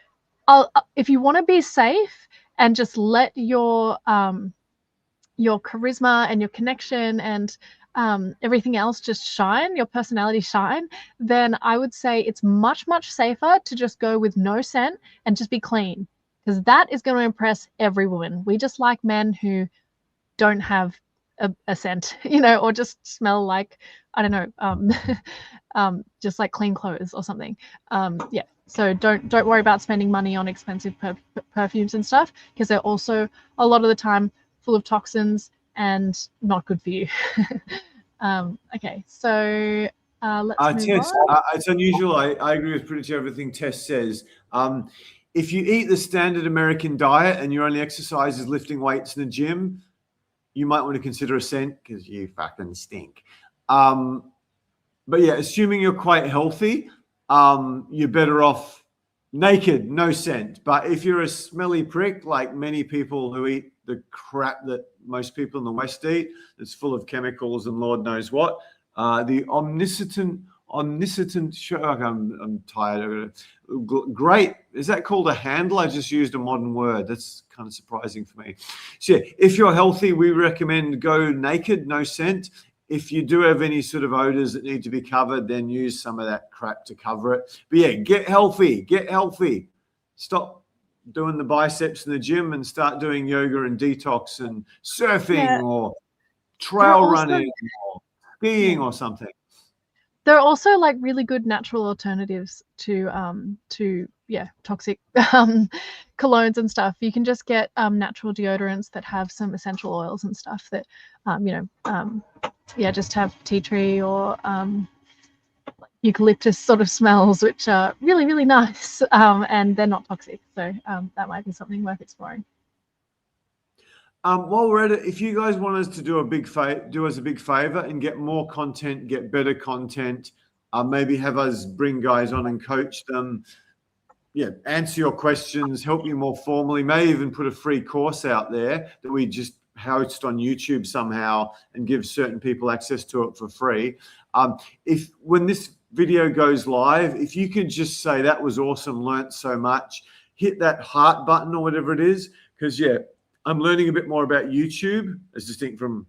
if you want to be safe and just let your charisma and your connection and everything else just shine, your personality shine, then I would say it's much, much safer to just go with no scent and just be clean, because that is going to impress every woman. We just like men who don't have a scent, or just smell like, I don't know, just like clean clothes or something. Yeah. So don't worry about spending money on expensive perfumes and stuff, because they're also a lot of the time full of toxins and not good for you. Okay, so let's move on. It's unusual. I agree with pretty much everything Tess says. If you eat the standard American diet and your only exercise is lifting weights in the gym, you might want to consider a scent because you fucking stink. But yeah, assuming you're quite healthy, you're better off naked, no scent. But if you're a smelly prick, like many people who eat the crap that most people in the West eat, that's full of chemicals and Lord knows what, the omniscient show. I'm tired. Great. Is that called a handle? I just used a modern word. That's kind of surprising for me. So yeah, if you're healthy, we recommend go naked, no scent. If you do have any sort of odors that need to be covered, then use some of that crap to cover it. But yeah, get healthy. Get healthy. Stop doing the biceps in the gym and start doing yoga and detox and surfing or trail running or skiing or something. There are also like really good natural alternatives to toxic colognes and stuff. You can just get natural deodorants that have some essential oils and stuff that just have tea tree or eucalyptus sort of smells, which are really, really nice, and they're not toxic. So that might be something worth exploring. While we're at it, if you guys want us to do us a big favor and get more content, get better content, maybe have us bring guys on and coach them, answer your questions, help you more formally, may even put a free course out there that we just host on YouTube somehow and give certain people access to it for free. If when this video goes live, if you could just say that was awesome, learnt so much, hit that heart button or whatever it is, because I'm learning a bit more about YouTube as distinct from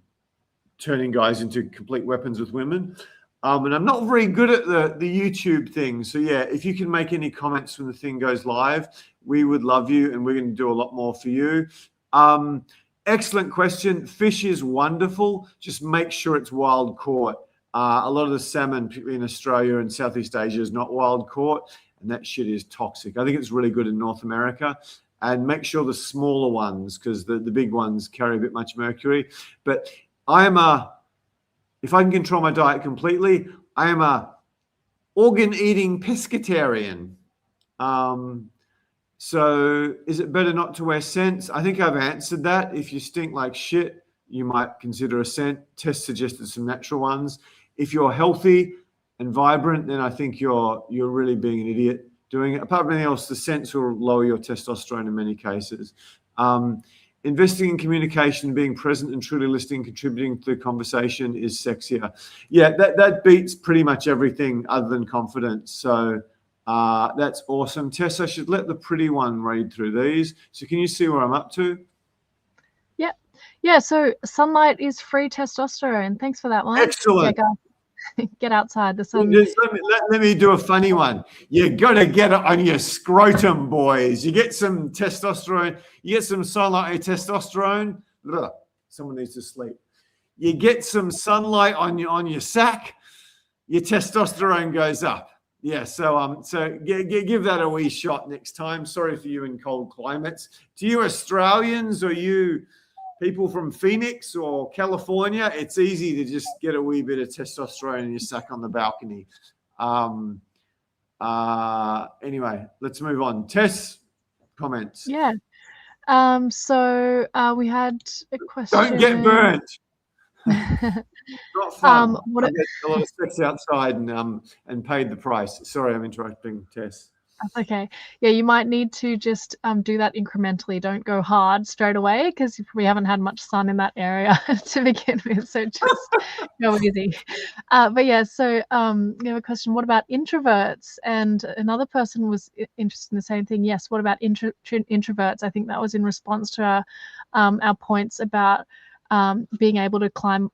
turning guys into complete weapons with women. And I'm not very good at the YouTube thing. So if you can make any comments when the thing goes live, we would love you, and we're going to do a lot more for you. Excellent question. Fish is wonderful. Just make sure it's wild caught. A lot of the salmon, particularly in Australia and Southeast Asia, is not wild caught, and that shit is toxic. I think it's really good in North America. And make sure the smaller ones, because the big ones carry a bit much mercury. But if I can control my diet completely, I am a organ-eating pescatarian. So is it better not to wear scents? I think I've answered that. If you stink like shit, you might consider a scent. Tess suggested some natural ones. If you're healthy and vibrant, then I think you're really being an idiot doing it. Apart from anything else, the scents will lower your testosterone in many cases. Investing in communication, being present and truly listening, contributing to the conversation is sexier. Yeah, that beats pretty much everything other than confidence. So that's awesome. Tess, I should let the pretty one read through these. So can you see where I'm up to? Yeah, so sunlight is free testosterone. Thanks for that one. Excellent. Get outside the sun. Let me do a funny one. You got to get it on your scrotum, boys. You get some testosterone. You get some sunlight on your testosterone. Ugh, someone needs to sleep. You get some sunlight on your sack. Your testosterone goes up. Yeah, so give that a wee shot next time. Sorry for you in cold climates. To you Australians or you people from Phoenix or California, it's easy to just get a wee bit of testosterone in your sack on the balcony. Anyway, let's move on. Tess, comments. Yeah. So we had a question. Don't get burnt. Not fun. I get a lot of sex outside and paid the price. Sorry, I'm interrupting, Tess. That's okay. Yeah, you might need to just do that incrementally. Don't go hard straight away because we haven't had much sun in that area to begin with. So just go easy. But yeah, so we have a question. What about introverts? And another person was interested in the same thing. Yes. What about introverts? I think that was in response to our points about being able to climb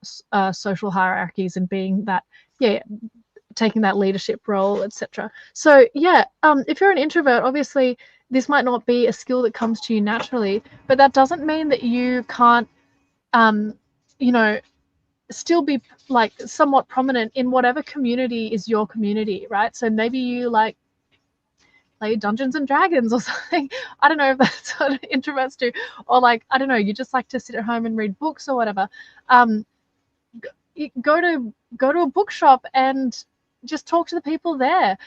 social hierarchies and being that, taking that leadership role, etc. So if you're an introvert, obviously this might not be a skill that comes to you naturally, but that doesn't mean that you can't still be like somewhat prominent in whatever community is your community, right? So maybe you like play Dungeons and Dragons or something. I don't know if that's what introverts do, or like, I don't know, you just like to sit at home and read books or whatever. Go to a bookshop and just talk to the people there.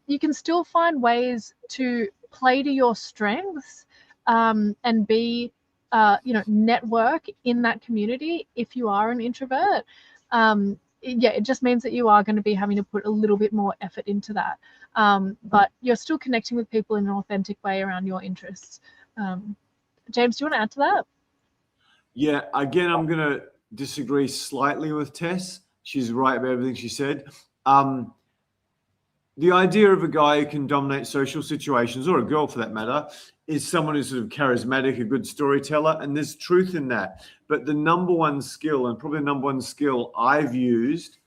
You can still find ways to play to your strengths and be, network in that community if you are an introvert. It just means that you are going to be having to put a little bit more effort into that. But you're still connecting with people in an authentic way around your interests. James, do you want to add to that? Yeah, again, I'm going to disagree slightly with Tess. She's right about everything she said. the idea of a guy who can dominate social situations, or a girl for that matter, is someone who's sort of charismatic, a good storyteller, and there's truth in that. But the number one skill, and probably the number one skill I've used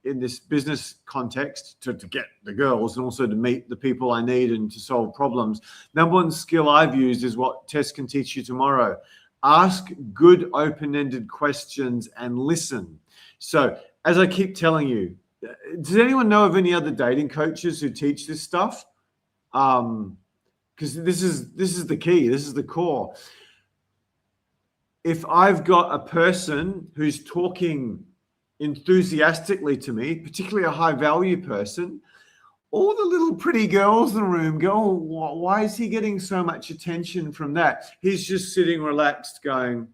in this business context to get the girls and also to meet the people I need and to solve problems, number one skill I've used is what Tess can teach you tomorrow. Ask good open-ended questions and listen. So as I keep telling you, does anyone know of any other dating coaches who teach this stuff? Because this is the key. This is the core. If I've got a person who's talking enthusiastically to me, particularly a high value person, all the little pretty girls in the room go, oh, why is he getting so much attention from that? He's just sitting relaxed going,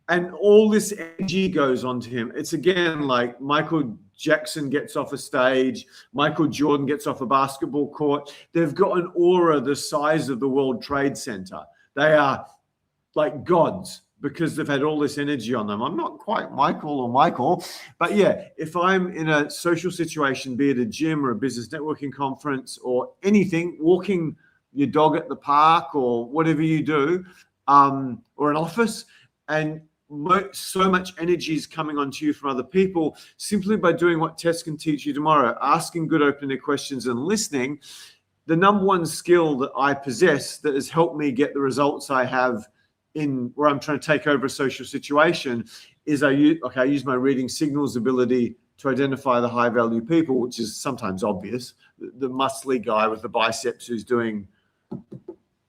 and all this energy goes onto him. It's again like Michael Jackson gets off a stage, Michael Jordan gets off a basketball court. They've got an aura the size of the World Trade Center. They are like gods because they've had all this energy on them. I'm not quite Michael, but yeah, if I'm in a social situation, be it a gym or a business networking conference or anything, walking your dog at the park or whatever you do, or an office, and so much energy is coming onto you from other people simply by doing what Tess can teach you tomorrow, asking good open-ended questions and listening. The number one skill that I possess that has helped me get the results I have in where I'm trying to take over a social situation is I use my reading signals ability to identify the high value people, which is sometimes obvious. The muscly guy with the biceps who's doing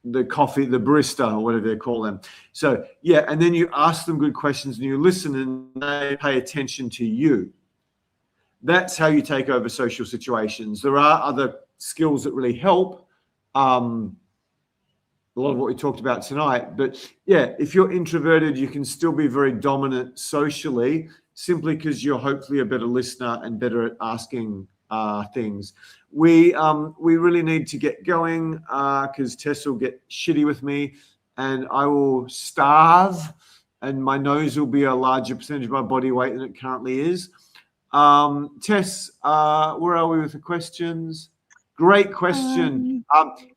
the coffee, the barista or whatever they call them. So yeah, and then you ask them good questions and you listen and they pay attention to you. That's how you take over social situations. There are other skills that really help. A lot of what we talked about tonight, but yeah, if you're introverted, you can still be very dominant socially simply because you're hopefully a better listener and better at asking things. We really need to get going because Tess will get shitty with me and I will starve and my nose will be a larger percentage of my body weight than it currently is. Tess, where are we with the questions? Great question.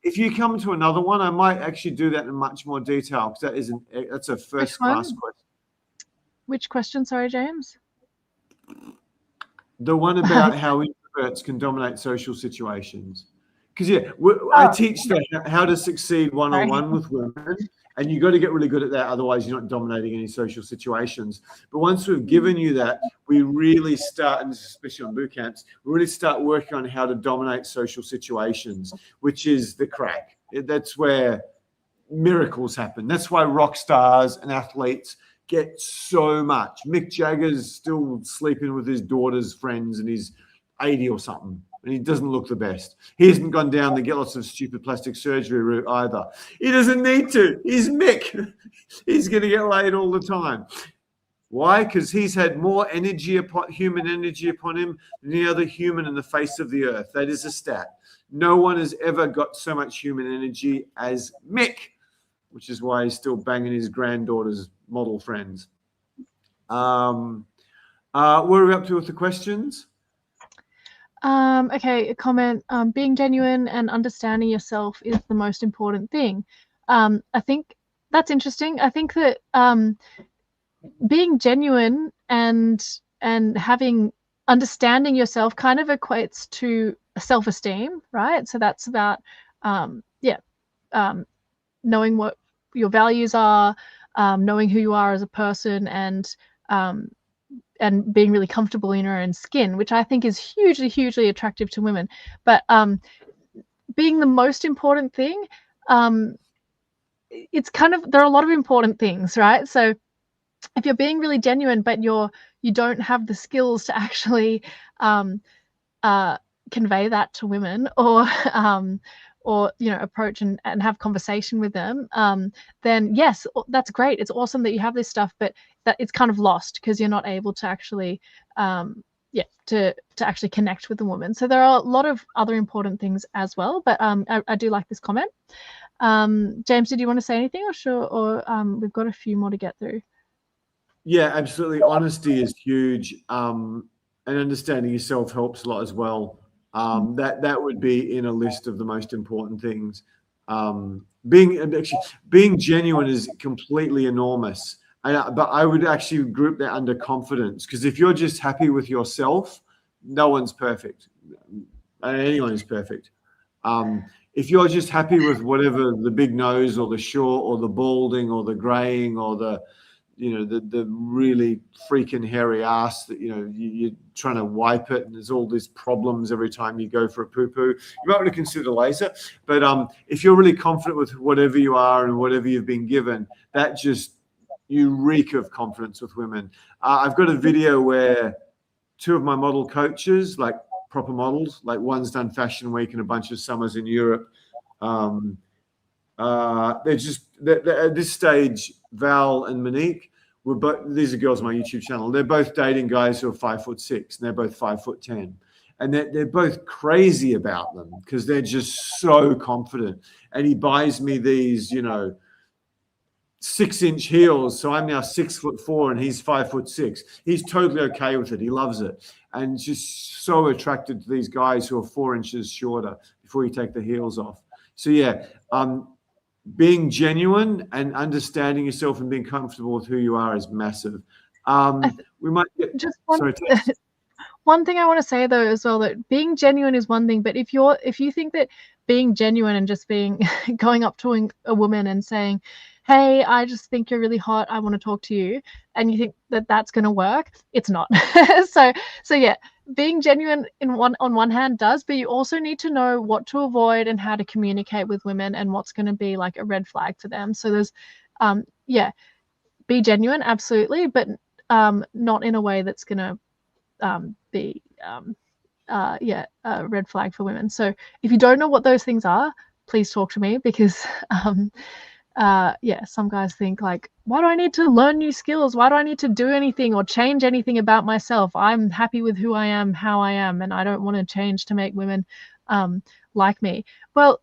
If you come to another one, I might actually do that in much more detail because that's a first class question. Which question? Sorry, James. The one about how introverts can dominate social situations. Because I teach how to succeed one-on-one with women, and you got to get really good at that. Otherwise, you're not dominating any social situations. But once we've given you that, we really start, and especially on boot camps, we really start working on how to dominate social situations, which is the crack. That's where miracles happen. That's why rock stars and athletes get so much. Mick Jagger's still sleeping with his daughter's friends, and he's 80 or something. And he doesn't look the best. He hasn't gone down the get lots of stupid plastic surgery route either. He doesn't need to. He's Mick. He's going to get laid all the time. Why? Because he's had more human energy upon him than any other human in the face of the earth. That is a stat. No one has ever got so much human energy as Mick, which is why he's still banging his granddaughter's model friends. Where are we up to with the questions? Okay, a comment. Being genuine and understanding yourself is the most important thing. I think that's interesting. I think that being genuine and understanding yourself kind of equates to self-esteem, right? So that's about knowing what your values are, knowing who you are as a person, and being really comfortable in your own skin, which I think is hugely, hugely attractive to women. But being the most important thing, it's kind of, there are a lot of important things, right? So if you're being really genuine, but you don't have the skills to actually convey that to women, or approach and have conversation with them, then yes, that's great. It's awesome that you have this stuff, but that it's kind of lost because you're not able to actually to actually connect with the woman. So there are a lot of other important things as well, but I do like this comment. James, did you want to say anything, or we've got a few more to get through? Yeah, absolutely. Honesty is huge, and understanding yourself helps a lot as well. That would be in a list of the most important things. Being genuine is completely enormous. But I would actually group that under confidence, because if you're just happy with yourself, no one's perfect. Anyone's perfect. If you're just happy with whatever, the big nose or the short or the balding or the graying or the really freaking hairy ass that, you're trying to wipe it and there's all these problems every time you go for a poo-poo, you might want to consider laser. But if you're really confident with whatever you are and whatever you've been given, that just, you reek of confidence with women. I've got a video where two of my model coaches, like proper models, like one's done Fashion Week and a bunch of summers in Europe. They're at this stage, Val and Monique were both, these are girls on my YouTube channel. They're both dating guys who are 5'6", and they're both 5'10". And they're both crazy about them because they're just so confident. And he buys me these, 6-inch heels. So I'm now 6'4" and he's 5'6". He's totally okay with it. He loves it. And just so attracted to these guys who are 4 inches shorter before you take the heels off. So yeah, being genuine and understanding yourself and being comfortable with who you are is massive. We might get just one thing I want to say though as well, that being genuine is one thing, but if you think that being genuine and just being going up to a woman and saying, hey, I just think you're really hot, I want to talk to you, and you think that that's going to work, it's not. so yeah, being genuine on one hand does, but you also need to know what to avoid and how to communicate with women and what's going to be like a red flag for them. So there's be genuine, absolutely, but not in a way that's going to be a red flag for women. So if you don't know what those things are, please talk to me, because some guys think like, why do I need to learn new skills? Why do I need to do anything or change anything about myself? I'm happy with who I am, how I am, and I don't want to change to make women like me. Well,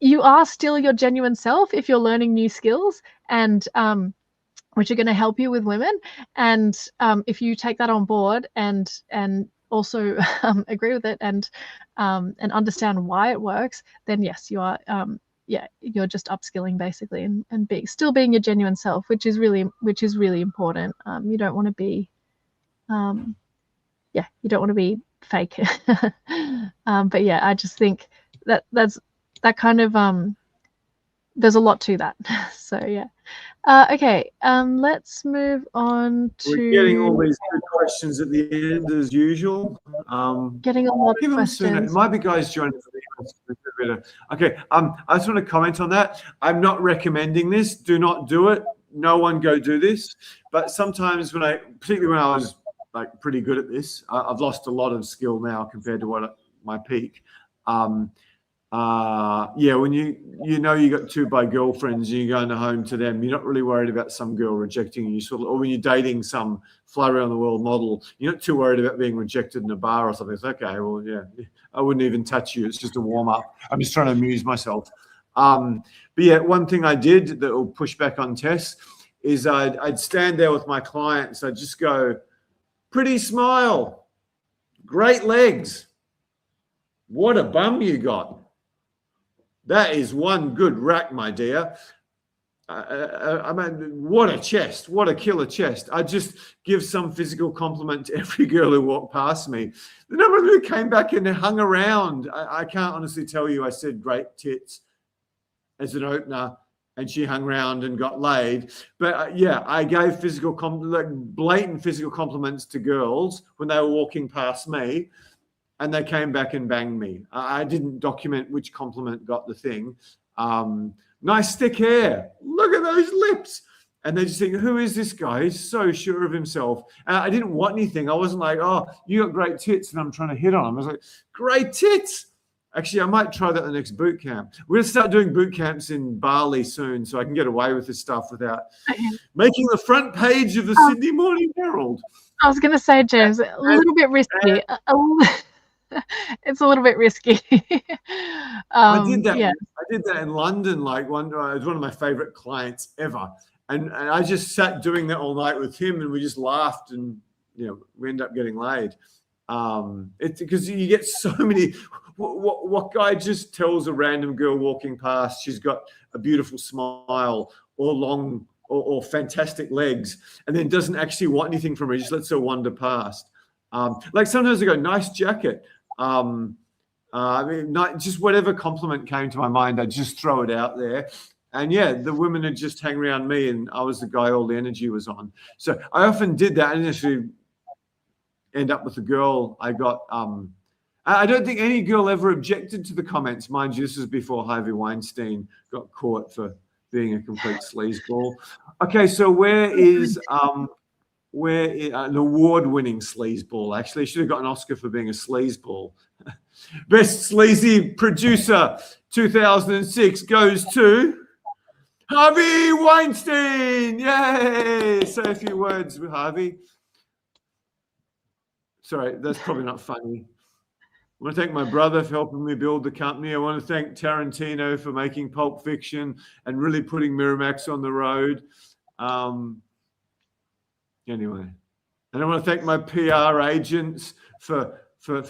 you are still your genuine self if you're learning new skills and which are going to help you with women. And if you take that on board and also agree with it and understand why it works, then yes, you are you're just upskilling basically and still being your genuine self, which is really important. You don't want to be you don't want to be fake. But yeah, I just think that's that kind of there's a lot to that. So yeah. Okay, let's move on to... We're getting all these good questions at the end as usual. Getting a lot of questions. Sooner. It might be guys joining for the better. Okay, I just want to comment on that. I'm not recommending this. Do not do it. No one go do this. But sometimes particularly when I was like pretty good at this, I've lost a lot of skill now compared to my peak. When you got 2 by girlfriends and you're going home to them, you're not really worried about some girl rejecting you, or when you're dating some fly around the world model, you're not too worried about being rejected in a bar or something. It's okay, well, yeah, I wouldn't even touch you. It's just a warm up. I'm just trying to amuse myself. But yeah, one thing I did that will push back on Tess is I'd stand there with my clients. I'd just go, pretty smile, great legs. What a bum you got. That is one good rack, my dear. I mean, what a chest. What a killer chest. I just give some physical compliment to every girl who walked past me. The number of them who came back and hung around. I can't honestly tell you I said great tits as an opener and she hung around and got laid. But I gave blatant physical compliments to girls when they were walking past me. And they came back and banged me. I didn't document which compliment got the thing. Nice thick hair. Look at those lips. And they just think, who is this guy? He's so sure of himself. I didn't want anything. I wasn't like, oh, you got great tits and I'm trying to hit on him. I was like, great tits. Actually, I might try that in the next boot camp. We're going to start doing boot camps in Bali soon so I can get away with this stuff without making the front page of the Sydney Morning Herald. I was going to say, James, a little bit risky. It's a little bit risky. I did that in London. Like it was one of my favorite clients ever, and I just sat doing that all night with him, and we just laughed, and we ended up getting laid. It's because you get so many. What guy just tells a random girl walking past she's got a beautiful smile or long or fantastic legs, and then doesn't actually want anything from her, just lets her wander past. Like sometimes I go, nice jacket. I mean, just whatever compliment came to my mind, I'd just throw it out there. And yeah, the women would just hang around me, and I was the guy all the energy was on. So I often did that. I didn't actually end up with a girl. I got, I don't think any girl ever objected to the comments. Mind you, this is before Harvey Weinstein got caught for being a complete sleazeball. Okay, so where is an award-winning sleazeball? Actually, should have got an Oscar for being a sleazeball. Best sleazy producer 2006 goes to Harvey Weinstein. Yay! Say a few words with Harvey. Sorry, that's probably not funny. I want to thank my brother for helping me build the company. I want to thank Tarantino for making Pulp Fiction and really putting Miramax on the road. Anyway, and I want to thank my PR agents for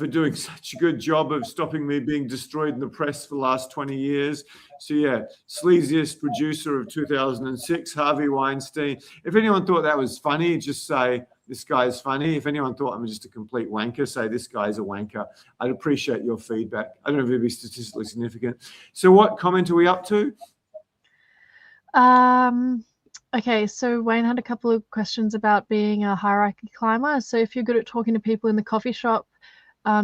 doing such a good job of stopping me being destroyed in the press for the last 20 years. So yeah, sleaziest producer of 2006, Harvey Weinstein. If anyone thought that was funny, just say, this guy is funny. If anyone thought I'm just a complete wanker, say this guy's a wanker. I'd appreciate your feedback. I don't know if it'd be statistically significant. So what comment are we up to? Okay, so Wayne had a couple of questions about being a hierarchy climber. So if you're good at talking to people in the coffee shop,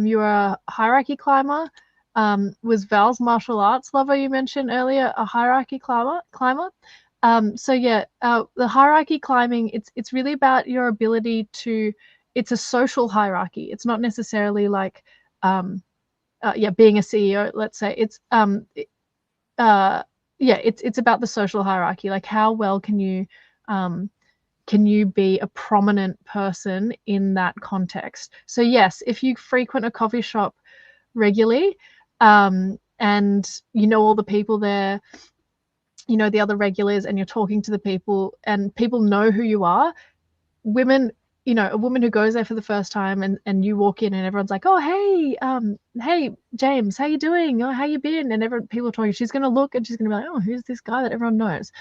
you're a hierarchy climber. Was Val's martial arts lover you mentioned earlier a hierarchy climber? So yeah, the hierarchy climbing, it's really about your ability to, it's a social hierarchy. It's not necessarily like, being a CEO, let's say. It's it's about the social hierarchy. Like how well can you be a prominent person in that context? So yes, if you frequent a coffee shop regularly, and you know all the people there, you know the other regulars, and you're talking to the people, and people know who you are. Women, you know, a woman who goes there for the first time, and you walk in and everyone's like, oh hey James, how you doing? Oh, how you been? And people are talking, she's going to look and she's going to be like, oh, who's this guy that everyone knows?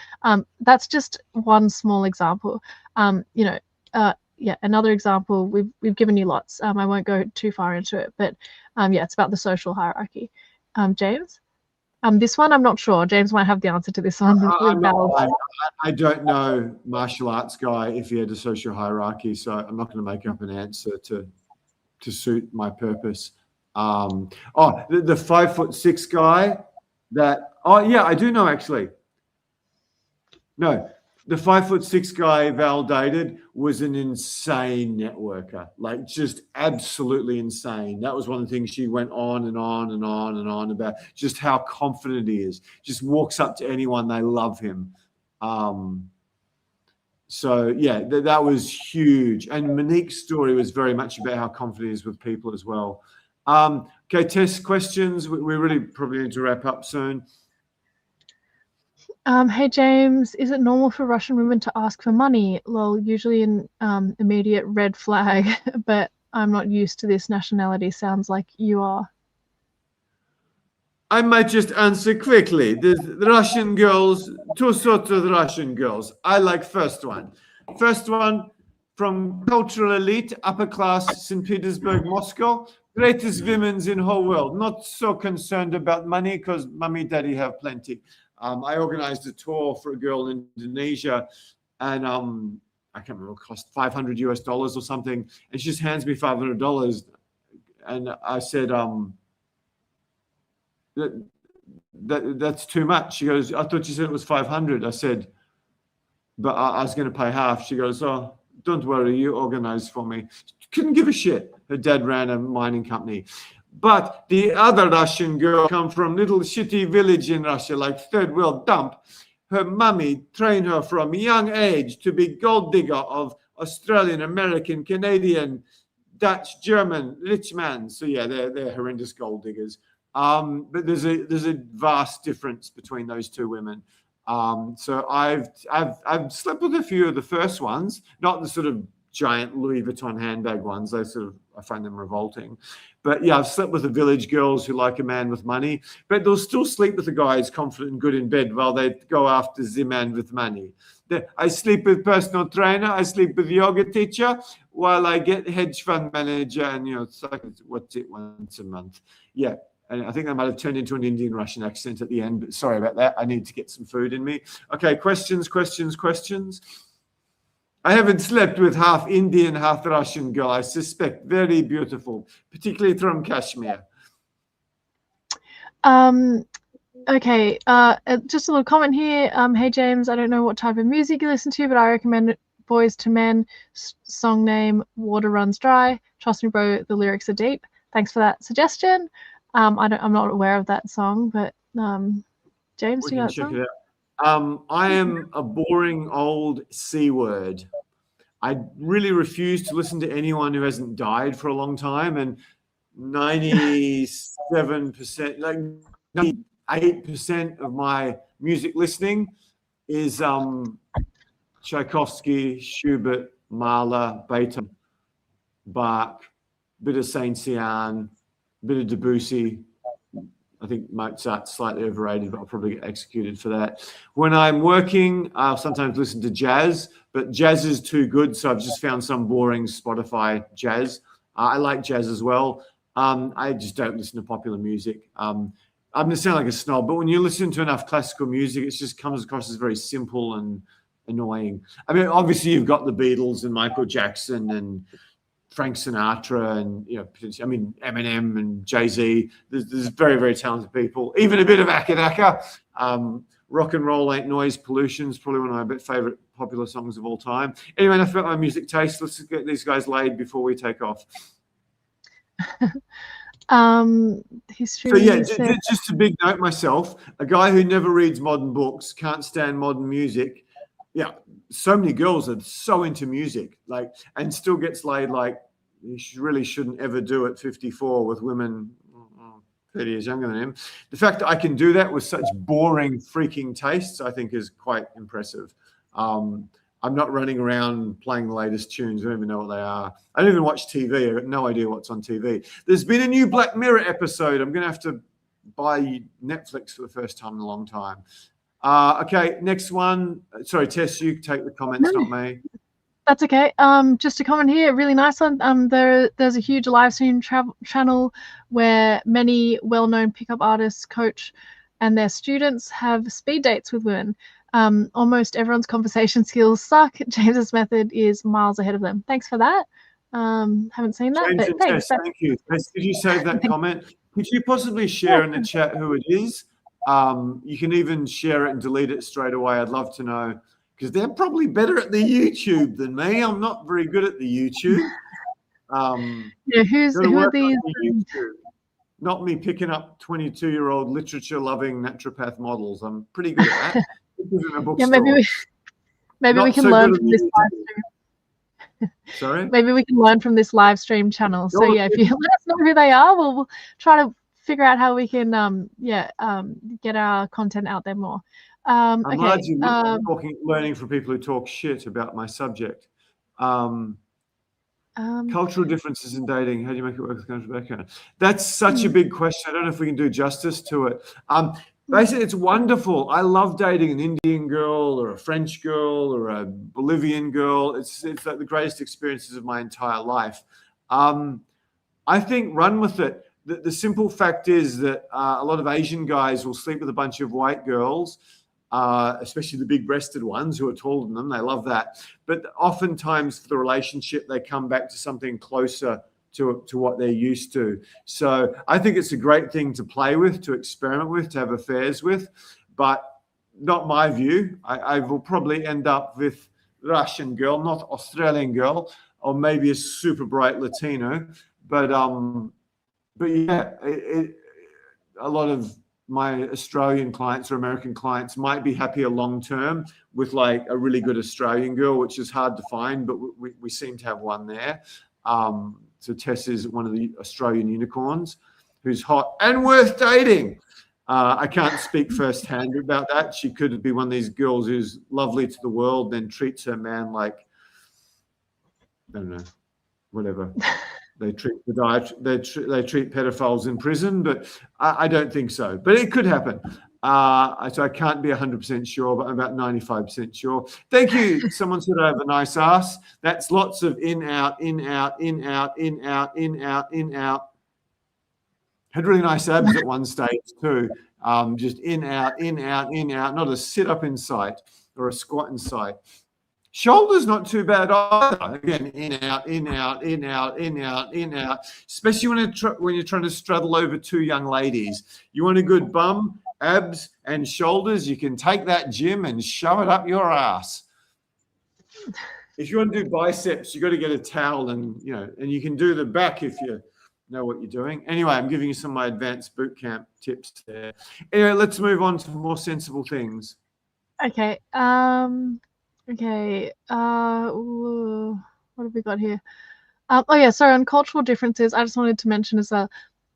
That's just one small example. Another example, we've given you lots. I won't go too far into it, but it's about the social hierarchy. James? This one I'm not sure. James might have the answer to this one. I don't know martial arts guy if he had a social hierarchy, so I'm not going to make up an answer to suit my purpose. The 5'6" guy I do know actually. No, the 5'6" guy Val dated was an insane networker, like just absolutely insane. That was one of the things she went on and on and on and on about, just how confident he is. Just walks up to anyone, they love him. So yeah, that was huge. And Monique's story was very much about how confident he is with people as well. Okay, Tess, questions. We really probably need to wrap up soon. Hey James, is it normal for Russian women to ask for money? Well, usually an immediate red flag, but I'm not used to this nationality. Sounds like you are. I might just answer quickly. The Russian girls, two sorts of Russian girls. I like first one. First one from cultural elite, upper class, St. Petersburg, Moscow. Greatest women's in whole world. Not so concerned about money because mommy, daddy have plenty. I organized a tour for a girl in Indonesia, and I can't remember, it cost $500 or something. And she just hands me $500, and I said, that's too much. She goes, I thought you said it was 500. I said, but I was going to pay half. She goes, oh, don't worry, you organize for me. Couldn't give a shit. Her dad ran a mining company. But the other Russian girl come from little shitty village in Russia, like third world dump. Her mummy trained her from a young age to be gold digger of Australian, American, Canadian, Dutch, German, rich man. So yeah, they're horrendous gold diggers. But there's a vast difference between those two women. So I've slept with a few of the first ones, not the sort of giant Louis Vuitton handbag ones. I find them revolting. But yeah, I've slept with the village girls who like a man with money, but they'll still sleep with the guy who's confident and good in bed while they go after the man with money. I sleep with personal trainer, I sleep with yoga teacher, while I get hedge fund manager, and it's like, what's it, once a month? Yeah. And I think I might have turned into an Indian Russian accent at the end, but sorry about that. I need to get some food in me. Okay, questions. I haven't slept with half Indian, half Russian girl. I suspect very beautiful, particularly from Kashmir. Okay, just a little comment here. Hey James, I don't know what type of music you listen to, but I recommend Boys to Men, song name Water Runs Dry. Trust me, bro, the lyrics are deep. Thanks for that suggestion. I'm not aware of that song, but James, We do you know can that check song? it out. I am a boring old C word. I really refuse to listen to anyone who hasn't died for a long time, and 97%, like 98% of my music listening is Tchaikovsky, Schubert, Mahler, Beethoven, Bach, bit of Saint-Saëns, bit of Debussy. I think Mozart's slightly overrated, but I'll probably get executed for that. When I'm working, I'll sometimes listen to jazz, but jazz is too good, so I've just found some boring Spotify jazz. I like jazz as well. I just don't listen to popular music. I'm going to sound like a snob, but when you listen to enough classical music, it just comes across as very simple and annoying. I mean, obviously you've got the Beatles and Michael Jackson and Frank Sinatra and Eminem and Jay-Z. There's very, very talented people. Even a bit of Akadaka. Rock and Roll Ain't Noise Pollution is probably one of my favorite popular songs of all time. Anyway, enough about my music taste. Let's get these guys laid before we take off. History. So yeah, just a big note myself. A guy who never reads modern books, can't stand modern music. Yeah, so many girls are so into music, and still gets laid. You really shouldn't ever do at 54 with women 30 years younger than him. The fact that I can do that with such boring freaking tastes, I think, is quite impressive. I'm not running around playing the latest tunes. I don't even know what they are. I don't even watch TV. I've got no idea what's on TV. There's been a new Black Mirror episode. I'm going to have to buy Netflix for the first time in a long time. Okay, next one. Sorry, Tess, you take the comments, not me. That's okay. Just a comment here, really nice one. There's a huge live stream channel where many well-known pickup artists, coach, and their students have speed dates with women. Almost everyone's conversation skills suck. James's method is miles ahead of them. Thanks for that. Haven't seen that, James but and thanks. Tess, thank you. Tess, could you save that comment? Could you possibly share in the chat who it is? You can even share it and delete it straight away. I'd love to know, because they're probably better at the YouTube than me. I'm not very good at the YouTube. Yeah, who are these? Not me picking up 22-year-old literature-loving naturopath models. I'm pretty good at that. Yeah, maybe we can learn from this live stream. Sorry? Maybe we can learn from this live stream channel. So yeah, if you let us know who they are, we'll try to figure out how we can get our content out there more. I'm okay. largely learning from people who talk shit about my subject. Cultural differences in dating. How do you make it work with country background? That's such a big question. I don't know if we can do justice to it. Basically, it's wonderful. I love dating an Indian girl or a French girl or a Bolivian girl. It's like the greatest experiences of my entire life. I think run with it. The simple fact is that a lot of Asian guys will sleep with a bunch of white girls, especially the big-breasted ones who are taller than them. They love that. But oftentimes for the relationship, they come back to something closer to what they're used to. So I think it's a great thing to play with, to experiment with, to have affairs with. But not my view. I will probably end up with Russian girl, not Australian girl, or maybe a super bright Latino. But yeah, a lot of my Australian clients or American clients might be happier long-term with like a really good Australian girl, which is hard to find, but we seem to have one there. So Tess is one of the Australian unicorns who's hot and worth dating. I can't speak firsthand about that. She could be one of these girls who's lovely to the world, then treats her man like I don't know, whatever. They treat they treat pedophiles in prison, but I don't think so. But it could happen. So I can't be 100% sure, but I'm about 95% sure. Thank you. Someone said I have a nice ass. That's lots of in, out, in, out, in, out, in, out, in, out, in, out. Had really nice abs at one stage too. Just in, out, in, out, in, out. Not a sit up in sight or a squat in sight. Shoulders not too bad either. Again, in, out, in, out, in, out, in, out, in, out. Especially when you're trying to straddle over two young ladies. You want a good bum, abs, and shoulders, you can take that gym and shove it up your ass. If you want to do biceps, you got to get a towel and you can do the back if you know what you're doing. Anyway, I'm giving you some of my advanced boot camp tips there. Anyway, let's move on to more sensible things. Okay. Okay. What have we got here? Oh yeah. So on cultural differences, I just wanted to mention as well.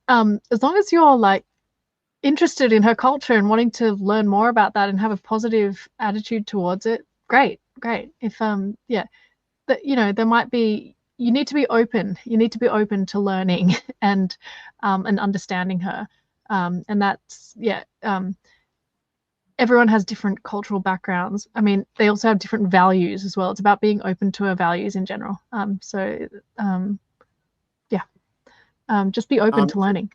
As long as you're like interested in her culture and wanting to learn more about that and have a positive attitude towards it, great. If yeah, that there might be. You need to be open. You need to be open to learning and understanding her. And that's everyone has different cultural backgrounds. I mean, they also have different values as well. It's about being open to her values in general. Just be open to learning.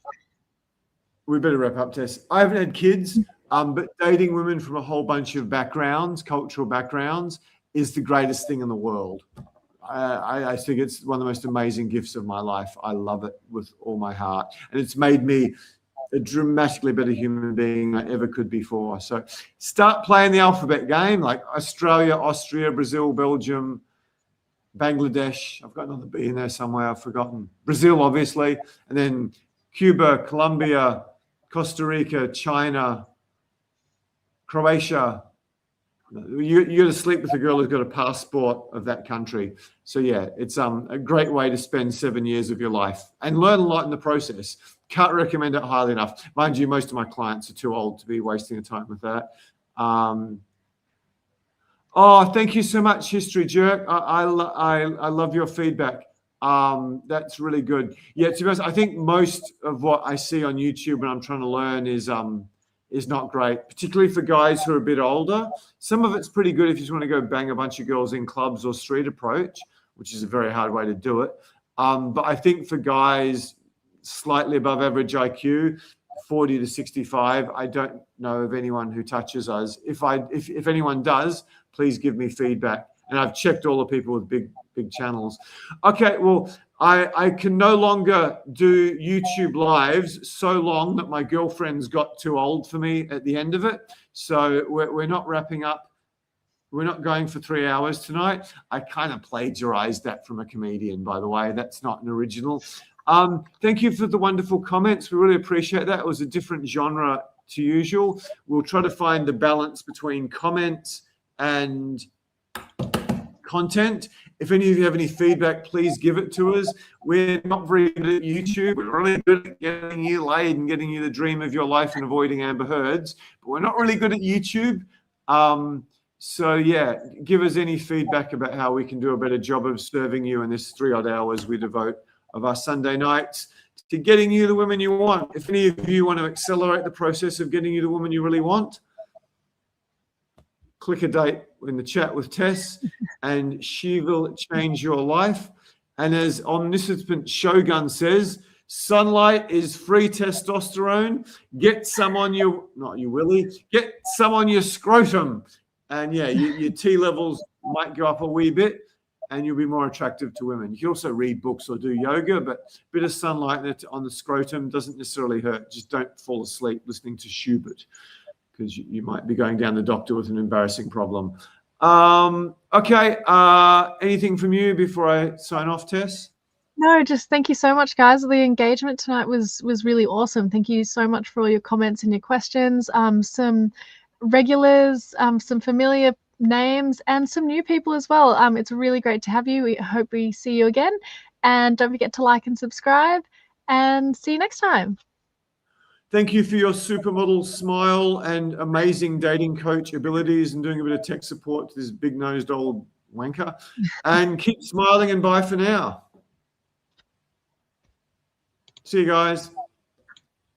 We better wrap up, Tess. I haven't had kids, but dating women from a whole bunch of backgrounds, cultural backgrounds, is the greatest thing in the world. I think it's one of the most amazing gifts of my life. I love it with all my heart. And it's made me a dramatically better human being than I ever could before. So start playing the alphabet game, like Australia, Austria, Brazil, Belgium, Bangladesh. I've got another B in there somewhere. I've forgotten. Brazil, obviously. And then Cuba, Colombia, Costa Rica, China, Croatia. You got to sleep with a girl who's got a passport of that country. So yeah, it's a great way to spend 7 years of your life and learn a lot in the process. Can't recommend it highly enough. Mind you, most of my clients are too old to be wasting the time with that. Thank you so much, History Jerk. I love your feedback. That's really good. Yeah, to be honest, I think most of what I see on YouTube when I'm trying to learn is not great, particularly for guys who are a bit older. Some of it's pretty good if you just want to go bang a bunch of girls in clubs or street approach, which is a very hard way to do it. But I think for guys slightly above average IQ, 40 to 65, I don't know of anyone who touches us. If anyone does, please give me feedback. And I've checked all the people with big channels. Okay, well, I can no longer do YouTube lives so long that my girlfriend's got too old for me at the end of it. So we're not wrapping up. We're not going for 3 hours tonight. I kind of plagiarized that from a comedian, by the way. That's not an original. Thank you for the wonderful comments. We really appreciate that. It was a different genre to usual. We'll try to find the balance between comments and content. If any of you have any feedback, please give it to us. We're not very good at YouTube. We're really good at getting you laid and getting you the dream of your life and avoiding Amber Heards, but we're not really good at YouTube. So yeah, give us any feedback about how we can do a better job of serving you in this 3 odd hours we devote of our Sunday nights to getting you the women you want. If any of you want to accelerate the process of getting you the woman you really want, click a date in the chat with Tess and she will change your life. And as omniscient Shogun says, sunlight is free testosterone. Get some on your, not you willy, get some on your scrotum. And yeah, your T levels might go up a wee bit and you'll be more attractive to women. You can also read books or do yoga, but a bit of sunlight on the scrotum doesn't necessarily hurt. Just don't fall asleep listening to Schubert, because you might be going down the doctor with an embarrassing problem. Okay, anything from you before I sign off, Tess? No, just thank you so much, guys. The engagement tonight was really awesome. Thank you so much for all your comments and your questions. Some regulars, some familiar names, and some new people as well. It's really great to have you. We hope we see you again. And don't forget to like and subscribe, and see you next time. Thank you for your supermodel smile and amazing dating coach abilities and doing a bit of tech support to this big-nosed old wanker. And keep smiling and bye for now. See you guys.